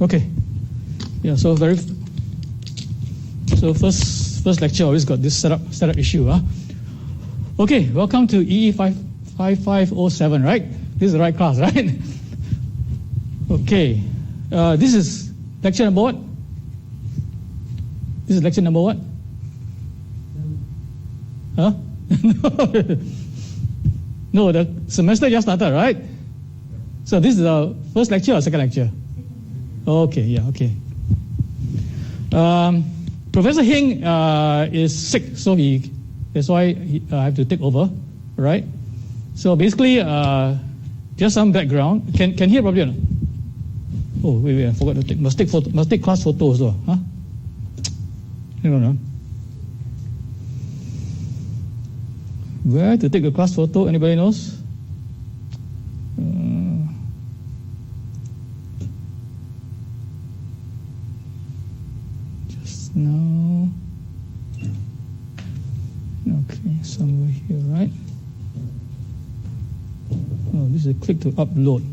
Okay. Yeah. So first lecture always got this setup issue. Okay. Welcome to EE5507. Right. This is the right class, right? Okay. This is lecture number what? This is lecture number what? Huh? No, the semester just started, right? So this is our first lecture or second lecture? Okay, yeah, okay. Professor Hing is sick, so that's why I have to take over, right? So basically, just some background. Can hear properly or not? Oh, wait, I forgot to take. Must take class photo also, huh? I don't know. Where to take a class photo? Anybody knows? Just now. Okay, somewhere here, right? Oh, this is a click to upload.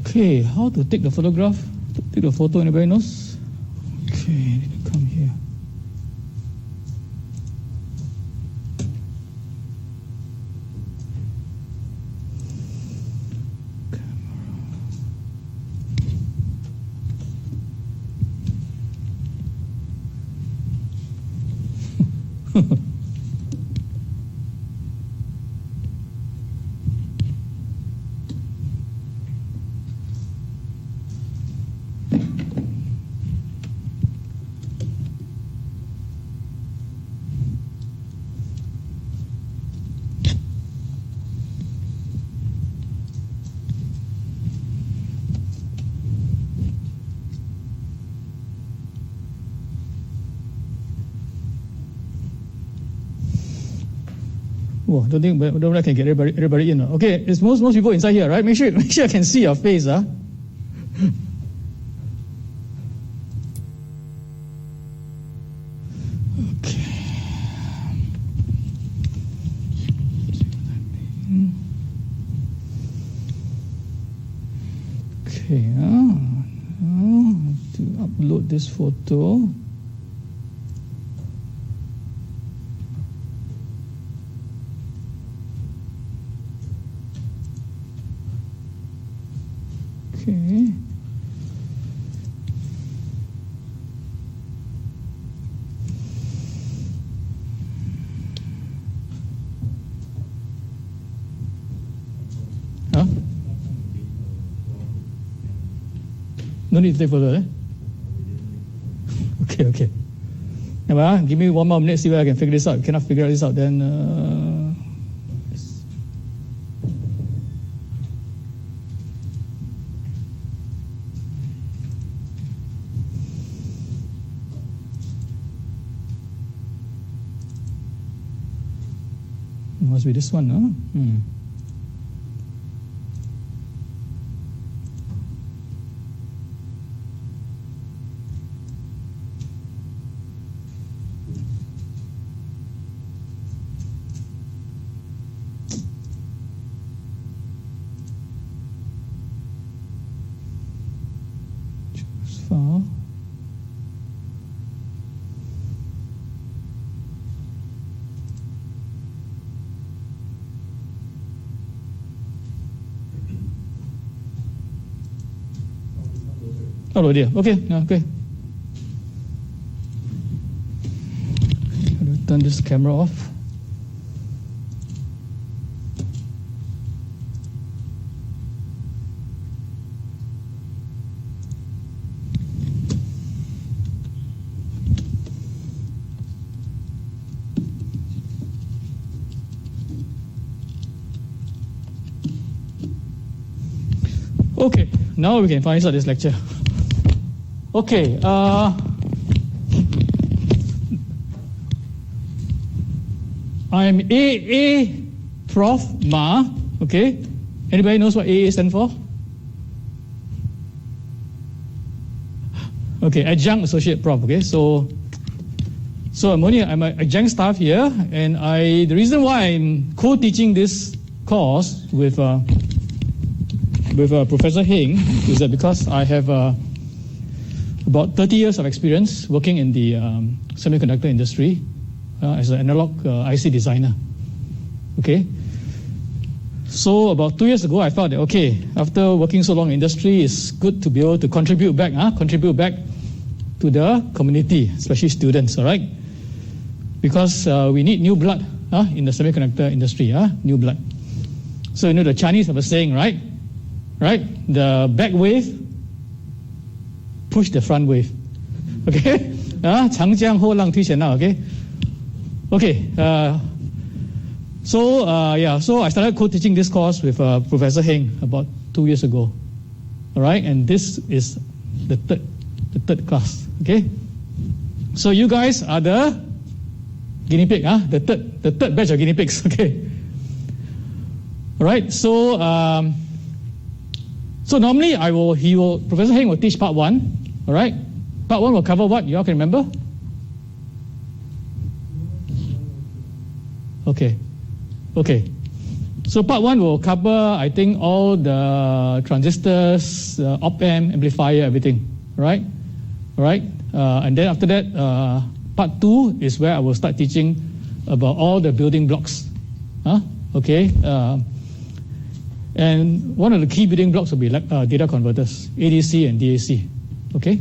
Okay, how to take the photograph? Take the photo, anybody knows? Okay, come here. Camera. Oh, don't think I can get everybody in. Okay, it's most people inside here, right? Make sure I can see your face, huh? Okay. Okay, now to upload this photo. Okay. Huh? No need to take photo, eh? Okay. Now, give me 1 more minute, see whether I can figure this out. If you cannot figure this out, then must be this one, no? Choose file. Oh dear. Okay. Okay. Turn this camera off. Okay. Now we can finish out this lecture. Okay, I'm AA Prof Ma. Okay, anybody knows what AA stands for? Okay, adjunct associate prof. Okay, so I'm an adjunct staff here, and the reason why I'm co-teaching this course with with Professor Heng is that because I have about 30 years of experience working in the semiconductor industry as an analog IC designer. Okay. So about 2 years ago, I thought that, okay, after working so long in industry, it's good to be able to contribute back to the community, especially students, all right? Because we need new blood in the semiconductor industry, new blood. So you know the Chinese have a saying, right? Right? The back wave push the front wave. Okay? 长江后浪推前浪, okay? Okay. So I started co-teaching this course with Professor Heng about 2 years ago. All right? And this is the third class, okay? So you guys are the guinea pig, the third batch of guinea pigs, okay? All right, so normally Professor Heng will teach part 1, all right? Part 1 will cover what? You all can remember? Okay. So part 1 will cover, I think, all the transistors, op-amp, amplifier, everything, right? All right? And then after that, part 2 is where I will start teaching about all the building blocks. Okay? And one of the key building blocks will be data converters, ADC and DAC. Okay?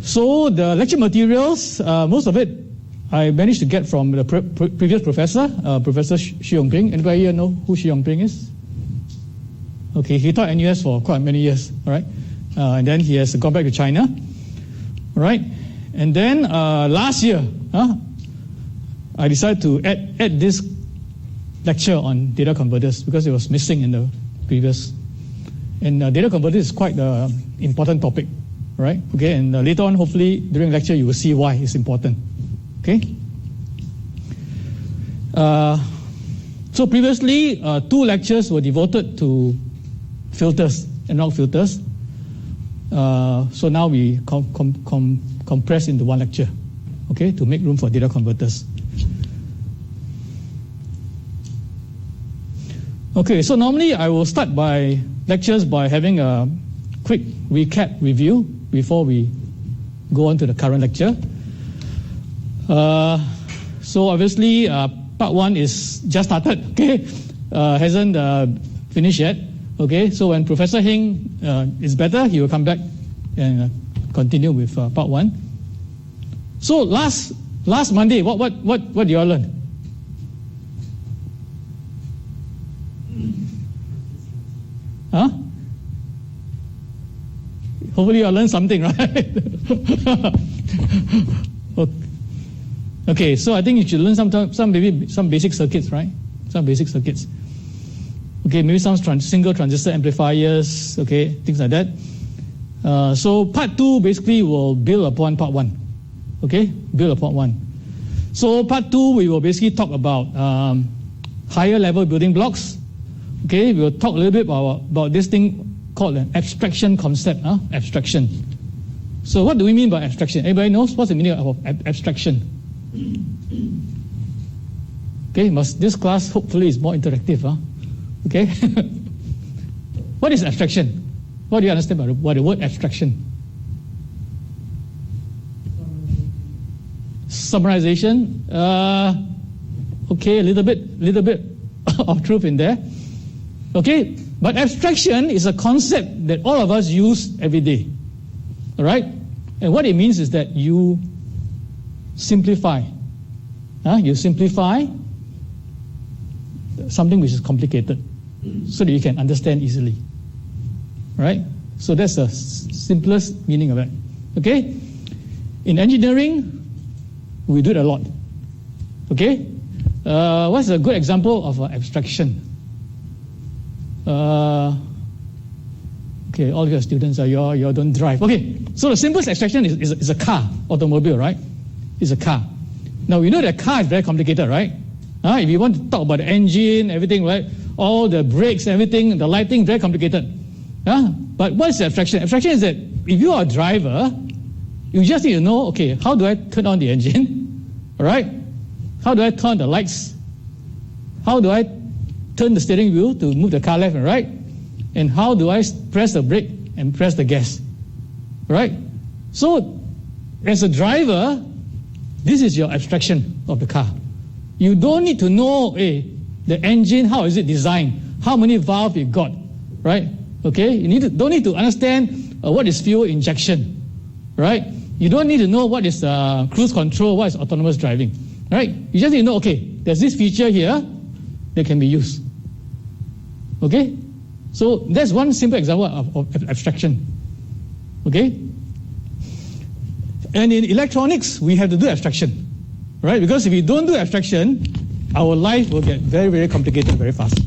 So the lecture materials, most of it I managed to get from the previous professor, Professor Shi Yongping. Anybody here know who Shi Yongping is? Okay, he taught NUS for quite many years, all right? And then he has gone back to China, all right? And then last year, I decided to add this lecture on data converters because it was missing in the previous. And data converters is quite an important topic, right? Okay, and later on, hopefully, during lecture, you will see why it's important, okay? So previously, 2 lectures were devoted to filters, analog filters. So now we compress into 1 lecture, okay, to make room for data converters. Okay, so normally I will start by lectures by having a quick recap review before we go on to the current lecture. So obviously part 1 is just started, okay, hasn't finished yet. Okay, so when Professor Heng is better, he will come back and continue with part 1. So last Monday, what did you all learn? Huh? Hopefully you all learned something, right? Okay, so I think you should learn some basic circuits, right? Some basic circuits. Okay, maybe some single transistor amplifiers, okay, things like that. So part 2 basically will build upon part 1. Okay, build upon 1. So part 2 we will basically talk about higher level building blocks. Okay, we'll talk a little bit about this thing called an abstraction concept. Abstraction. So what do we mean by abstraction? Everybody knows what's the meaning of abstraction? Okay, this class hopefully is more interactive. Okay? What is abstraction? What do you understand by the word abstraction? Summarization. Okay, a little bit of truth in there. Okay, but abstraction is a concept that all of us use every day. All right? And what it means is that you simplify. You simplify something which is complicated so that you can understand easily. Right? So that's the simplest meaning of it. Okay? In engineering, we do it a lot. Okay? What's a good example of abstraction? Okay, all of your students you all don't drive. Okay, so the simplest abstraction is a car, automobile, right? It's a car. Now we know that car is very complicated, right? If you want to talk about the engine, everything, right? All the brakes, everything, the lighting, very complicated. But what's the abstraction? Abstraction is that if you are a driver, you just need to know, okay, how do I turn on the engine? All right? How do I turn on the lights? How do I turn the steering wheel to move the car left and right? And how do I press the brake and press the gas? Right? So, as a driver, this is your abstraction of the car. You don't need to know, the engine, how is it designed? How many valves it got? Right? Okay? You don't need to understand what is fuel injection. Right? You don't need to know what is cruise control, what is autonomous driving. Right? You just need to know, there's this feature here that can be used. Okay? So that's one simple example of abstraction. Okay? And in electronics, we have to do abstraction. Right? Because if we don't do abstraction, our life will get very, very complicated very fast.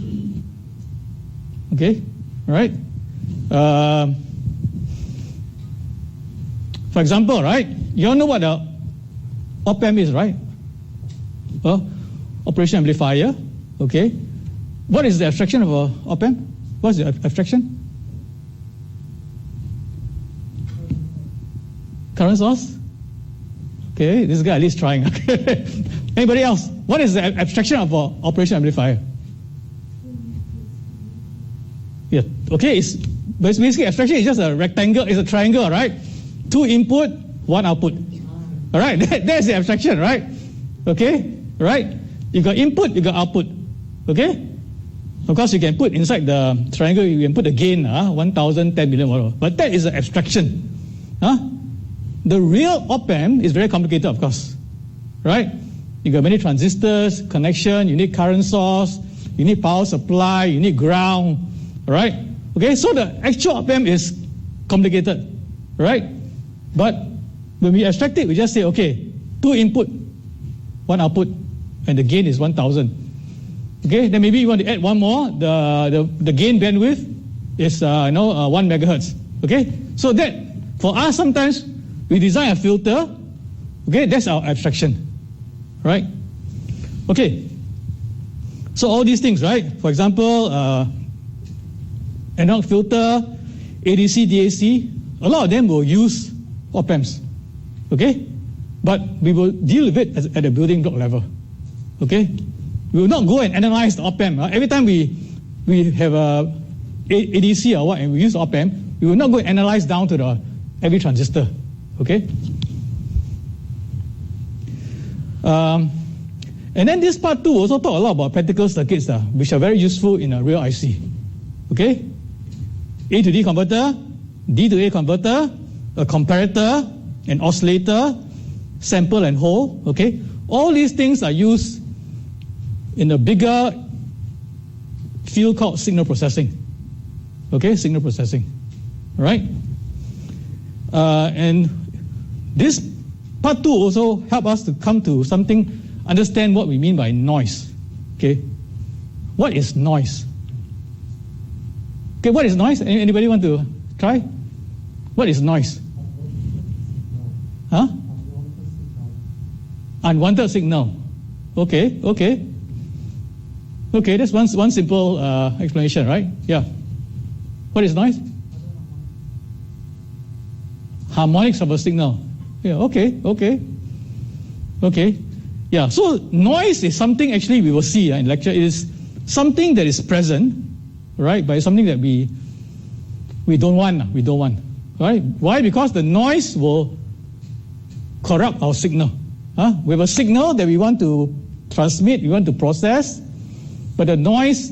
Okay? Right? For example, right? You all know what a op-amp is, right? Operation amplifier. Okay? What is the abstraction of a op-amp? What's the abstraction? Current source? Okay, this guy at least trying. Anybody else? What is the abstraction of an operation amplifier? Yeah, okay, it's basically abstraction is just a rectangle, it's a triangle, right? 2 input, 1 output. All right, that's the abstraction, right? Okay, right? You got input, you got output. Okay? Of course, you can put inside the triangle, you can put the gain, 1,000, 10 million, whatever. But that is an abstraction. The real op-amp is very complicated, of course. Right? You got many transistors, connection, you need current source, you need power supply, you need ground. Right? Okay, so the actual op-amp is complicated. Right? But when we abstract it, we just say, 2 input, 1 output, and the gain is 1,000. Okay, then maybe you want to add one more. The gain bandwidth is 1 megahertz. Okay, so that for us sometimes we design a filter. Okay, that's our abstraction, right? Okay, so all these things, right? For example, analog filter, ADC, DAC, a lot of them will use op-amps. Okay, but we will deal with it at a building block level. Okay. We will not go and analyze the op-amp. Every time we have a ADC or what and we use op-amp, we will not go and analyze down to every transistor. Okay? And then this part 2 also talk a lot about practical circuits which are very useful in a real IC. Okay? A to D converter, D to A converter, a comparator, an oscillator, sample and hold. Okay? All these things are used in a bigger field called signal processing. Okay, signal processing. All right? And this part 2 also help us to come to something, understand what we mean by noise. Okay? What is noise? Okay, what is noise? Anybody want to try? What is noise? Huh? Unwanted signal. Okay. Okay, that's one simple explanation, right? Yeah. What is noise? Harmonics of a signal. Yeah, okay. Yeah, so noise is something actually we will see in lecture. It is something that is present, right? But it's something that we don't want. Right? Why? Because the noise will corrupt our signal. We have a signal that we want to transmit, we want to process. But the noise,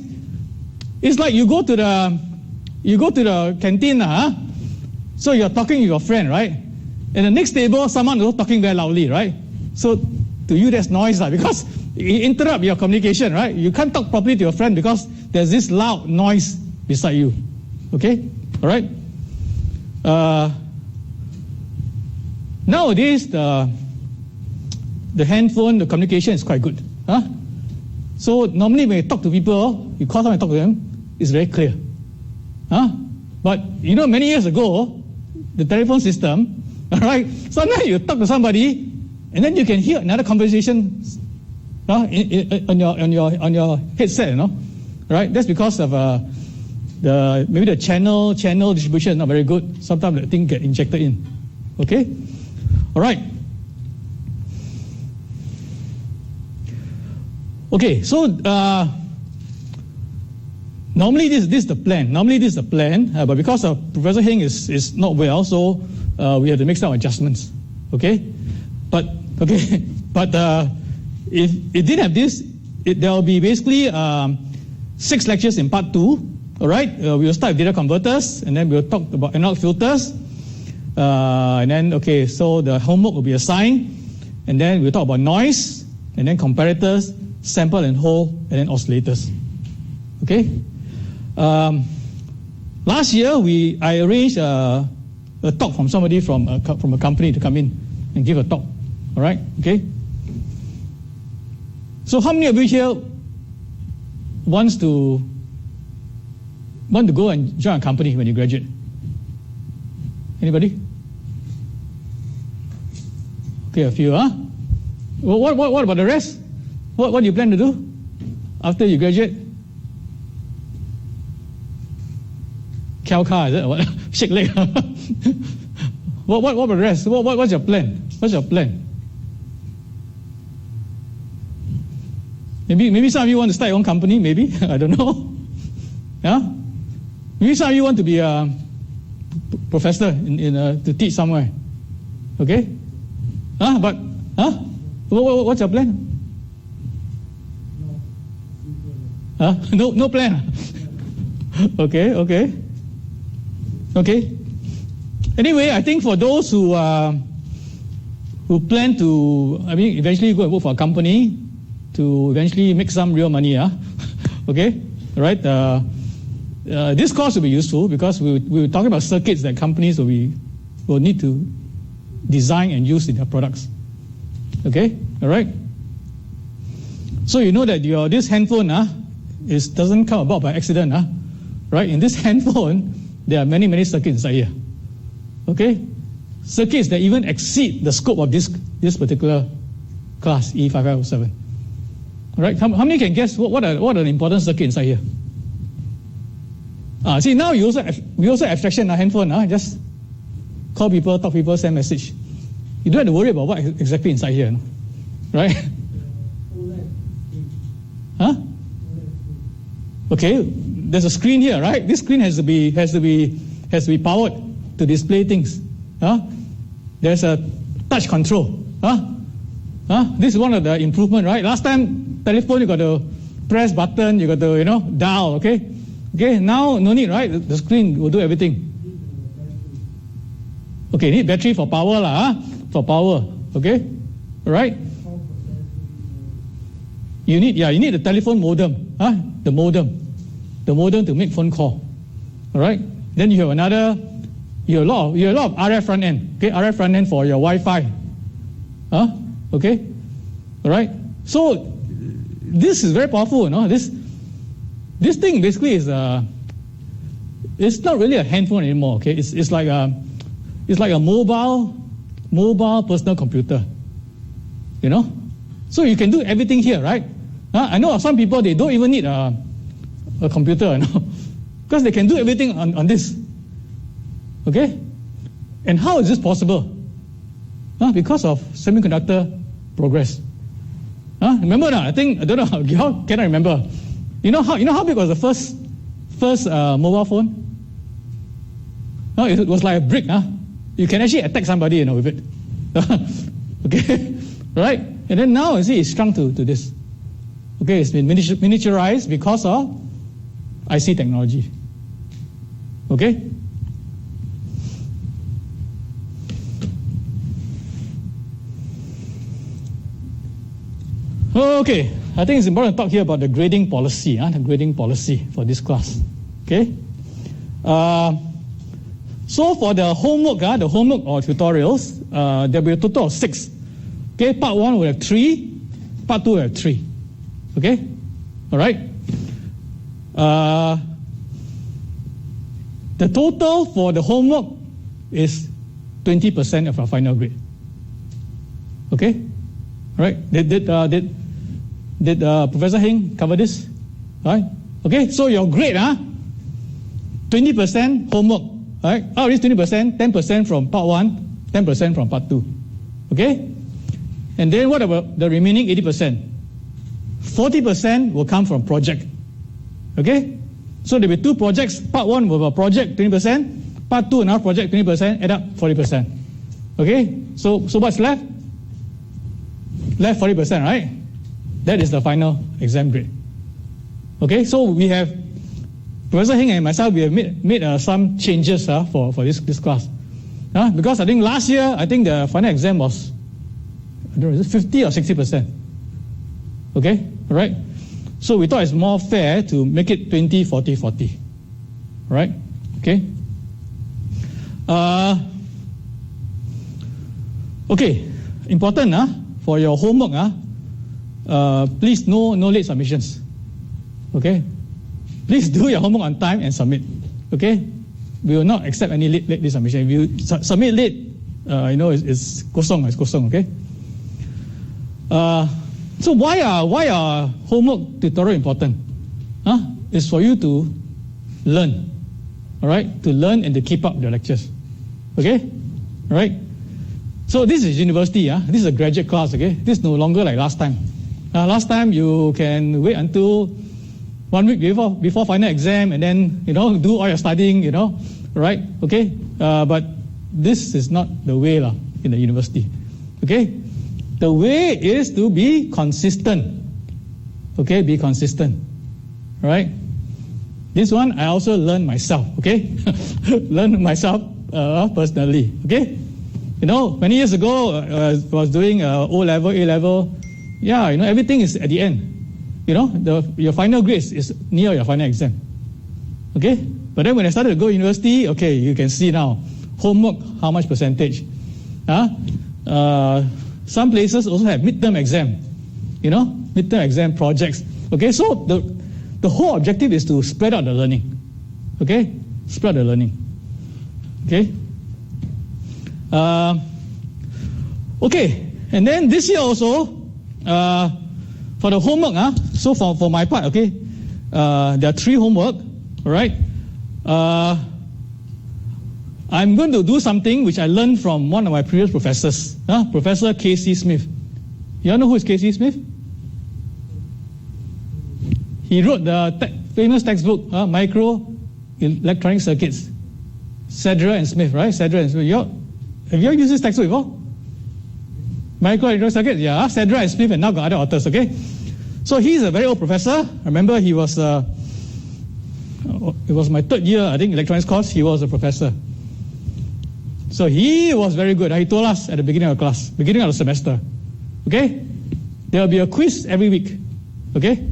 it's like you go to the canteen, so you're talking to your friend, right? And the next table, someone is talking very loudly, right? So to you, that's noise, because it interrupts your communication, right? You can't talk properly to your friend because there's this loud noise beside you. Okay? All right? Nowadays, the handphone, the communication is quite good. So normally when you talk to people, you call someone and talk to them, it's very clear. But many years ago, the telephone system, all right, sometimes you talk to somebody and then you can hear another conversation on your headset, right? That's because of maybe the channel distribution is not very good. Sometimes the thing get injected in. Okay? All right. Okay, so Normally this is the plan. But because Professor Heng is not well, so we have to make some adjustments. Okay, but if it didn't have this, there will be basically 6 lectures in part 2. All right, we will start with data converters, and then we'll talk about analog filters, and then so the homework will be assigned, and then we'll talk about noise, and then comparators, sample and hold, and then oscillators. Okay. Last year I arranged a talk from somebody from a company to come in and give a talk. All right. Okay. So how many of you here want to go and join a company when you graduate? Anybody? Okay, a few, huh? What about the rest? What do you plan to do after you graduate? Car, is it? What? Shake leg. What about the rest? What's your plan? What's your plan? Maybe some of you want to start your own company. Maybe I don't know. Yeah. Maybe some of you want to be a professor to teach somewhere. Okay. What's your plan? No plan. Okay. Anyway, I think for those who plan to, eventually go and work for a company to eventually make some real money, okay, right? This course will be useful because we were talking about circuits that companies will need to design and use in their products. Okay, all right. So you know that this handphone doesn't come about by accident, right? In this handphone, there are many circuits inside here. Okay, circuits that even exceed the scope of this particular class EE5507. All right, how many can guess what are the important circuits inside here? See, now we also abstraction our handphone. Just call people, talk people, send message. You don't have to worry about what exactly inside here, no? Right? Huh? Okay, there's a screen here, right? This screen has to be powered to display things. There's a touch control. This is one of the improvement, right? Last time telephone you got to press button, you got to dial. Okay, now no need, right? The screen will do everything. Okay, need battery for power for power. Okay, all right. You need the telephone modem, the modem to make phone call. All right. Then you have a lot of RF front end. Okay, RF front end for your Wi-Fi. Okay, all right. So this is very powerful. This thing basically is it's not really a handphone anymore. Okay, it's like a mobile personal computer. So you can do everything here, right? I know some people, they don't even need a computer, because they can do everything on this. Okay? And how is this possible? Because of semiconductor progress. Remember now? I don't know how can I remember. You know how big was the first mobile phone? It was like a brick. You can actually attack somebody, with it. Okay, right? And then now, you see, it's shrunk to this. Okay, it's been miniaturized because of IC technology. Okay? Okay, I think it's important to talk here about the grading policy, for this class. Okay? So for the homework or tutorials, there will be a total of 6. Okay, part 1 will have 3, part 2 will have 3. Okay? All right? The total for the homework is 20% of our final grade. Okay? All right? Did Professor Heng cover this? All right? Okay, so your grade, 20% homework. All right? Out of this 20%, 10% from part 1, 10% from part 2. Okay? And then what about the remaining 80%? 40% will come from project. Okay? So there'll be two projects. Part 1 will be a project, 20%. Part 2, another project, 20%. Add up 40%. Okay? So what's left? Left 40%, right? That is the final exam grade. Okay? So we have, Professor Heng and myself, we have made some changes for this class. Because I think last year, I think the final exam was, I don't know, is it 50 or 60%? Okay? All right? So we thought it's more fair to make it 20, 40, 40. Right? Okay? Okay. Important for your homework, please no late submissions. Okay? Please do your homework on time and submit. Okay? We will not accept any late submission. If you submit late, it's kosong. It's kosong. Okay. So why are homework tutorial important? It's for you to learn. All right, to learn and to keep up your lectures. Okay, all right. So this is university. This is a graduate class. Okay, this is no longer like last time. Last time you can wait until 1 week before final exam and then do all your studying. Right? Okay. But this is not the way in the university. Okay. The way is to be consistent. Okay, be consistent. All right. This one I also learned myself. Okay, learned myself personally. Okay. Many years ago I was doing O level, A level. Yeah, everything is at the end. Your final grades is near your final exam. Okay? But then when I started to go to university, okay, you can see now, homework, how much percentage. Some places also have midterm exam, midterm exam projects. Okay, so the whole objective is to spread out the learning. Okay? Spread the learning. Okay? Okay, and then this year also, for the homework, so for my part, okay, there are 3 homework, all right? I'm going to do something which I learned from one of my previous professors, Professor K.C. Smith. You all know who is K.C. Smith? He wrote the famous textbook, Micro Electronic Circuits. Cedra and Smith, right? Cedra and Smith. Have you all used this textbook before? Micro Electronic Circuits? Yeah, Cedra and Smith, and now got other authors, okay? So he's a very old professor. I remember he was, it was my 3rd year, I think, electronics course. He was a professor. So he was very good. He told us at the beginning of the class, beginning of the semester, okay? There will be a quiz every week, okay?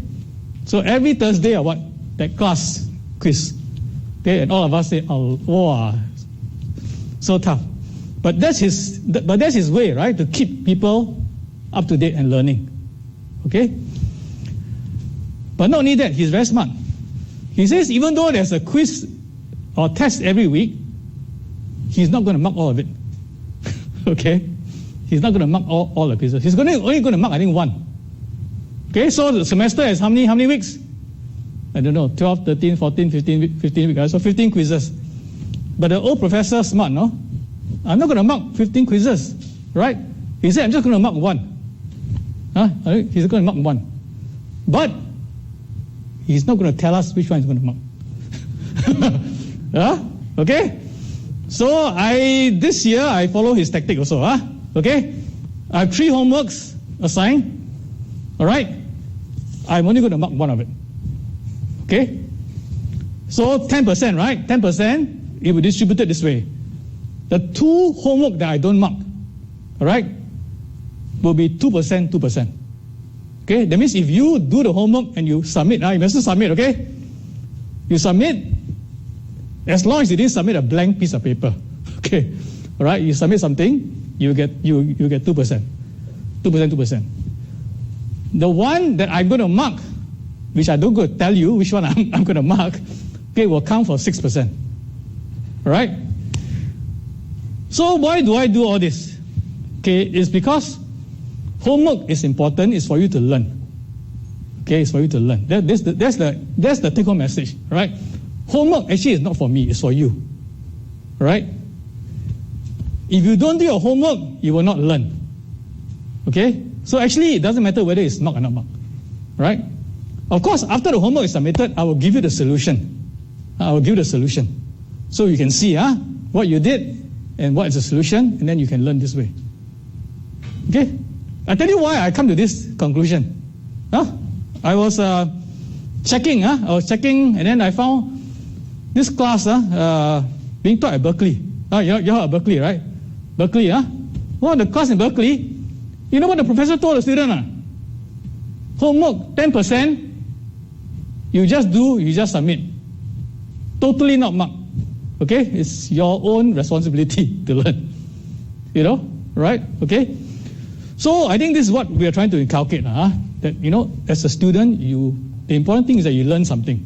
So every Thursday or what? That class quiz. Okay, and all of us say, oh, wow, so tough. But that's his way, right? To keep people up to date and learning. Okay? But not only that, he's very smart. He says even though there's a quiz or test every week, he's not going to mark all of it. Okay? He's not going to mark all the quizzes. He's only going to mark, I think, 1. Okay, so the semester has how many weeks? I don't know, 12, 13, 14, 15 weeks. So 15 quizzes. But the old professor is smart, no? I'm not going to mark 15 quizzes, right? He said, I'm just going to mark 1. He's going to mark 1. But he's not going to tell us which one he's going to mark. Okay? So this year, I follow his tactic also. Okay? I have 3 homeworks assigned. All right? I'm only going to mark 1 of it. Okay? So 10%, right? 10%, it will be distributed this way. The 2 homework that I don't mark, all right, will be 2%, 2%. Okay? That means if you do the homework and you submit, you must submit, okay? You submit, as long as you didn't submit a blank piece of paper. Okay? All right? You submit something, you get 2%. 2%, 2%. The one that I'm going to mark, which I don't go tell you which one I'm going to mark, okay, will count for 6%. All right? So why do I do all this? Okay, it's because homework is important. It's for you to learn. Okay, it's for you to learn. That's the take-home message. All right? Homework actually is not for me. It's for you. All right? If you don't do your homework, you will not learn. Okay? So actually, it doesn't matter whether it's marked or not marked. Right? Of course, after the homework is submitted, I will give you the solution. I will give the solution. So you can see what you did and what is the solution, and then you can learn this way. Okay? I tell you why I come to this conclusion. I was checking, and then I found this class being taught at Berkeley. You heard of Berkeley, right? Berkeley, Well, the class in Berkeley, you know what the professor told the student? Homework, 10%, you just do, you just submit. Totally not marked. Okay? It's your own responsibility to learn. You know? Right? Okay? So I think this is what we are trying to inculcate. That, you know, as a student, the important thing is that you learn something.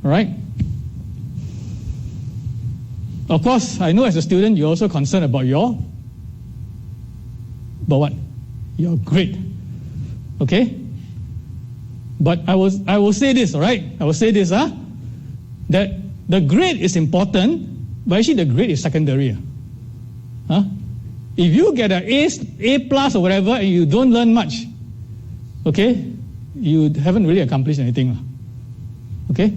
All right? Of course, I know as a student, you're also concerned about your grade. Okay? But I will say this, all right? I will say this, that the grade is important, but actually the grade is secondary. If you get an A plus or whatever and you don't learn much, okay, you haven't really accomplished anything. Okay?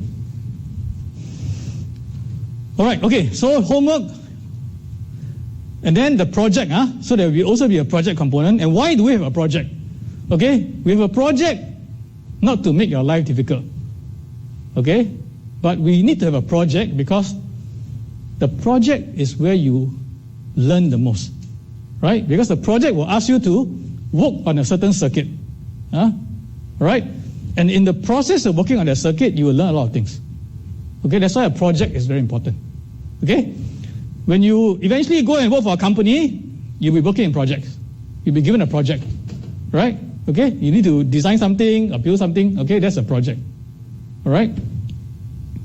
All right, okay, so homework, and then the project, so there will also be a project component. And why do we have a project? Okay, we have a project not to make your life difficult, okay, but we need to have a project because the project is where you learn the most, right? Because the project will ask you to work on a certain circuit, right? And in the process of working on that circuit, you will learn a lot of things. Okay, that's why a project is very important. Okay, when you eventually go and work for a company, you'll be working in projects. You'll be given a project, right? Okay, you need to design something or build something. Okay, that's a project. All right.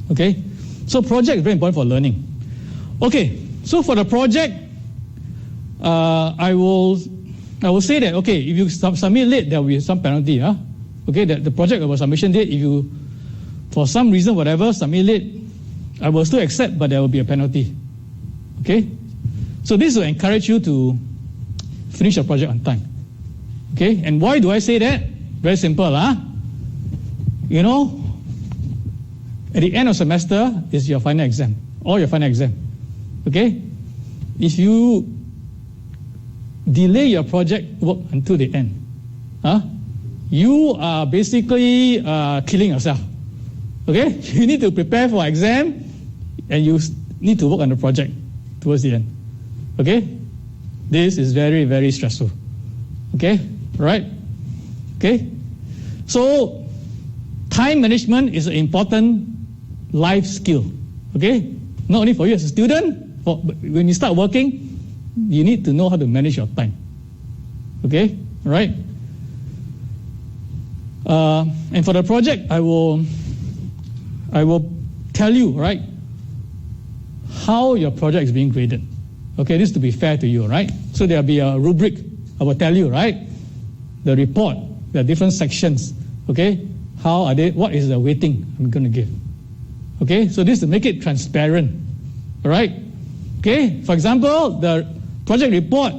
Okay, so project is very important for learning. Okay, so for the project, I will say that, okay, if you submit late, there will be some penalty. Okay, that the project was submission date. If you, for some reason, whatever, submit late, I will still accept, but there will be a penalty. Okay? So this will encourage you to finish your project on time. Okay? And why do I say that? Very simple. You know, at the end of semester is your final exam, or your final exam. Okay? If you delay your project work until the end, you are basically killing yourself. Okay? You need to prepare for exam, and you need to work on the project towards the end. Okay? This is very, very stressful. Okay? Right? Okay? So, time management is an important life skill. Okay? Not only for you as a student, when you start working, you need to know how to manage your time. Okay? Right? And for the project, I will tell you, right, how your project is being graded. Okay, this to be fair to you, right? So there will be a rubric. I will tell you, right, the report, the different sections. Okay, how are they? What is the weighting I'm going to give? Okay, so this to make it transparent. All right. Okay. For example, the project report,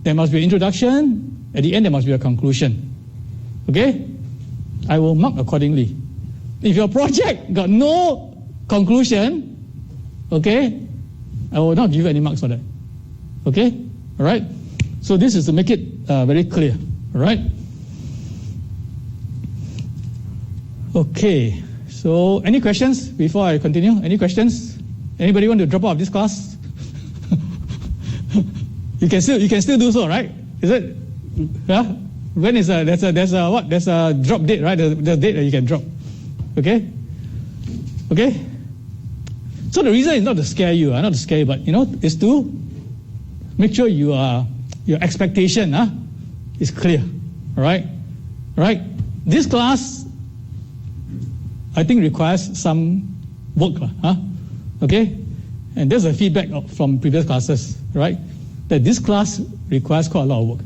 there must be an introduction. At the end, there must be a conclusion. Okay. I will mark accordingly. If your project got no conclusion, okay, I will not give you any marks for that. Okay? All right? So this is to make it very clear. All right? Okay. So any questions before I continue? Any questions? Anybody want to drop out of this class? You can still do so, right? Is it? Yeah? When is there's a drop date, right? The date that you can drop. Okay? Okay? So the reason is not to scare you, but is to make sure your expectation is clear. All right? All right? This class, I think, requires some work. Okay? And there's a feedback from previous classes, right? That this class requires quite a lot of work.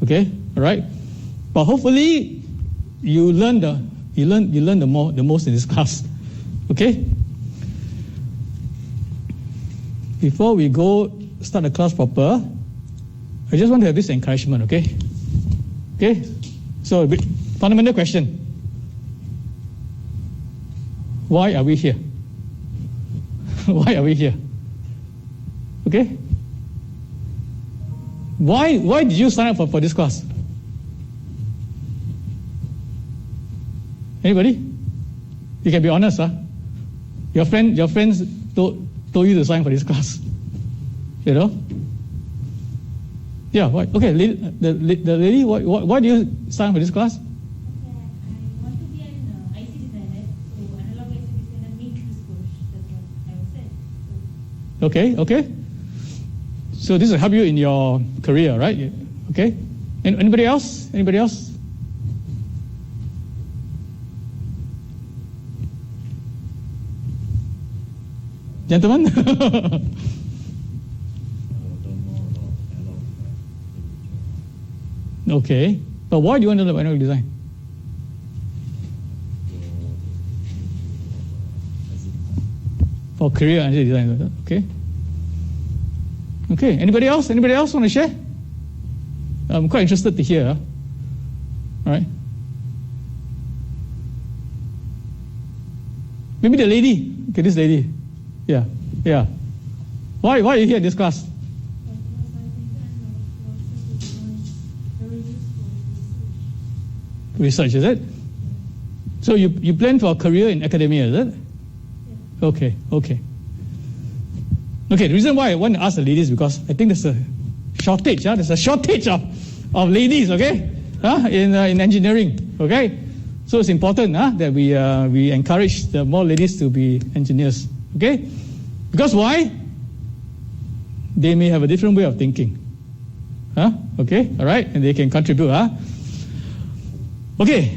Okay? All right? But hopefully you learn the most in this class. Okay? Before we start the class proper, I just want to have this encouragement, okay? Okay? So, fundamental question. Why are we here? Why are we here? Okay? Why did you sign up for this class? Anybody? You can be honest, huh? Your friends told you to sign for this class. You know? Yeah, why? Okay, the lady, why do you sign for this class? Okay, I want to be an IC designer, so analog IC designer needs this course. That's what I said. Okay. So this will help you in your career, right? Okay. Anybody else? Gentlemen? Okay. But why do you want to learn analog design? For career analog design. Okay. Anybody else want to share? I'm quite interested to hear. All right. Maybe the lady. Okay, this lady. Yeah. Why are you here in this class? Research, is it? So you plan for a career in academia, is it? Okay. The reason why I want to ask the ladies is because I think there's a shortage. There's a shortage of ladies, okay? In engineering, okay? So it's important that we encourage the more ladies to be engineers, okay? Because why? They may have a different way of thinking. Okay, all right? And they can contribute, Okay.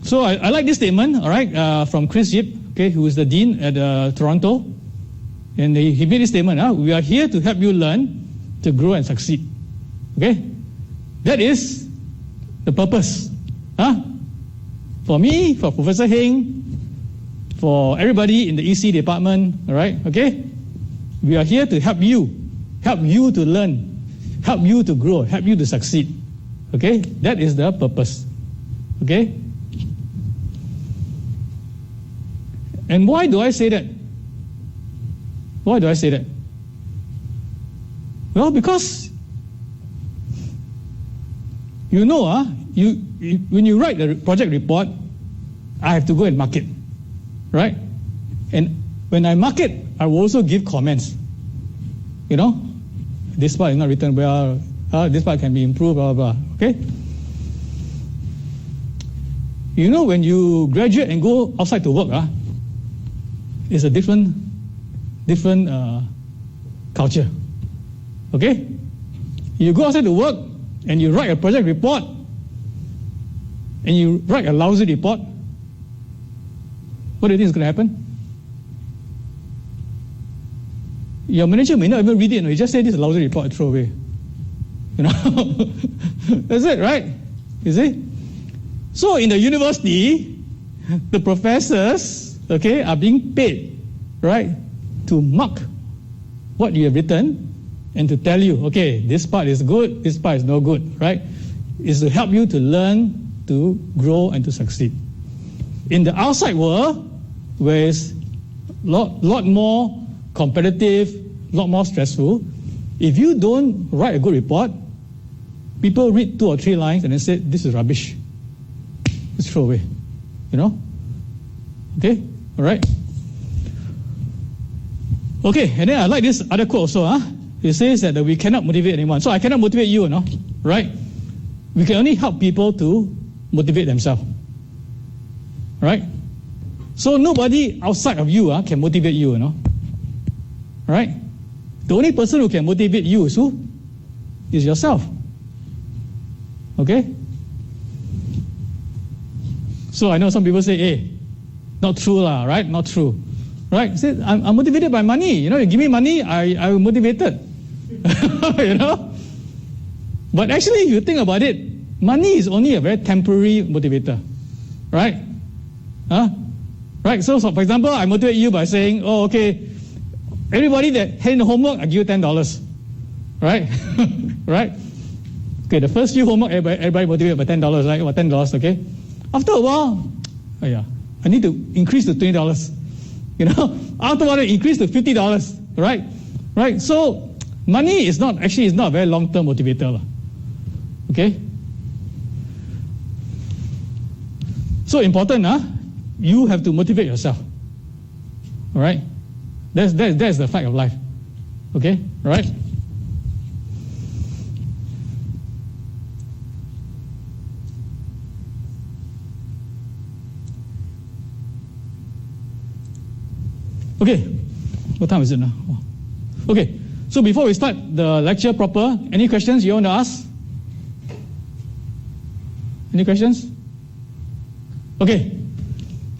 So I like this statement, all right, from Chris Yip, okay, who is the dean at Toronto. And he made this statement, we are here to help you learn, to grow and succeed. Okay? That is the purpose. For me, for Professor Heng, for everybody in the EC department, all right, okay? We are here to help you to learn, help you to grow, help you to succeed. Okay? That is the purpose. Okay? And why do I say that? Well, because when you write the project report, I have to go and mark it, right? And when I mark it, I will also give comments. You know, this part is not written well, this part can be improved, blah, blah, blah, okay? You know, when you graduate and go outside to work, it's a different culture, okay? You go outside to work and you write a project report and you write a lousy report, what do you think is going to happen? Your manager may not even read it. He just say this is a lousy report and throw away. You know, that's it, right? You see? So in the university, the professors, okay, are being paid, right, to mark what you have written and to tell you, okay, this part is good, this part is no good, right? It's to help you to learn, to grow, and to succeed. In the outside world, where it's lot more competitive, lot more stressful, if you don't write a good report, people read 2 or 3 lines and then say, this is rubbish. Just throw away. You know? Okay? All right? Okay, and then I like this other quote also. It says that we cannot motivate anyone. So I cannot motivate you, right? We can only help people to motivate themselves. Right? So nobody outside of you can motivate you, Right? The only person who can motivate you is who? Is yourself. Okay? So I know some people say, hey, not true, right? Not true. Right? Say, I'm motivated by money. You give me money, I'm motivated. But actually, if you think about it, money is only a very temporary motivator. Right? Right? So for example, I motivate you by saying, oh, okay, everybody that had the homework, I give you $10. Right? Right? Okay, the first few homework, everybody motivated by $10, right? About $10, okay? After a while, I need to increase to $20. You know, afterward increase to $50, right? Right? So money is not a very long-term motivator. Okay? So important, you have to motivate yourself. All right? That's the fact of life. Okay? All right? Okay, what time is it now? Oh. Okay, so before we start the lecture proper, any questions you want to ask? Any questions? Okay,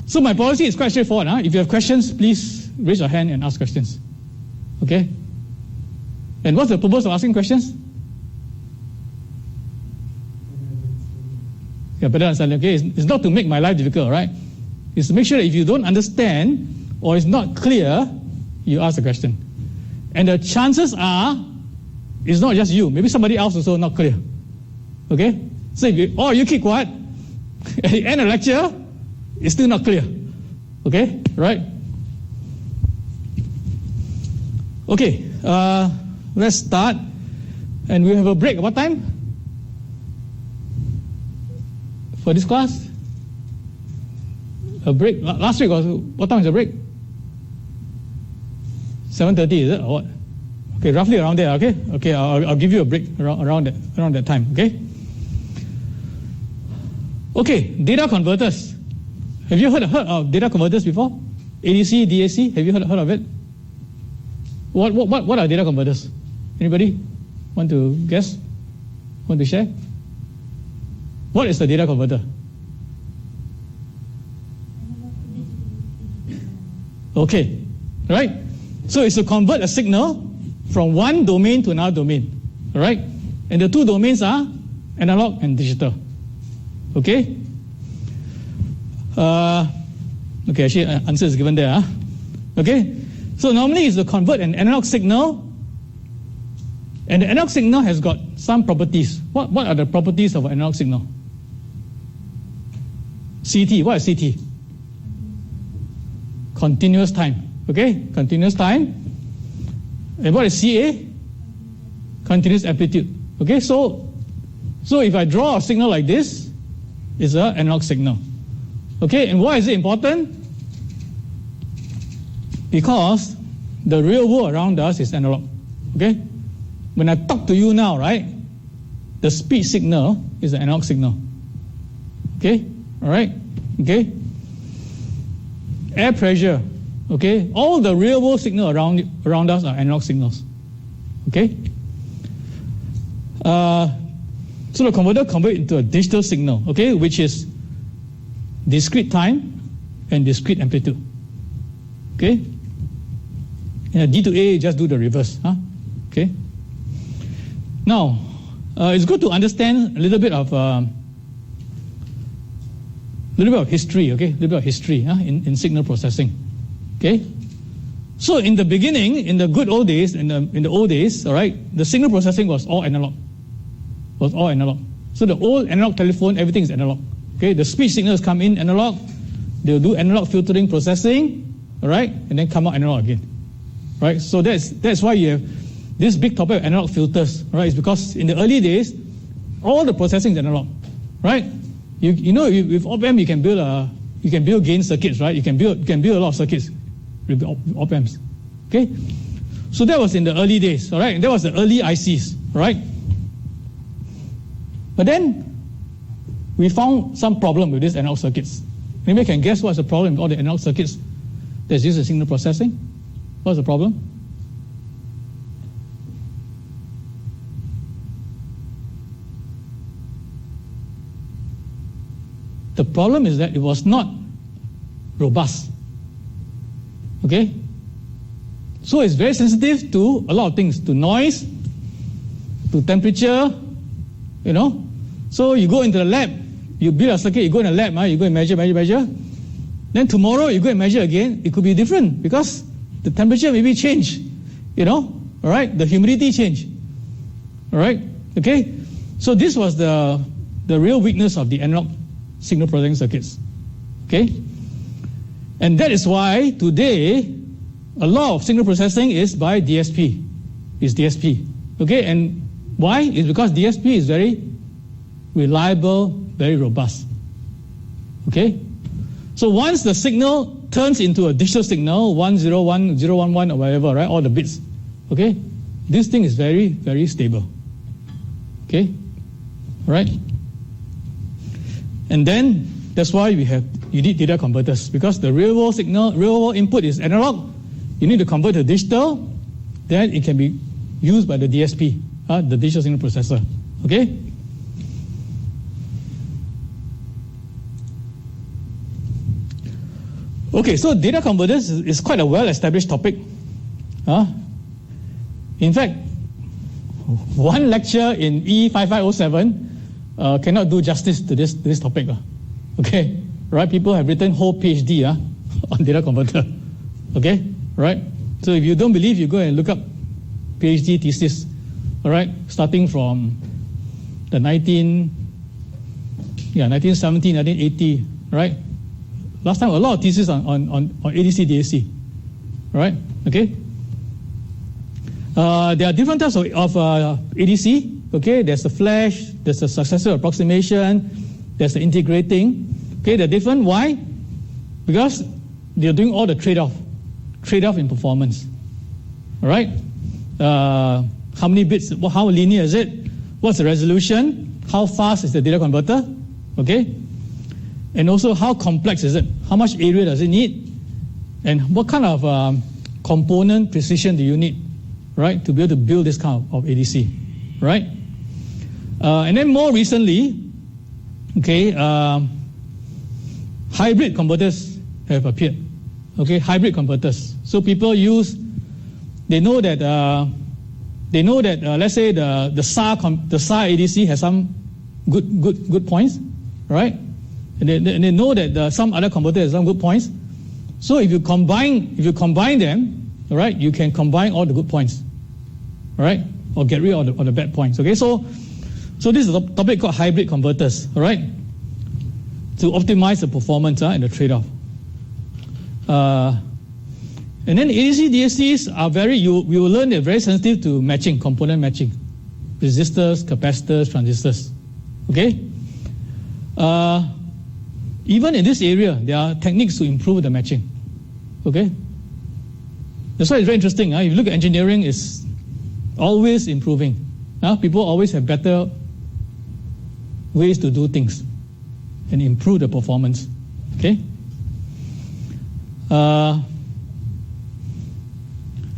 so my policy is quite straightforward. If you have questions, please raise your hand and ask questions. Okay? And what's the purpose of asking questions? Yeah, better understand. Okay, it's not to make my life difficult, right? It's to make sure that if you don't understand or it's not clear, you ask the question. And the chances are, it's not just you. Maybe somebody else also not clear. Okay? So if you keep quiet, at the end of the lecture, it's still not clear. Okay? Right? Okay. Let's start. And we have a break. What time? For this class? A break. Last week was, what time is the break? 7:30, is it, or what? Okay, roughly around there. Okay, okay. I'll give you a break around that time. Okay. Okay, data converters. Have you heard of data converters before? ADC, DAC. Have you heard of it? What are data converters? Anybody want to guess? Want to share? What is a data converter? Okay, right. So it's to convert a signal from one domain to another domain, all right? And the two domains are analog and digital, okay? Okay, actually, answer is given there, okay? So normally it's to convert an analog signal, and the analog signal has got some properties. What are the properties of an analog signal? CT, what is CT? Continuous time. Okay, continuous time. And what is CA? Continuous amplitude. Okay, so if I draw a signal like this, it's an analog signal. Okay, and why is it important? Because the real world around us is analog. Okay, when I talk to you now, right, the speech signal is an analog signal. Okay, all right, okay. Air pressure. Okay, all the real world signal around us are analog signals. Okay, so the converter converts into a digital signal. Okay, which is discrete time and discrete amplitude. Okay, and D to A, just do the reverse. Okay. Now, it's good to understand a little bit of history. Okay, a little bit of history in signal processing. Okay, so in the beginning, in the good old days, in the old days, all right, the signal processing was all analog. So the old analog telephone, everything is analog. Okay, the speech signals come in analog. They'll do analog filtering, processing, all right, and then come out analog again. Right. So that's why you have this big topic of analog filters. Right. It's because in the early days, all the processing is analog. Right. You know, with op-amp you can build gain circuits. Right. You can build a lot of circuits with op-amps. Okay, so that was in the early days, all right? And that was the early ICs, right? But then we found some problem with these analog circuits. Anybody can guess what's the problem with all the analog circuits that's used in signal processing? What's the problem? The problem is that it was not robust. Okay? So it's very sensitive to a lot of things, to noise, to temperature, you know. So you go into the lab, you build a circuit, you go in the lab, you go and measure. Then tomorrow you go and measure again, it could be different because the temperature maybe change, you know, all right? The humidity change, all right? Okay? So this was the real weakness of the analog signal processing circuits, okay? And that is why today a lot of signal processing is by DSP. Is DSP. Okay, and why? It's because DSP is very reliable, very robust. Okay? So once the signal turns into a digital signal, 101, 011 or whatever, right? All the bits. Okay? This thing is very, very stable. Okay? Right? And then that's why you need data converters, because the real world signal, real world input is analog. You need to convert to digital, then it can be used by the DSP, the digital signal processor. Okay? Okay, so data converters is quite a well-established topic. In fact, one lecture in EE5507 cannot do justice to this topic. Okay, right? People have written whole PhD on data converter. Okay, right? So if you don't believe, you go and look up PhD thesis. All right, starting from the 1970, 1980, right? Last time, a lot of theses on ADC, DAC, right? Okay. There are different types of ADC. Okay, there's the flash, there's the successive approximation, there's the integrating. Okay, they're different. Why? Because they're doing all the trade-off in performance. All right. How many bits? How linear is it? What's the resolution? How fast is the data converter? Okay. And also, how complex is it? How much area does it need? And what kind of component precision do you need, right, to be able to build this kind of ADC, right? And then more recently, okay, hybrid converters have appeared. Okay, hybrid converters. So people they know that let's say the SAR ADC has some good points, right? And they know that some other converter has some good points. So if you combine them, all right, you can combine all the good points, all right, or get rid of the bad points. Okay, so this is a topic called hybrid converters, all right, to optimize the performance and the trade-off. And then ADC, DACs are we will learn they're very sensitive to matching, component matching, resistors, capacitors, transistors. Okay. Even in this area, there are techniques to improve the matching. Okay? That's why it's very interesting. If you look at engineering, it's always improving. People always have better ways to do things and improve the performance. Okay?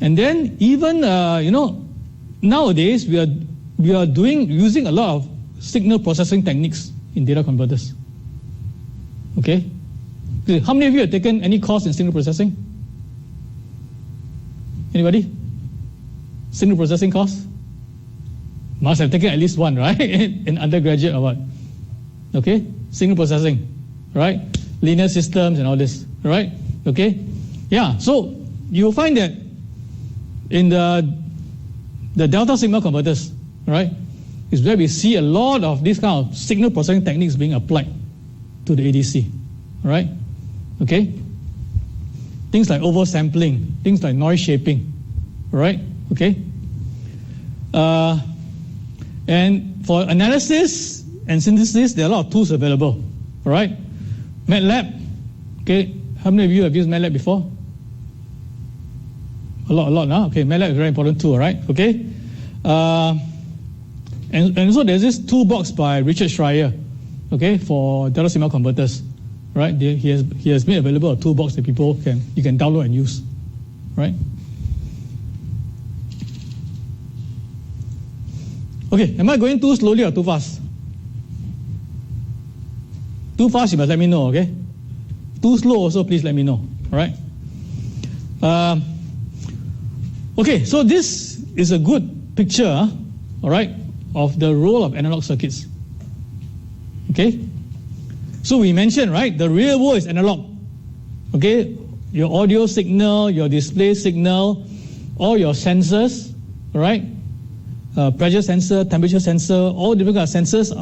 And then even, nowadays we are using a lot of signal processing techniques in data converters. Okay? How many of you have taken any course in signal processing? Anybody? Signal processing course? Must have taken at least one, right? In undergraduate or what? Okay? Signal processing, right? Linear systems and all this, right? Okay? Yeah, so you'll find that in the delta signal converters, right, is where we see a lot of these kind of signal processing techniques being applied to the ADC, right? Okay? Things like oversampling, things like noise shaping, right? Okay? And for analysis and synthesis, there are a lot of tools available, all right? MATLAB, okay? How many of you have used MATLAB before? A lot now. Okay, MATLAB is a very important tool, right? Okay? And so there's this toolbox by Richard Schreier, okay, for delta signal converters, right? He has made available a toolbox that you can download and use, right? Okay, am I going too slowly or too fast? Too fast, you must let me know, okay? Too slow also, please let me know, all right? Okay, so this is a good picture, all right, of the role of analog circuits. Okay? So we mentioned, right, the real world is analog. Okay? Your audio signal, your display signal, all your sensors, all right? Pressure sensor, temperature sensor, all different kinds of sensors,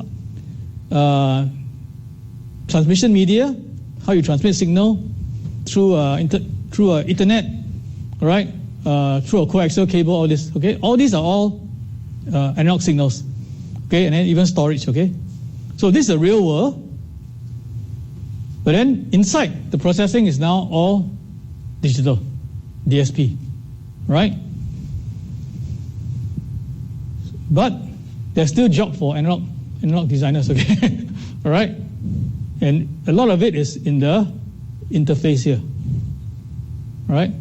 transmission media, how you transmit signal, through Ethernet, right? Through a coaxial cable, all this. Okay, all these are all analog signals. Okay, and then even storage. Okay, so this is the real world. But then inside the processing is now all digital, DSP, right? But there's still job for analog designers. Okay, all right, and a lot of it is in the interface here. All right,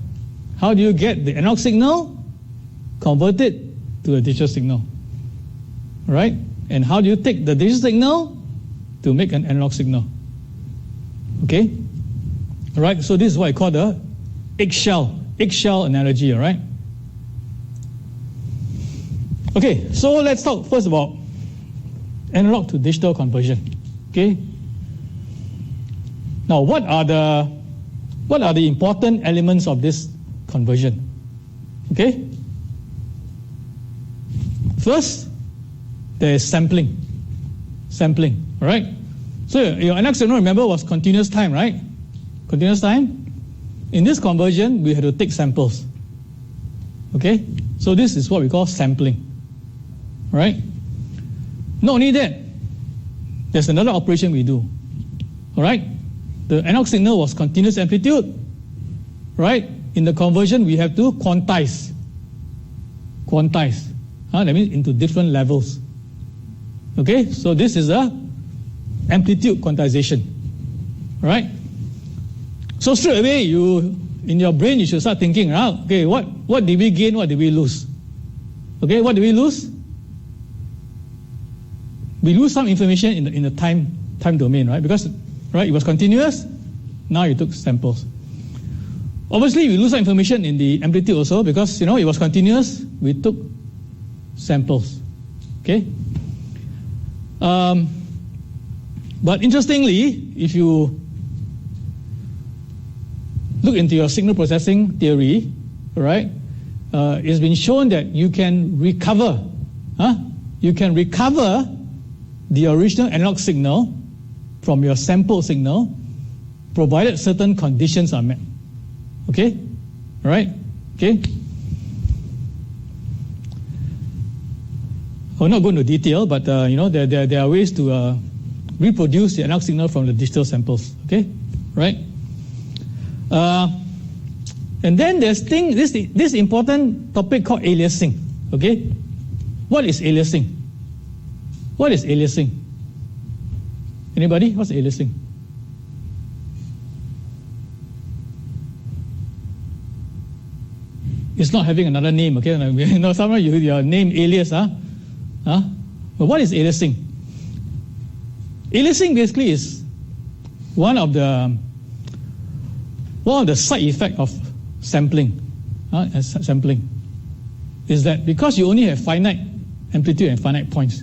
how do you get the analog signal, convert it to a digital signal? All right, and how do you take the digital signal to make an analog signal? Okay, all right, so this is what I call the eggshell analogy. All right. Okay, so let's talk first about analog to digital conversion. Okay. Now, what are the important elements of this conversion? Okay. First, there is sampling. Sampling, all right? So your analog signal, remember, was continuous time, right? Continuous time. In this conversion, we had to take samples. Okay? So this is what we call sampling. Right? Not only that, there's another operation we do. All right? The analog signal was continuous amplitude. Right? In the conversion, we have to quantize. Quantize. That means into different levels. Okay? So this is a amplitude quantization. Right? So straight away, in your brain, you should start thinking, okay, what did we gain, what did we lose? Okay, what did we lose? We lose some information in the time domain, right? Because it was continuous. Now you took samples. Obviously, we lose some information in the amplitude also because it was continuous. We took samples. Okay. But interestingly, if you look into your signal processing theory, right? It's been shown that you can recover. You can recover the original analog signal from your sample signal, provided certain conditions are met. Okay? All right? Okay? I'll not go into detail, but there are ways to reproduce the analog signal from the digital samples. Okay? Right? And then there's this important topic called aliasing. Okay? What is aliasing? What is aliasing? Anybody? What's aliasing? It's not having another name, okay? Sometimes your name alias, But what is aliasing? Aliasing basically is one of the side effects of sampling. Sampling is that because you only have finite amplitude and finite points,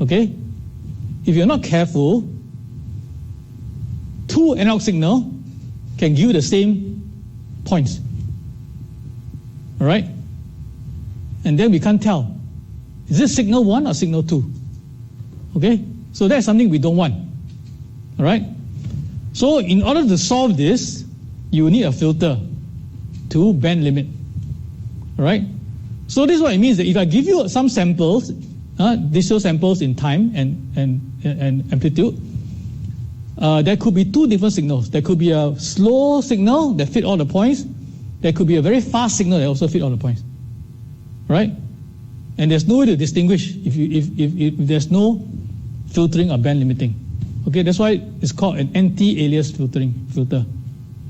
okay? If you're not careful, two analog signal can give you the same points. All right? And then we can't tell. Is this signal 1 or signal 2? Okay? So that's something we don't want. All right? So in order to solve this, you need a filter to band limit. All right? So this is what it means, that if I give you some samples, digital samples in time and amplitude, there could be two different signals. There could be a slow signal that fit all the points. There could be a very fast signal that also fit all the points. Right? And there's no way to distinguish if there's no filtering or band limiting. Okay, that's why it's called an anti-alias filter.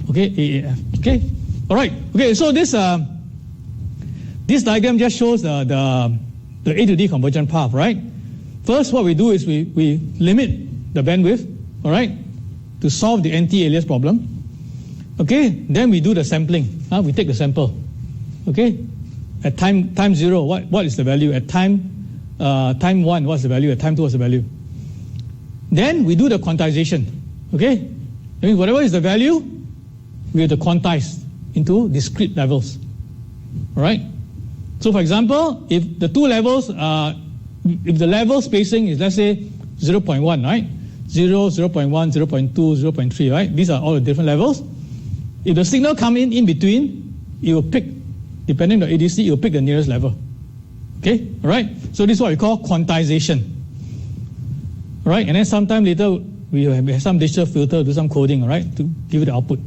Okay, AAF. Okay, all right. Okay, so this diagram just shows the A to D convergent path, right? First, what we do is we limit the bandwidth, all right, to solve the anti-alias problem. Okay, then we do the sampling. We take the sample. Okay, at time 0, what is the value? At time 1, what's the value? At time 2, what's the value? Then we do the quantization. Okay, that means whatever is the value, we have to quantize into discrete levels. All right. So, for example, if the two levels if the level spacing is, let's say, 0.1, right? 0, 0.1, 0.2, 0.3, right? These are all the different levels. If the signal come in between, it will pick, depending on the ADC, it will pick the nearest level. Okay, all right? So this is what we call quantization. All right, and then sometime later, we have some digital filter, do some coding, all right, to give it the output.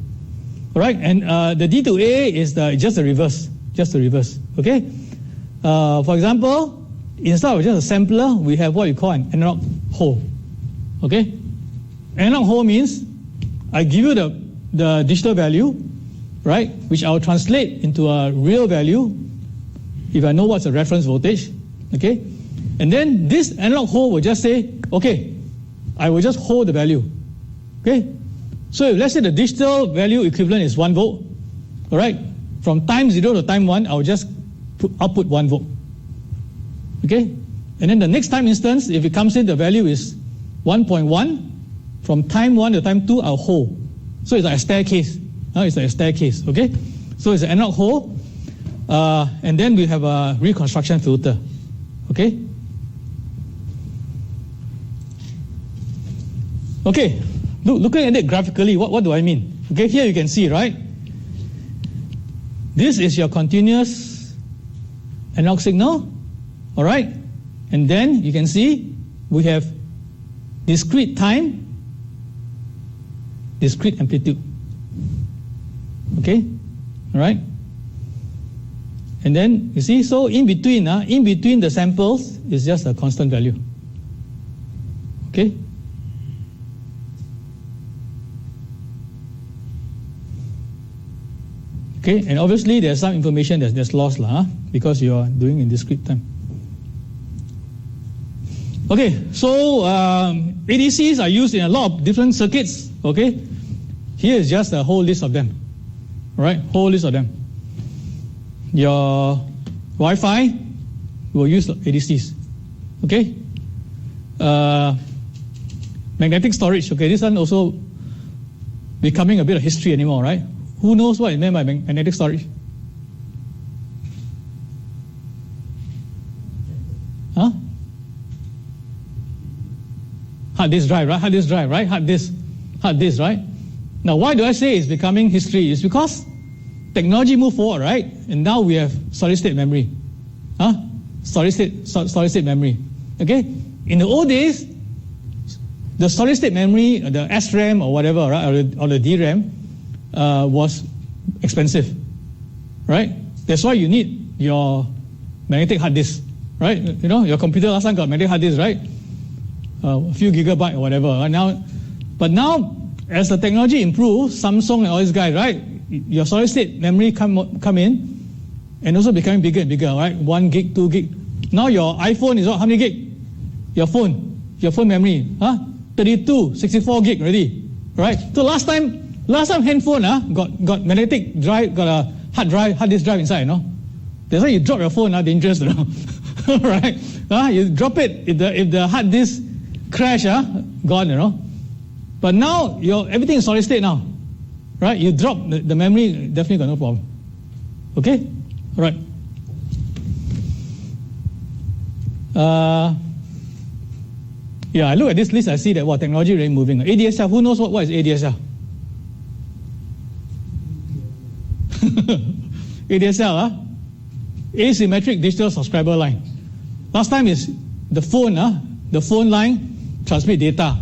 All right, and the D to A is just the reverse, okay? For example, instead of just a sampler, we have what you call an analog hole, okay? Analog hole means I give you the digital value, right, which I will translate into a real value if I know what's the reference voltage, okay? And then this analog hole will just say, okay, I will just hold the value, okay? So if let's say the digital value equivalent is 1 volt, all right, from time 0 to time 1, I will just output 1 volt, okay? And then the next time instance, if it comes in, the value is 1.1, from time 1 to time 2, I'll hold. So it's like a staircase. It's like a staircase, okay? So it's an analog hole, and then we have a reconstruction filter, okay? Okay, looking at it graphically, what do I mean? Okay, here you can see, right? This is your continuous analog signal, all right? And then you can see we have discrete time, discrete amplitude. Okay, all right? And then you see, so in between the samples is just a constant value. Okay? Okay, and obviously there's some information that's lost because you are doing in discrete time. Okay, so ADCs are used in a lot of different circuits. Okay, here is just a whole list of them. All right, whole list of them. Your Wi-Fi will use ADCs. Okay, magnetic storage. Okay, this one also becoming a bit of history anymore, right? Who knows what is meant by magnetic storage? Huh? Hard disk drive, right? Hard disk drive, right? Hard disk, right? Now, why do I say it's becoming history? It's because technology moved forward, right? And now we have solid-state memory. Solid-state memory. Okay? In the old days, the solid-state memory, the SRAM or whatever, right, or the DRAM, was expensive, right? That's why you need your magnetic hard disk, right? You know, your computer last time got magnetic hard disk, right? A few gigabyte or whatever. Right? But now, as the technology improves, Samsung and all these guys, right? Your solid-state memory come in, and also becoming bigger and bigger, right? 1 gig, 2 gig. Now your iPhone is what? How many gig? Your phone memory, 32, 64 gig already, right? So last time handphone got magnetic drive, got a hard disk drive inside, you know. That's why you drop your phone, dangerous, you know. Right? You drop it, if the hard disk crash, gone, you know. But now everything is solid state now, right? You drop the memory, definitely got no problem. Okay, all right. Yeah, I look at this list, I see that technology really moving. ADSL, who knows what is ADSL? ADSL, asymmetric digital subscriber line. Last time is the phone line transmit data,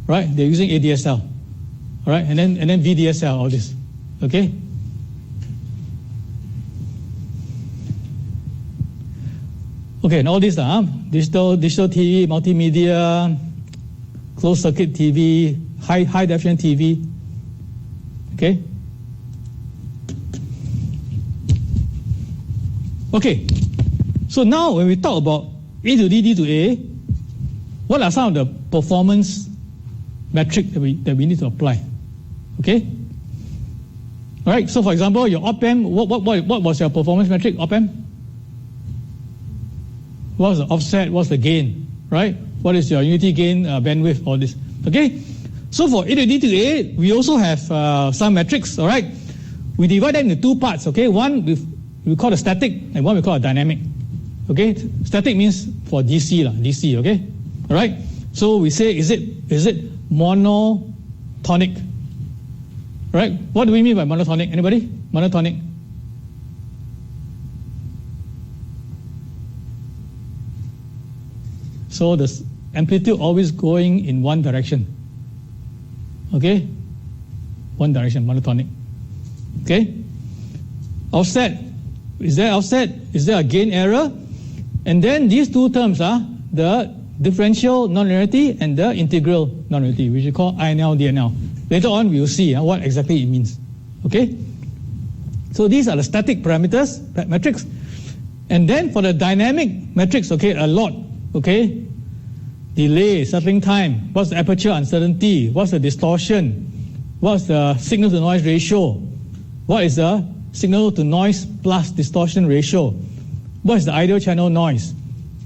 right? They're using ADSL, all right, and then VDSL, all this, okay. Okay, and all this, digital TV, multimedia, closed circuit TV, high definition TV, okay. Okay, so now when we talk about A to D, D to A, what are some of the performance metrics that we need to apply? Okay? All right, so for example, your op-amp, what was your performance metric, op-amp? What was the offset, what's the gain, right? What is your unity gain, bandwidth, all this, okay? So for A to D to A, we also have some metrics, all right? We divide them into two parts, okay? One we call a static, and one we call a dynamic. Okay, static means for DC, okay? All right? So we say, is it monotonic? Right? What do we mean by monotonic? Anybody? Monotonic. So the amplitude always going in one direction. Okay? One direction, monotonic. Okay? Offset. Is there offset? Is there a gain error? And then these two terms are the differential nonlinearity and the integral nonlinearity, which we call INL, DNL. Later on, we will see what exactly it means. Okay? So these are the static parameters, metrics. And then for the dynamic metrics, okay, a lot. Okay? Delay, settling time, what's the aperture uncertainty, what's the distortion, what's the signal to noise ratio, what is the signal to noise plus distortion ratio, what is the ideal channel noise,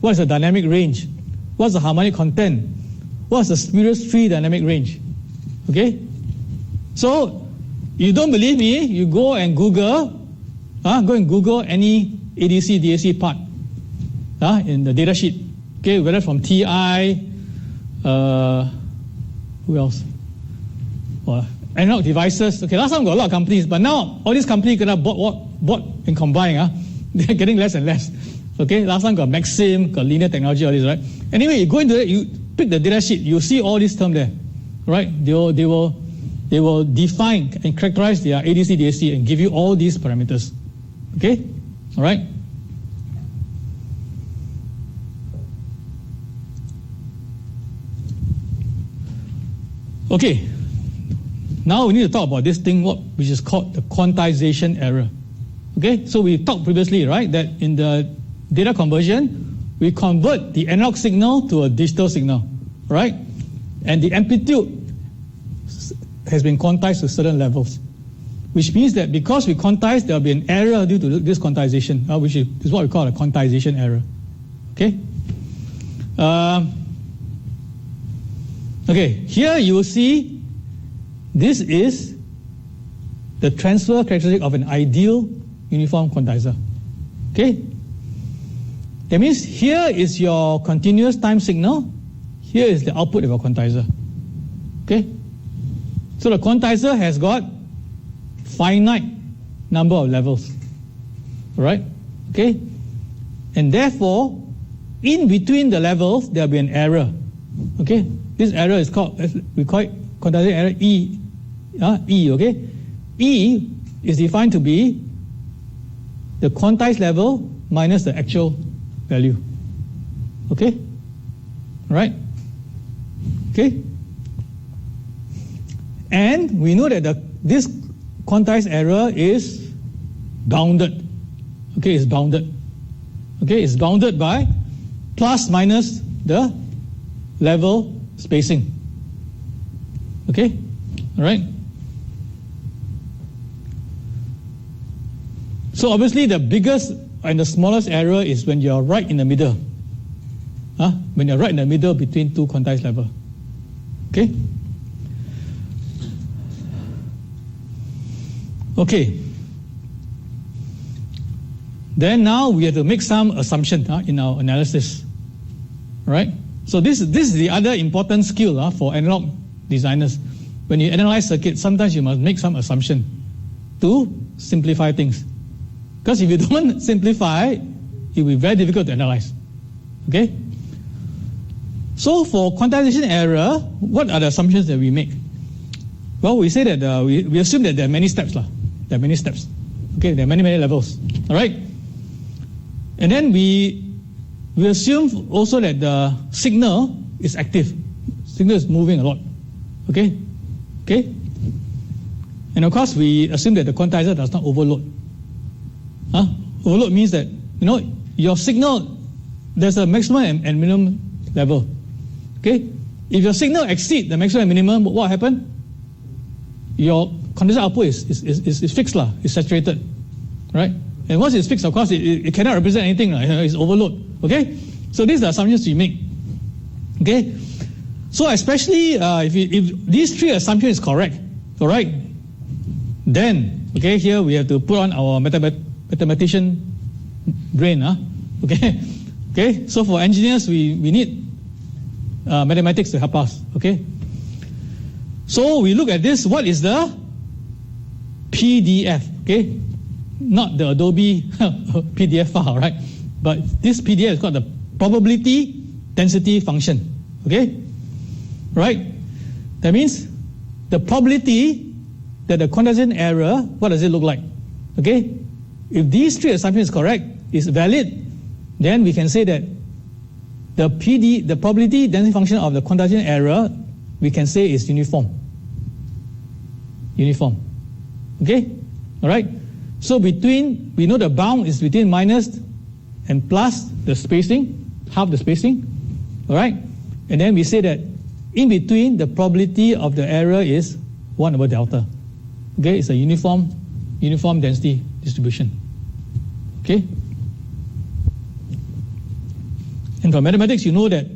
what is the dynamic range, what's the harmonic content, what's the spurious free dynamic range. Okay? So, you don't believe me, you go and Google any ADC, DAC part in the data sheet. Okay, whether from TI, who else? Analog devices. Okay, last time got a lot of companies, but now all these companies got bought and combined. They're getting less and less. Okay, last time got Maxim, got linear technology, all this, right? Anyway, you go into it, you pick the data sheet, you see all these terms there, right? They will define and characterize their ADC, DAC and give you all these parameters. Okay, all right. Okay, now we need to talk about this thing which is called the quantization error. Okay, so we talked previously, right, that in the data conversion, we convert the analog signal to a digital signal, right? And the amplitude has been quantized to certain levels, which means that because we quantize, there will be an error due to this quantization, which is what we call a quantization error. Okay? Okay, here you will see this is the transfer characteristic of an ideal uniform quantizer. Okay? That means here is your continuous time signal, here is the output of your quantizer. Okay? So the quantizer has got finite number of levels. Alright? Okay? And therefore, in between the levels, there will be an error. Okay? This error is called, we call it quantization error E. E, okay? E is defined to be the quantized level minus the actual value. Okay? Alright? Okay? And we know that this quantized error is bounded. Okay, it's bounded. Okay, it's bounded by plus minus the level spacing. Okay? Alright? So obviously the biggest and the smallest error is when you're right in the middle. When you're right in the middle between two quantized levels. Okay? Okay. Then now we have to make some assumption in our analysis. Right? So this is the other important skill for analog designers. When you analyze circuits, sometimes you must make some assumption to simplify things. Because if you don't simplify, it will be very difficult to analyze. Okay? So for quantization error, what are the assumptions that we make? Well, we say that we assume that there are many steps. There are many steps. Okay, there are many levels. All right? And then we assume also that the signal is active. Signal is moving a lot. Okay? Okay? And of course, we assume that the quantizer does not overload. Overload means that, your signal, there's a maximum and minimum level. Okay? If your signal exceeds the maximum and minimum, what happens? Your condenser output is fixed, it's saturated. Right? And once it's fixed, of course, it cannot represent anything. It's overload. Okay? So these are the assumptions we make. Okay? So especially if these three assumptions is correct, all right, then, okay, here we have to put on our mathematician brain. Okay? Okay? So for engineers, we need mathematics to help us. Okay? So we look at this, what is the PDF, okay? Not the Adobe PDF file, right? But this PDF is called the probability density function, okay? Right? That means the probability that the quantization error, what does it look like? Okay? If these three assumptions is correct, is valid, then we can say that the probability density function of the quantization error, we can say is uniform. Uniform. Okay? All right? So we know the bound is between minus and plus the spacing, half the spacing. All right? And then we say that in between, the probability of the error is 1 over delta. Okay? It's a uniform density distribution. Okay? And for mathematics, you know that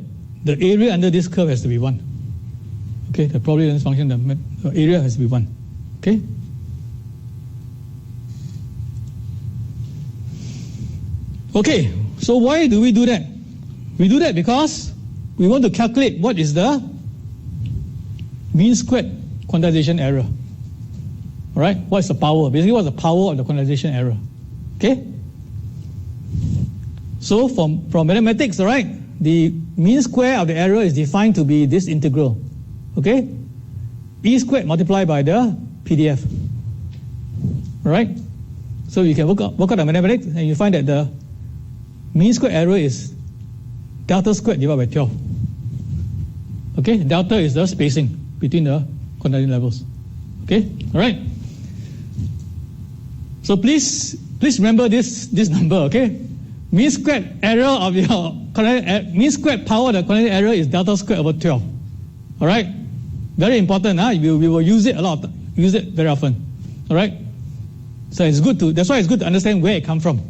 the area under this curve has to be 1. Okay? The probability density function, the area has to be 1. Okay? Okay, so why do we do that? We do that because we want to calculate what is the mean squared quantization error. All right? What's the power? Basically, what's the power of the quantization error? Okay? So from mathematics, all right, the mean square of the error is defined to be this integral. Okay? E squared multiplied by the PDF. All right? So you can work out the mathematics and you find that the mean square error is delta squared divided by 12. Okay? Delta is the spacing between the quantization levels. Okay? All right? So please remember this number, okay? Mean squared error of your mean squared power of the quantization error is delta squared over 12. All right? Very important, huh? We will use it use it very often. All right? So it's good that's why it's good to understand where it comes from.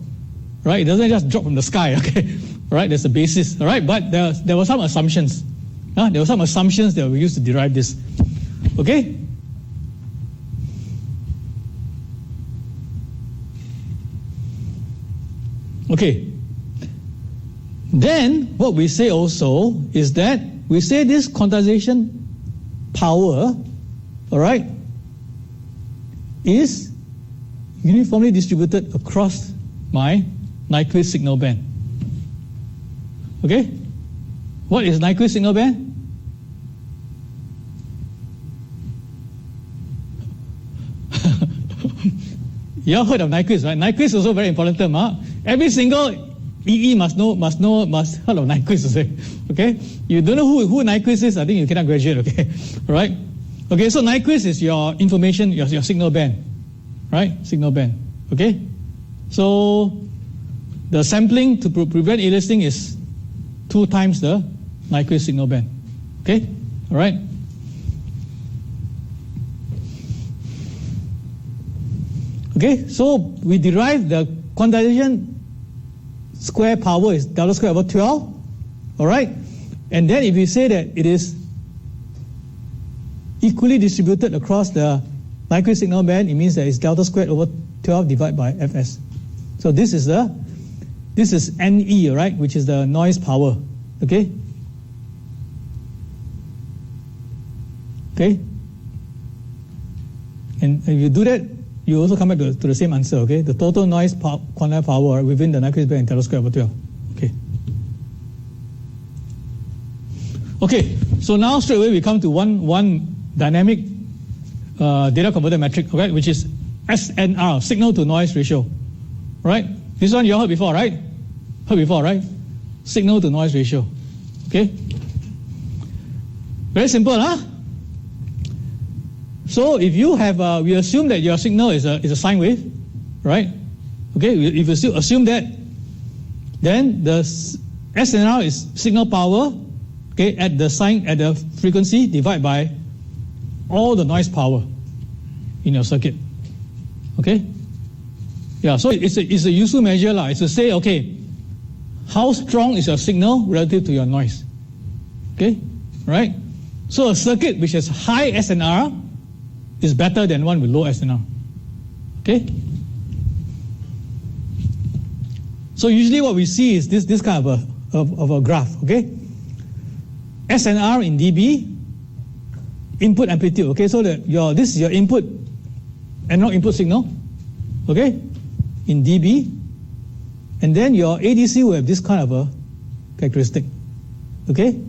Right? It doesn't just drop from the sky, okay? All right? There's a basis. All right? But there were some assumptions. There were some assumptions that we used to derive this. Okay? Okay. Then what we say also is that we say this quantization power, all right, is uniformly distributed across my Nyquist signal band. Okay? What is Nyquist signal band? You all heard of Nyquist, right? Nyquist is also a very important term. Huh? Every single EE must heard of Nyquist. Okay? You don't know who Nyquist is, I think you cannot graduate. Okay? All right? Okay, so Nyquist is your information, your signal band. Right? Signal band. Okay? So the sampling to prevent aliasing is 2 times the Nyquist signal band. Okay? All right? Okay, so we derive the quantization square power is delta square over 12. All right? And then if we say that it is equally distributed across the Nyquist signal band, it means that it's delta squared over 12 divided by Fs. So this is NE, right, which is the noise power. Okay? Okay? And if you do that, you also come back to the same answer, okay? The total noise quantum power within the Nyquist band is delta squared over 12. Okay. Okay, so now straight away we come to one dynamic data converter metric, okay, which is SNR, signal to noise ratio. Right? This one you all heard before, right? Heard before, right? Signal to noise ratio. Okay? Very simple, huh? So if you have, we assume that your signal is a sine wave, right? Okay, if you assume that, then the SNR is signal power, okay, at the frequency divided by all the noise power in your circuit. Okay? Yeah, so it's a useful measure. It's to say, okay, how strong is your signal relative to your noise? Okay? Right? So a circuit which has high SNR is better than one with low SNR. Okay? So usually what we see is this kind of a graph, okay? SNR in dB, input amplitude, okay? So this is your input analog input signal, okay, in dB, and then your ADC will have this kind of a characteristic, okay?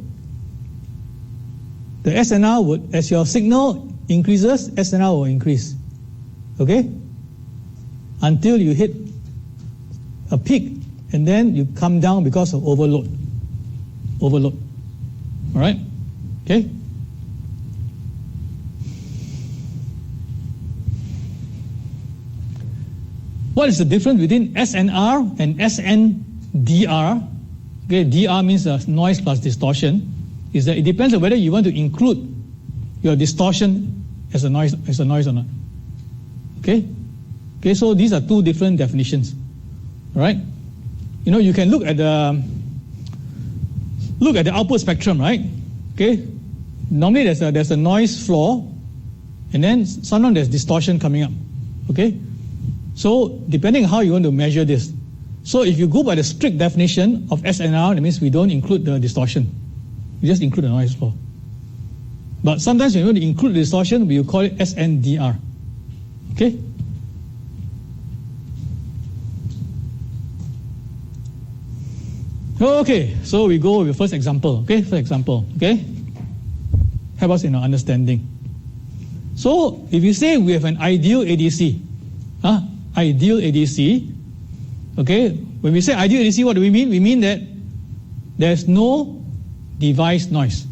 The SNR would, as your signal increases, SNR will increase, okay? Until you hit a peak, and then you come down because of overload. All right? Okay? What is the difference between SNR and SNDR? Okay, DR means noise plus distortion. Is that it depends on whether you want to include your distortion as a noise or not. Okay? Okay, so these are two different definitions. All right? You know, you can look at the output spectrum, right? Okay? Normally there's a noise floor, and then sometimes there's distortion coming up. Okay? So depending on how you want to measure this. So if you go by the strict definition of SNR, that means we don't include the distortion. We just include the noise floor. But sometimes when you want to include the distortion, we will call it SNDR. Okay? Okay, so we go with the first example. Okay, first example. Okay? Help us in our understanding. So if you say we have an ideal ADC, ideal ADC, okay, when we say ideal ADC, what do we mean? We mean that there's no device noise.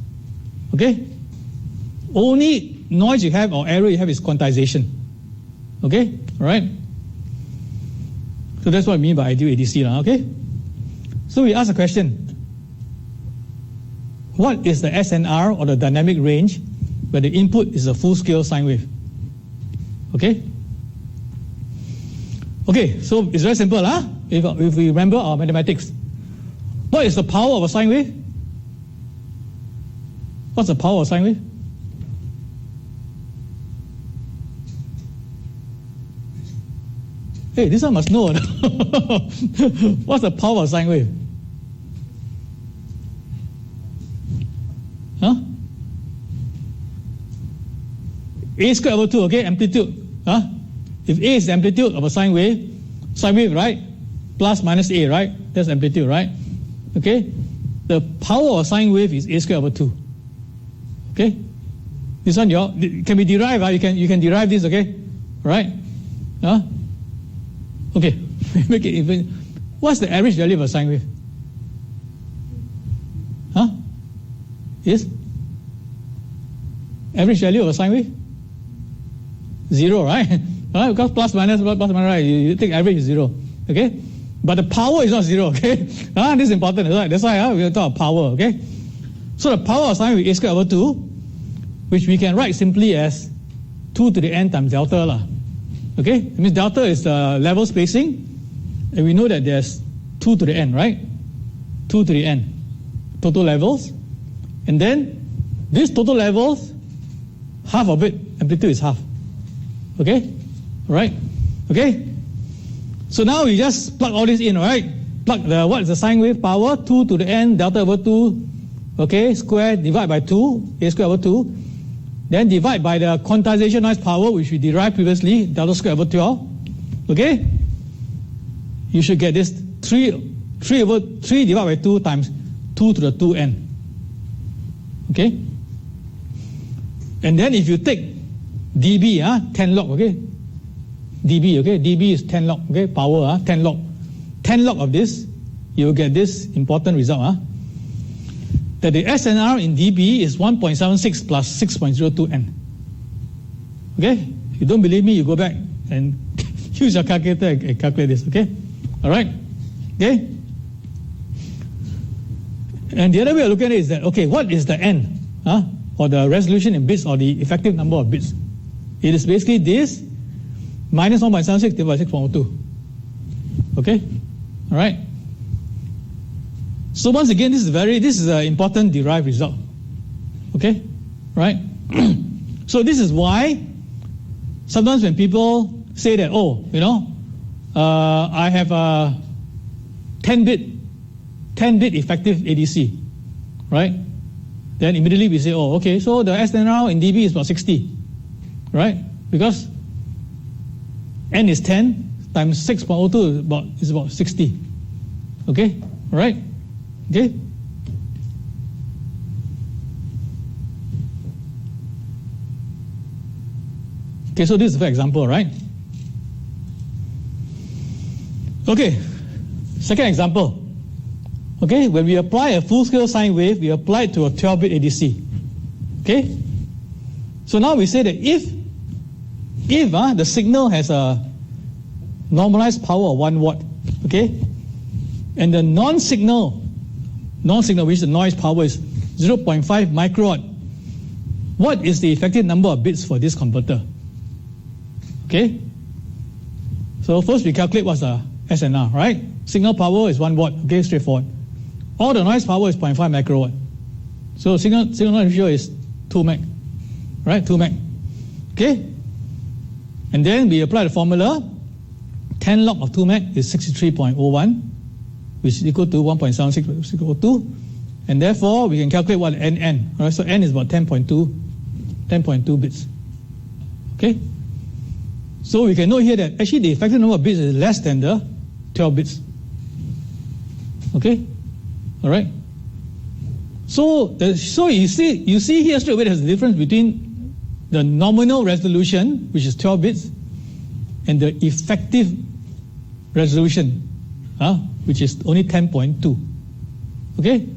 Okay? Only noise you have or error you have is quantization. Okay? Alright? So that's what I mean by ideal ADC. Okay? So we ask a question. What is the SNR or the dynamic range where the input is a full-scale sine wave? Okay? Okay, so it's very simple, if we remember our mathematics. What is the power of a sine wave? What's the power of a sine wave? Hey, this one must know. What's the power of a sine wave? A squared over 2, okay, amplitude. If A is the amplitude of a sine wave, right? Plus minus A, right? That's amplitude, right? Okay? The power of a sine wave is A squared over 2. Okay? This one can be derived, right? You can derive this, okay? Right? Okay. Make it even. What's the average value of a sine wave? Yes? Average value of a sine wave? 0, right? Because plus minus, right? You take average is 0. Okay? But the power is not 0, okay? This is important, right? That's why we talk about power, okay? So the power of sine wave is A squared over 2, which we can write simply as 2 to the n times delta. Okay? It means delta is the level spacing, and we know that there's 2 to the n, right? 2 to the n. Total levels. And then this total levels, half of it, amplitude is half. Okay? Right? Okay? So now we just plug all this in, right? Plug what is the sine wave power? 2 to the n delta over 2, okay, square, divide by 2, A square over 2. Then divide by the quantization noise power, which we derived previously, delta square over 12. Okay? You should get this 3 divided by 2 times 2 to the 2n. Okay? And then if you take dB, 10 log, okay? dB, okay? dB is 10 log, okay? Power, 10 log. 10 log of this, you will get this important result, that the SNR in dB is 1.76 plus 6.02 n. Okay? If you don't believe me, you go back and use your calculator and calculate this, okay? All right? Okay? And the other way of looking at it is that, okay, what is the n, or the resolution in bits or the effective number of bits? It is basically this minus 1.76 divided by 6.02. Okay? All right? So once again, this is an important derived result. Okay? Right? So this is why sometimes when people say that, I have a 10-bit effective ADC, right? Then immediately we say, okay, so the SNR in dB is about 60, right? Because N is 10 times 6.02 is about 60. Okay, all right, okay. Okay, so this is for example, right? Okay, second example. Okay, when we apply a full-scale sine wave, we apply it to a 12-bit ADC. Okay, so now we say that if the signal has a normalized power of 1 watt, okay, and the non-signal, which the noise power is 0.5 microwatt, what is the effective number of bits for this converter? Okay, so first we calculate what's the SNR, right? Signal power is 1 watt, okay, straightforward. All the noise power is 0.5 microwatt. So signal noise ratio is 2 mech, right? 2 mech. Okay? And then we apply the formula. 10 log of 2 mech is 63.01, which is equal to 1.7602. And therefore, we can calculate what NN. All right? So N is about 10.2 bits. Okay? So we can note here that actually the effective number of bits is less than the 12 bits. Okay? All right? So you see here straight away there's a difference between the nominal resolution, which is 12 bits, and the effective resolution, which is only 10.2. Okay?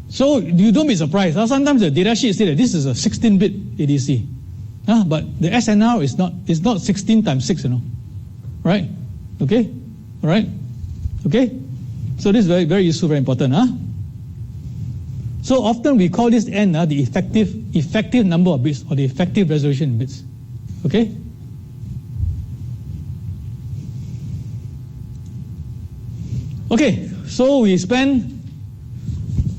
So you don't be surprised. Sometimes the data sheet say that this is a 16-bit ADC. But the SNR is not 16 times 6, Right? Okay? All right? Okay? So this is very, very useful, very important. So often we call this N the effective number of bits, or the effective resolution in bits. Okay? Okay, so we spent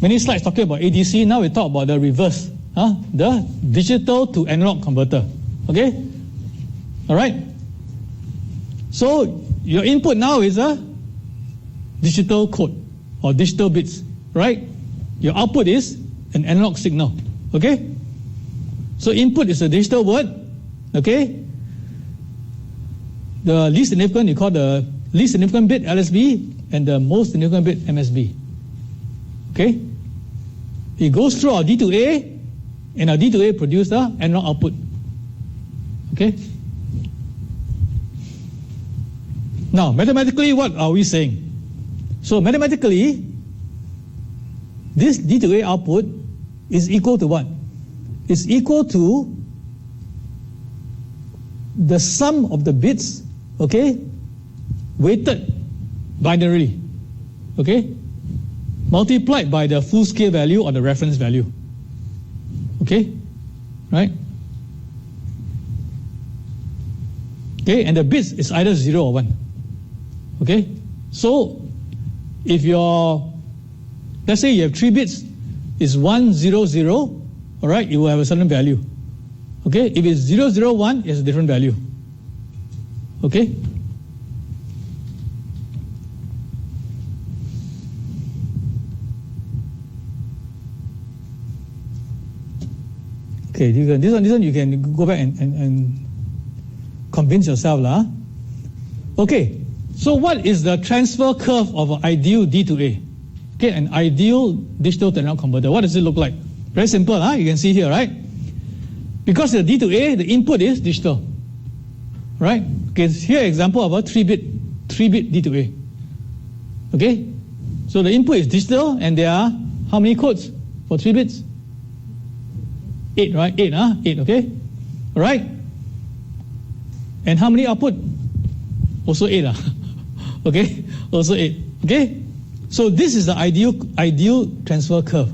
many slides talking about ADC. Now we talk about the reverse, the digital to analog converter. Okay? All right? So your input now is a digital code or digital bits, right? Your output is an analog signal. Okay? So input is a digital word. Okay? The least significant, you call the least significant bit LSB, and the most significant bit MSB. Okay? It goes through our D2A, and our D2A produces the analog output. Okay? Now, mathematically, what are we saying? So, mathematically, this D2A output is equal to what? It's equal to the sum of the bits, okay, weighted binarily, okay, multiplied by the full scale value or the reference value. Okay? Right? Okay, and the bits is either 0 or 1. Okay? So, if let's say you have 3 bits, it's 1, 0, 0, all right, you will have a certain value. Okay? If it's 0, 0, 1, it's a different value. Okay? Okay, this one you can go back and convince yourself. Okay, so what is the transfer curve of an ideal D2A? Okay, an ideal digital to analog converter. What does it look like? Very simple, you can see here, right? Because the D2A, the input is digital. Right? Okay, here example of a 3-bit D2A. Okay? So the input is digital, and there are how many codes for 3 bits? 8, right? 8, okay? All right? And how many output? Also 8, okay? Also 8, okay? So this is the ideal transfer curve.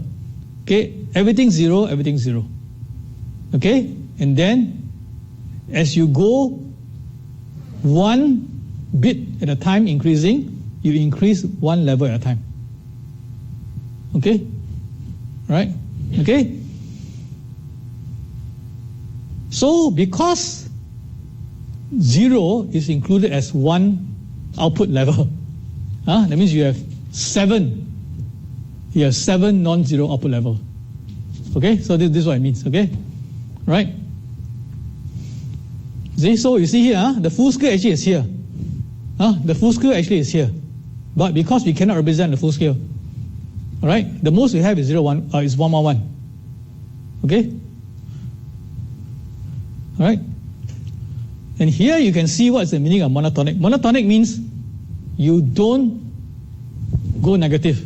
Okay? Everything 0, everything 0. Okay? And then, as you go 1 bit at a time increasing, you increase 1 level at a time. Okay? Right? Okay? So, because 0 is included as 1 output level, that means you have 7 non-zero output level. Okay? So this is what it means. Okay? Right? See, so you see here, the full scale actually is here. The full scale actually is here. But because we cannot represent the full scale, all right, the most we have is 1, 1. Okay? All right? And here you can see what's the meaning of monotonic. Monotonic means you don't go negative.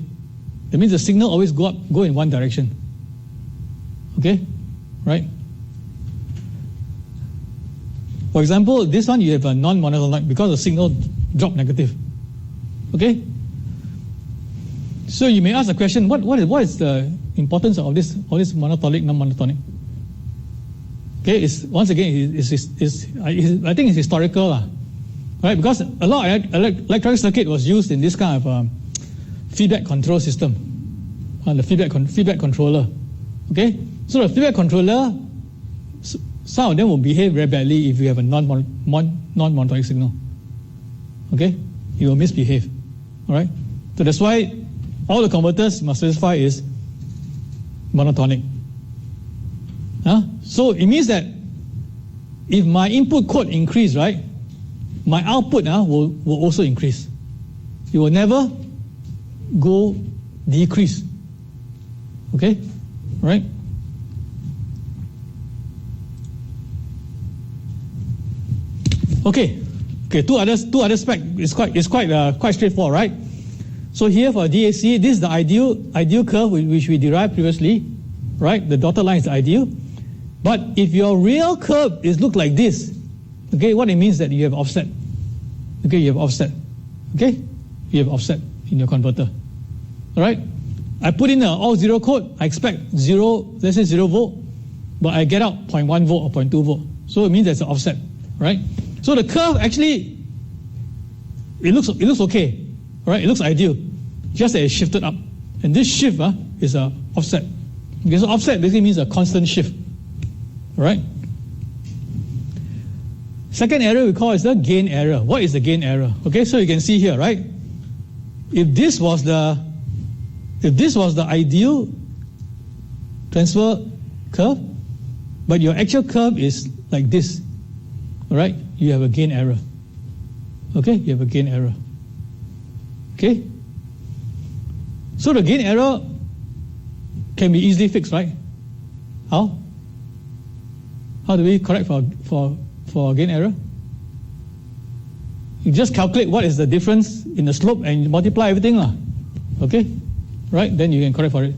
That means the signal always go in one direction. Okay? Right? For example, this one you have a non-monotonic because the signal dropped negative. Okay? So you may ask the question, what is the importance of this monotonic, non-monotonic? Okay, once again, I think it's historical, right? Because a lot of electronic circuit was used in this kind of feedback control system, the feedback controller. Okay, so the feedback controller, some of them will behave very badly if you have a non-monotonic signal. Okay, it will misbehave. All right, so that's why all the converters must specify is monotonic. So it means that if my input code increase, right, my output will also increase. It will never go decrease. Okay, right? Okay. Two other spec is quite straightforward, right? So here for DAC, this is the ideal curve which we derived previously, right? The dotted line is the ideal. But if your real curve look like this, okay, what it means that you have offset. Okay, you have offset. Okay, you have offset in your converter. All right. I put in an all zero code. I expect let's say 0 volt, but I get out 0.1 volt or 0.2 volt. So it means there's an offset, right? So the curve actually it looks okay, right? It looks ideal, just that it shifted up, and this shift is a offset. Okay, so offset basically means a constant shift. All right. Second error we call is the gain error. What is the gain error? Okay, so you can see here, right? If this was the ideal transfer curve, but your actual curve is like this, all right, you have a gain error. Okay, you have a gain error. Okay, so the gain error can be easily fixed, right? How? How do we correct for gain error? You just calculate what is the difference in the slope and you multiply everything, okay? Right? Then you can correct for it.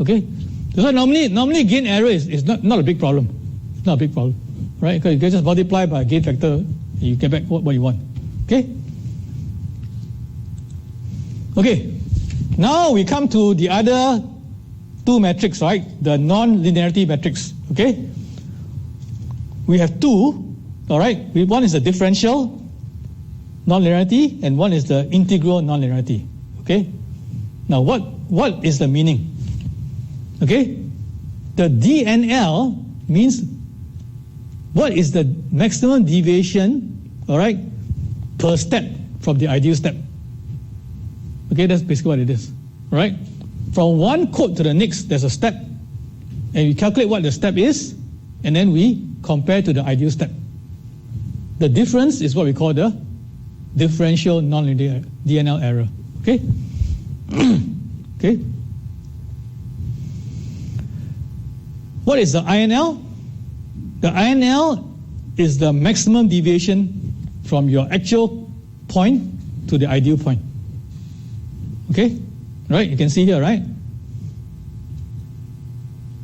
Okay? So normally gain error is not a big problem. It's not a big problem, right? Because you can just multiply by a gain factor and you get back what you want. Okay? Okay. Now we come to the other two metrics, right? The non-linearity metrics. Okay? We have two, all right? One is the differential nonlinearity and one is the integral nonlinearity. Okay? Now what is the meaning? Okay? The DNL means what is the maximum deviation, all right, per step from the ideal step. Okay, that's basically what it is. All right? From one code to the next, there's a step, and we calculate what the step is, and then we compare to the ideal step. The difference is what we call the differential nonlinear DNL error. Okay? Okay? What is the INL? The INL is the maximum deviation from your actual point to the ideal point. Okay? Right? You can see here, right?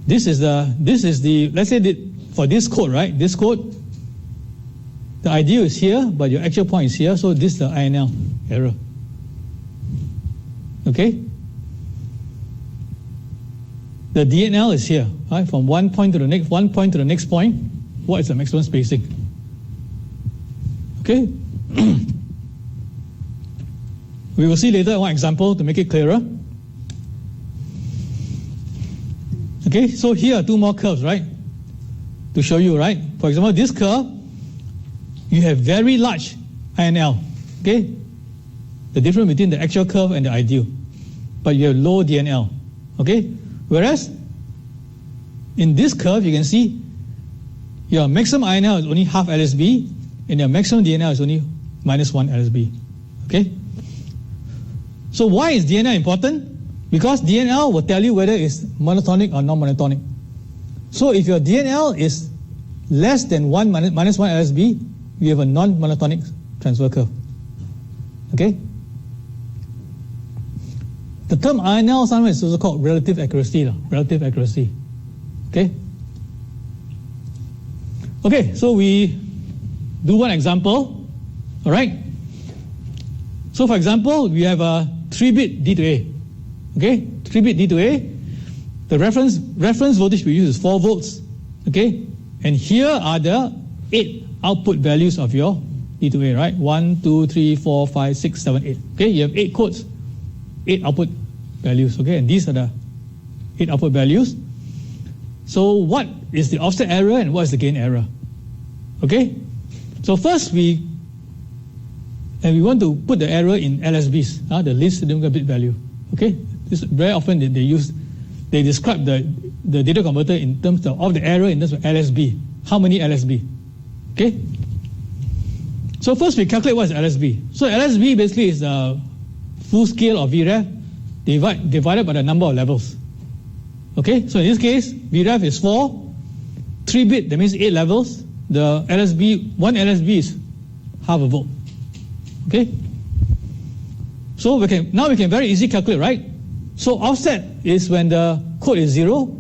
This is the let's say for this code, right? This code, the ideal is here, but your actual point is here, so this is the INL error. Okay? The DNL is here, right? From one point to the next point, what is the maximum spacing? Okay? We will see later one example to make it clearer. Okay, so here are two more curves, right? To show you, right? For example, this curve, you have very large INL, okay? The difference between the actual curve and the ideal. But you have low DNL, okay? Whereas, in this curve, you can see your maximum INL is only half LSB, and your maximum DNL is only minus 1 LSB. Okay? So why is DNL important? Because DNL will tell you whether it's monotonic or non-monotonic. So if your DNL is less than minus 1 LSB, you have a non-monotonic transfer curve. Okay? The term INL sometimes is also called relative accuracy. Relative accuracy. Okay? Okay, so we do one example. All right? So for example, we have a 3-bit D to A. Okay? 3-bit D to A. The reference voltage we use is 4 volts. Okay? And here are the 8 output values of your D to A, right? 1, 2, 3, 4, 5, 6, 7, 8. Okay? You have 8 codes, 8 output values. Okay? And these are the 8 output values. So what is the offset error and what is the gain error? Okay? So first we want to put the error in LSBs, the least significant bit value. Okay? This very often they describe the data converter in terms of the error in terms of LSB. How many LSB? Okay? So first we calculate what is LSB. So LSB basically is the full scale of VREF divided by the number of levels. Okay? So in this case, VREF is 4, 3-bit, that means 8 levels. The LSB, 1 LSB is half a volt. Okay? So now we can very easily calculate, right? So offset is when the code is 0,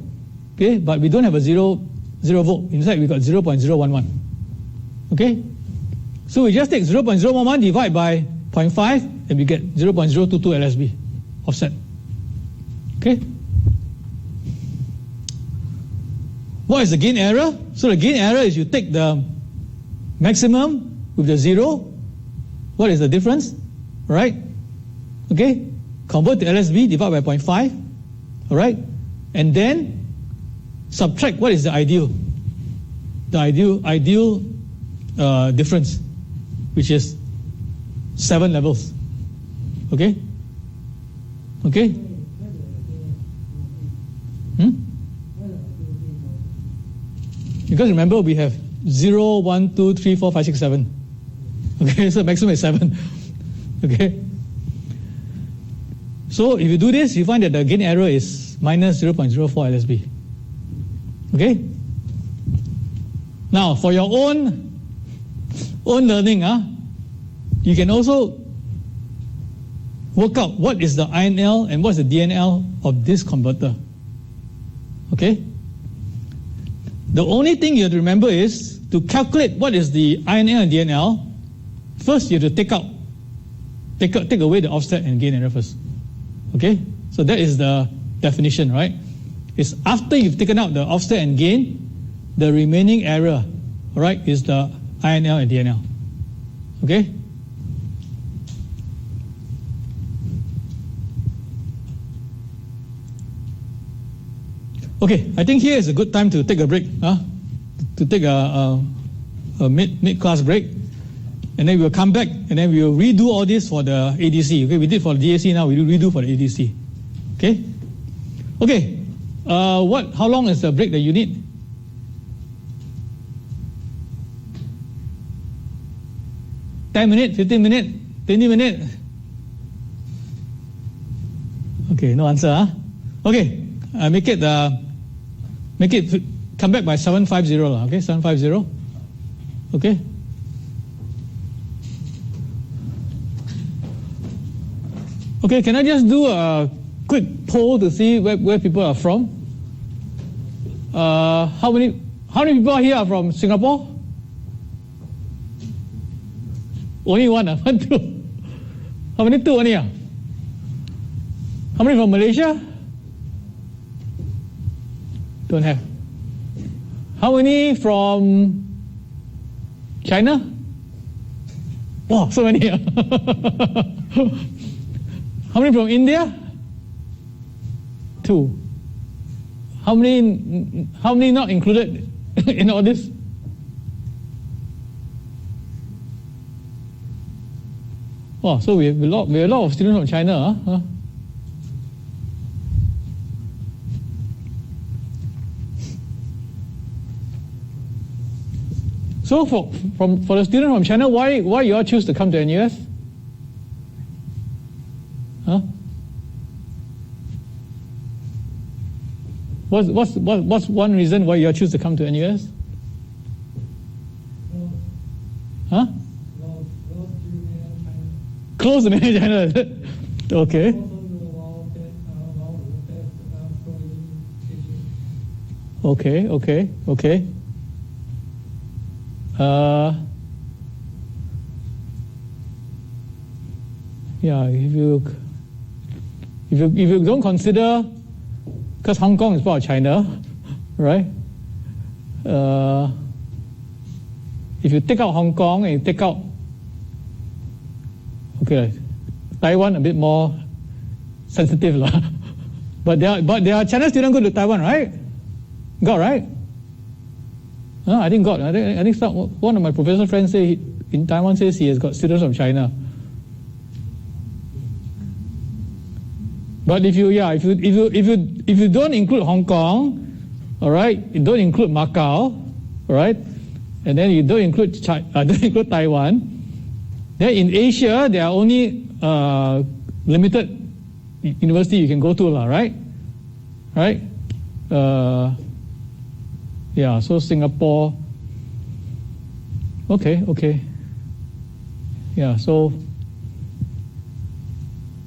okay, but we don't have a 0 volt. Inside we got 0.011. Okay? So we just take 0.011 divide by 0.5 and we get 0.022 LSB offset. Okay? What is the gain error? So the gain error is you take the maximum with the 0. What is the difference? All right? Okay? Convert to LSB, divide by 0.5. All right? And then subtract what is the ideal. The ideal difference, which is 7 levels. Okay? Okay? Because remember, we have 0, 1, 2, 3, 4, 5, 6, 7. Okay, so maximum is 7. Okay? So if you do this, you find that the gain error is minus 0.04 LSB. Okay? Now, for your own learning, you can also work out what is the INL and what is the DNL of this converter. Okay? The only thing you have to remember is to calculate what is the INL and DNL. First, you have to take away the offset and gain error first. Okay? So that is the definition, right? It's after you've taken out the offset and gain, the remaining error, all right, is the INL and DNL. Okay? Okay, I think here is a good time to take a break, to take a mid-class break. And then we'll come back and then we'll redo all this for the ADC. Okay, we did for the DAC, now we will redo for the ADC. Okay? Okay, how long is the break that you need? $10 minutes, 15 minutes, 20 minutes? Okay, no answer, Okay, make it come back by 750, okay, 750. Okay? Okay, can I just do a quick poll to see where people are from? How many people here are from Singapore? Only one, 1, 2. How many? 2 only? How many from Malaysia? Don't have. How many from China? Wow, so many. How many from India? 2. How many not included in all this? Oh, so we have a lot of students from China, huh? So for the student from China, why you all choose to come to NUS? Huh? What's one reason why you all choose to come to NUS? Huh? Close to mainland China. Okay. Okay. Yeah, if you don't consider, because Hong Kong is part of China, right? If you take out Hong Kong and you take out, okay, Taiwan a bit more sensitive lah. But there are China students go to Taiwan, right? Got right? I think got. I think one of my professor friends say in Taiwan says he has got students from China. But if you don't include Hong Kong, all right, you don't include Macau, all right, and then you don't include Taiwan, then in Asia there are only limited university you can go to lah, right? Right? Yeah, so Singapore. Okay. Yeah, so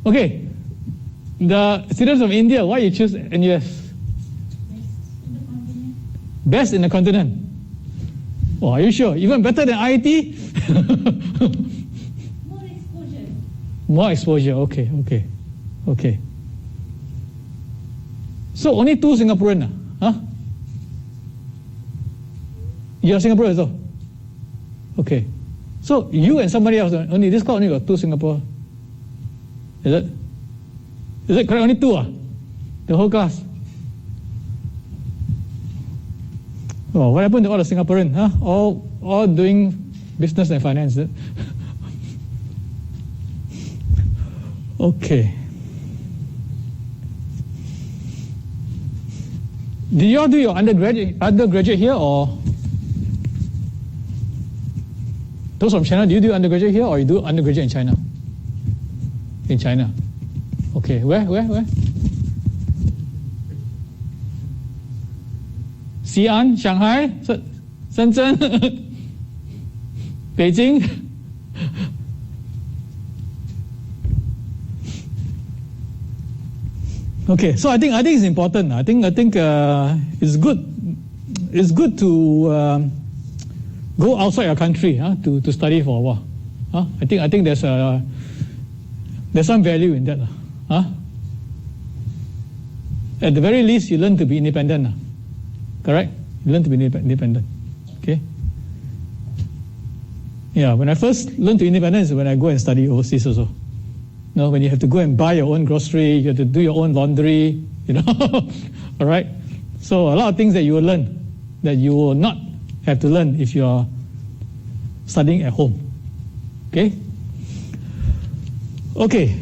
okay. The students from India, why you choose NUS? Best in the continent. Oh, are you sure? Even better than IIT? More exposure. Okay. So only 2 Singaporean, huh? You're Singaporean as well? Okay. So you and somebody else, only this class only got 2 Singapore. Is it correct? Only 2 the whole class? Oh, what happened to all the Singaporeans? Huh? All doing business and finance. Okay. Did you all do your undergraduate here, or those from China? Do you do undergraduate here, or you do undergraduate in China? In China. Okay. Where? Xi'an, Shanghai, Shenzhen, Beijing. Okay, so I think it's important. I think it's good to go outside your country to study for a while. I think there's some value in that. At the very least, you learn to be independent. Correct? You learn to be independent. Okay? Yeah, when I first learned to be independent is when I go and study overseas also. When you have to go and buy your own grocery, you have to do your own laundry, all right? So a lot of things that you will learn that you will not have to learn if you are studying at home. Okay? Okay,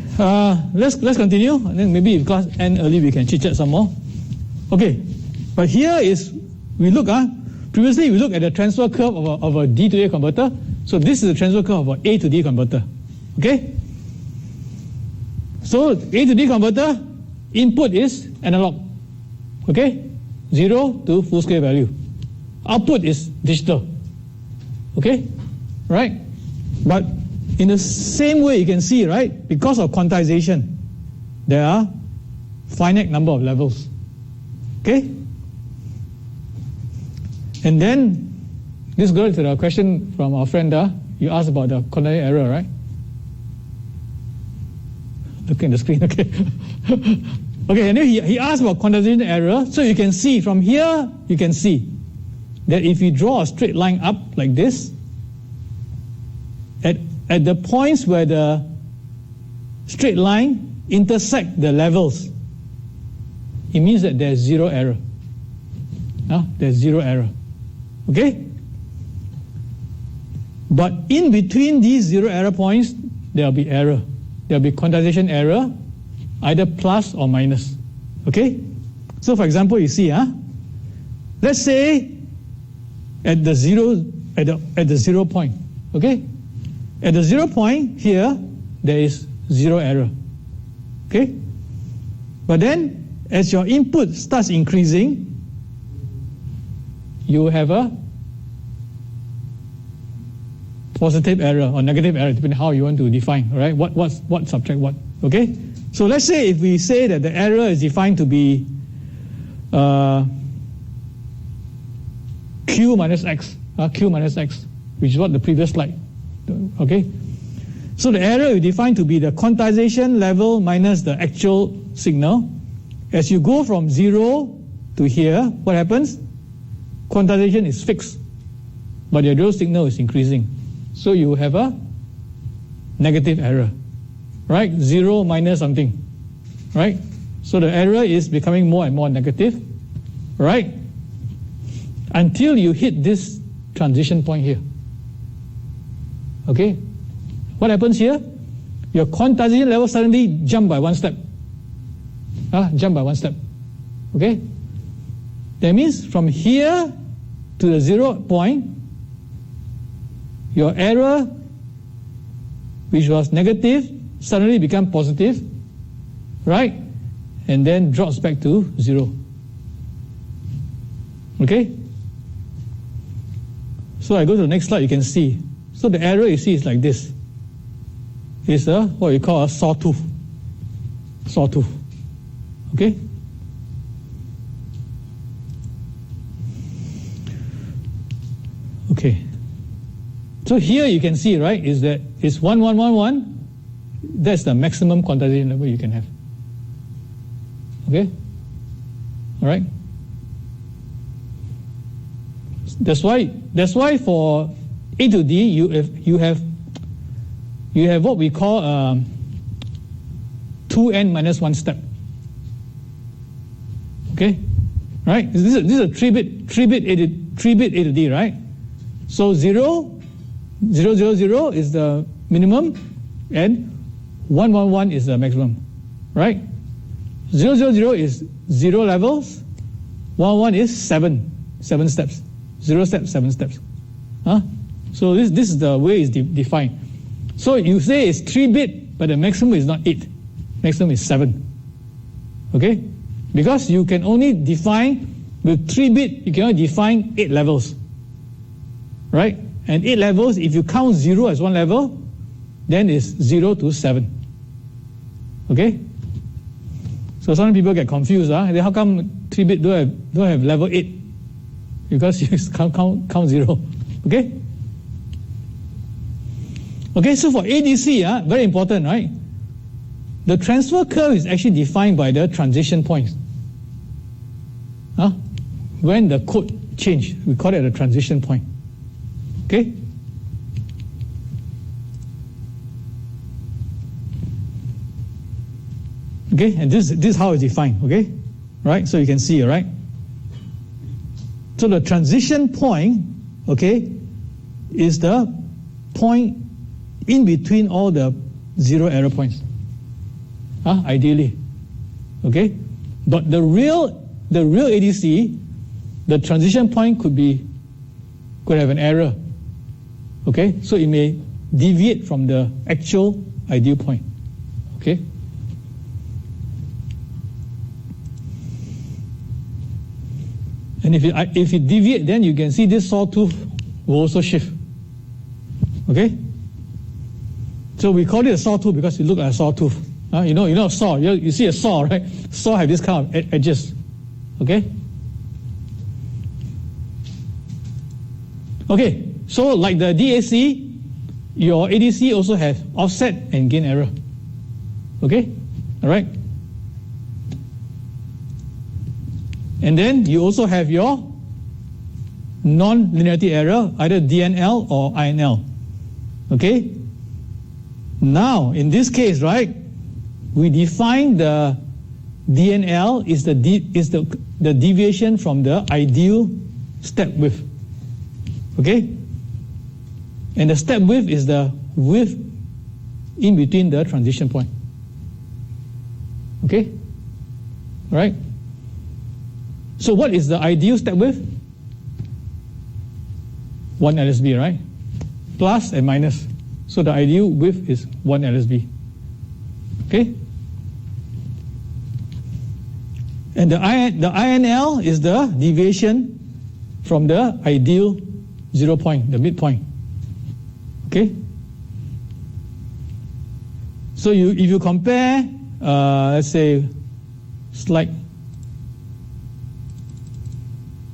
let's continue. And then maybe if class end early, we can chit-chat some more. Okay, but here is, previously we looked at the transfer curve of a D to A converter. So this is the transfer curve of an A to D converter. Okay? So A to D converter, input is analog. Okay? 0 to full scale value. Output is digital. Okay? Right? But in the same way you can see, right, because of quantization, there are finite number of levels. Okay? And then this goes to the question from our friend, you asked about the quantization error, right? Looking at the screen, okay. Okay, and then he asked about quantization error. So you can see from here, you can see that if you draw a straight line up like this, at the points where the straight line intersect the levels, it means that there's zero error. There's zero error. Okay? But in between these zero error points, there will be error. There will be quantization error, either plus or minus. Okay? So for example, you see, let's say at the 0 at the 0 point. Okay? At the 0 point here, there is zero error. Okay? But then, as your input starts increasing, you have a positive error or negative error, depending on how you want to define, all right? What subtract what, okay? So let's say if we say that the error is defined to be Q minus X, which is what the previous slide, okay? So the error is defined to be the quantization level minus the actual signal. As you go from 0 to here, what happens? Quantization is fixed, but your real signal is increasing. So you have a negative error, right? 0 minus something, right? So the error is becoming more and more negative, right? Until you hit this transition point here. Okay? What happens here? Your quantization level suddenly jump by one step. Jump by one step. Okay? That means from here to the 0 point, your error, which was negative, suddenly become positive, right? And then drops back to 0. Okay? So I go to the next slide, you can see. So the error you see is like this. It's what we call a sawtooth. Sawtooth. Okay? Okay. So here you can see, right, is that it's 1, 1, 1, 1. That's the maximum quantization level you can have. Okay? All right? That's why for A to D you have what we call 2n minus 1 step. Okay? Right? This is a 3-bit A to D, right? So 0, 0, 0, 0 is the minimum, and 1, 1, 1 is the maximum, right? 0, 0, 0 is 0 levels, 1, 1 is 7 steps, 0 steps, 7 steps. So this is the way it's defined. So you say it's 3-bit, but the maximum is not 8. Maximum is 7. Okay? Because you can only define, with 3-bit, you can only define 8 levels. Right? And 8 levels, if you count 0 as one level, then it's 0 to 7. Okay? So some people get confused. How come 3-bit don't have level 8? Because you count 0. Okay? Okay, so for ADC, very important, right? The transfer curve is actually defined by the transition points. When the code change, we call it a transition point. Okay? Okay, and this is how it's defined, okay? Right, so you can see, right? So the transition point, okay, is the point in between all the 0 error points. Ideally. Okay? But the real ADC, the transition point could have an error. Okay? So it may deviate from the actual ideal point. Okay? And if it deviates, then you can see this sawtooth will also shift. Okay? So we call it a sawtooth because it looks like a sawtooth. You know a saw. You see a saw, right? Saw have this kind of edges. Okay? Okay, so like the DAC, your ADC also has offset and gain error. Okay? All right? And then you also have your non-linearity error, either DNL or INL. Okay? Now, in this case, right, we define the DNL is the deviation from the ideal step width. Okay? And the step width is the width in between the transition point. Okay? Right? So what is the ideal step width? 1 LSB, right? Plus and minus. So the ideal width is 1 LSB. Okay? And the INL is the deviation from the ideal 0 point, the midpoint. Okay? So if you compare, let's say, slide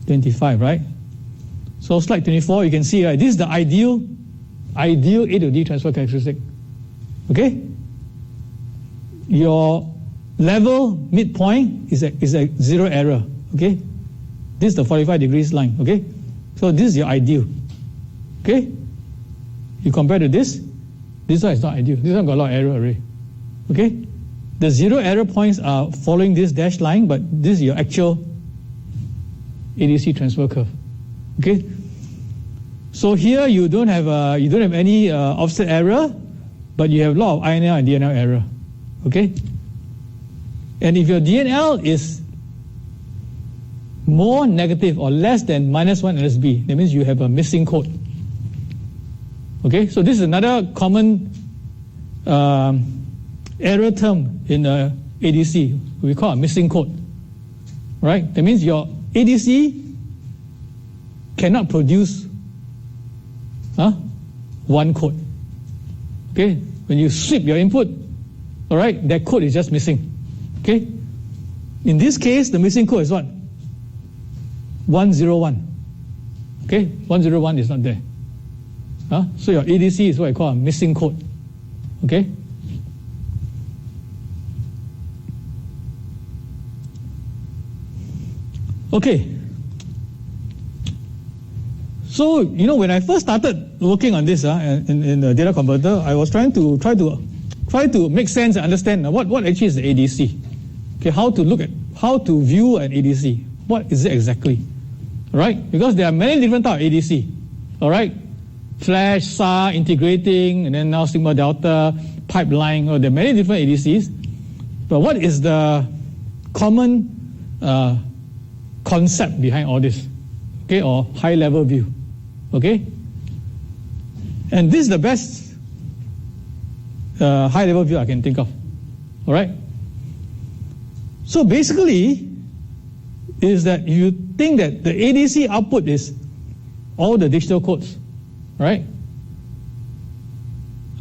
25, right? So slide 24, you can see, right, this is the ideal A to D transfer characteristic. Okay? Your level midpoint is a zero error. Okay? This is the 45 degrees line. Okay? So this is your ideal. Okay? You compare to this one is not ideal. This one got a lot of error already. Okay? The zero error points are following this dashed line, but this is your actual ADC transfer curve. Okay? So here you don't have any offset error, but you have a lot of INL and DNL error. Okay? And if your DNL is more negative or less than minus 1 LSB, that means you have a missing code. Okay? So this is another common error term in ADC. We call it missing code. Right? That means your ADC cannot produce one code. Okay? When you sweep your input, all right, that code is just missing. Okay? In this case, the missing code is what? 101. Okay? 101 is not there. So your ADC is what I call a missing code. Okay? Okay. So, when I first started working on this in the data converter, I was trying to make sense and understand what actually is the ADC. Okay, how to view an ADC. What is it exactly? All right? Because there are many different types of ADC. All right? Flash, SAR, integrating, and then now sigma delta, pipeline. There are many different ADCs. But what is the common concept behind all this? Okay, or high-level view. Okay? And this is the best high-level view I can think of. All right? So basically, is that you think that the ADC output is all the digital codes, right?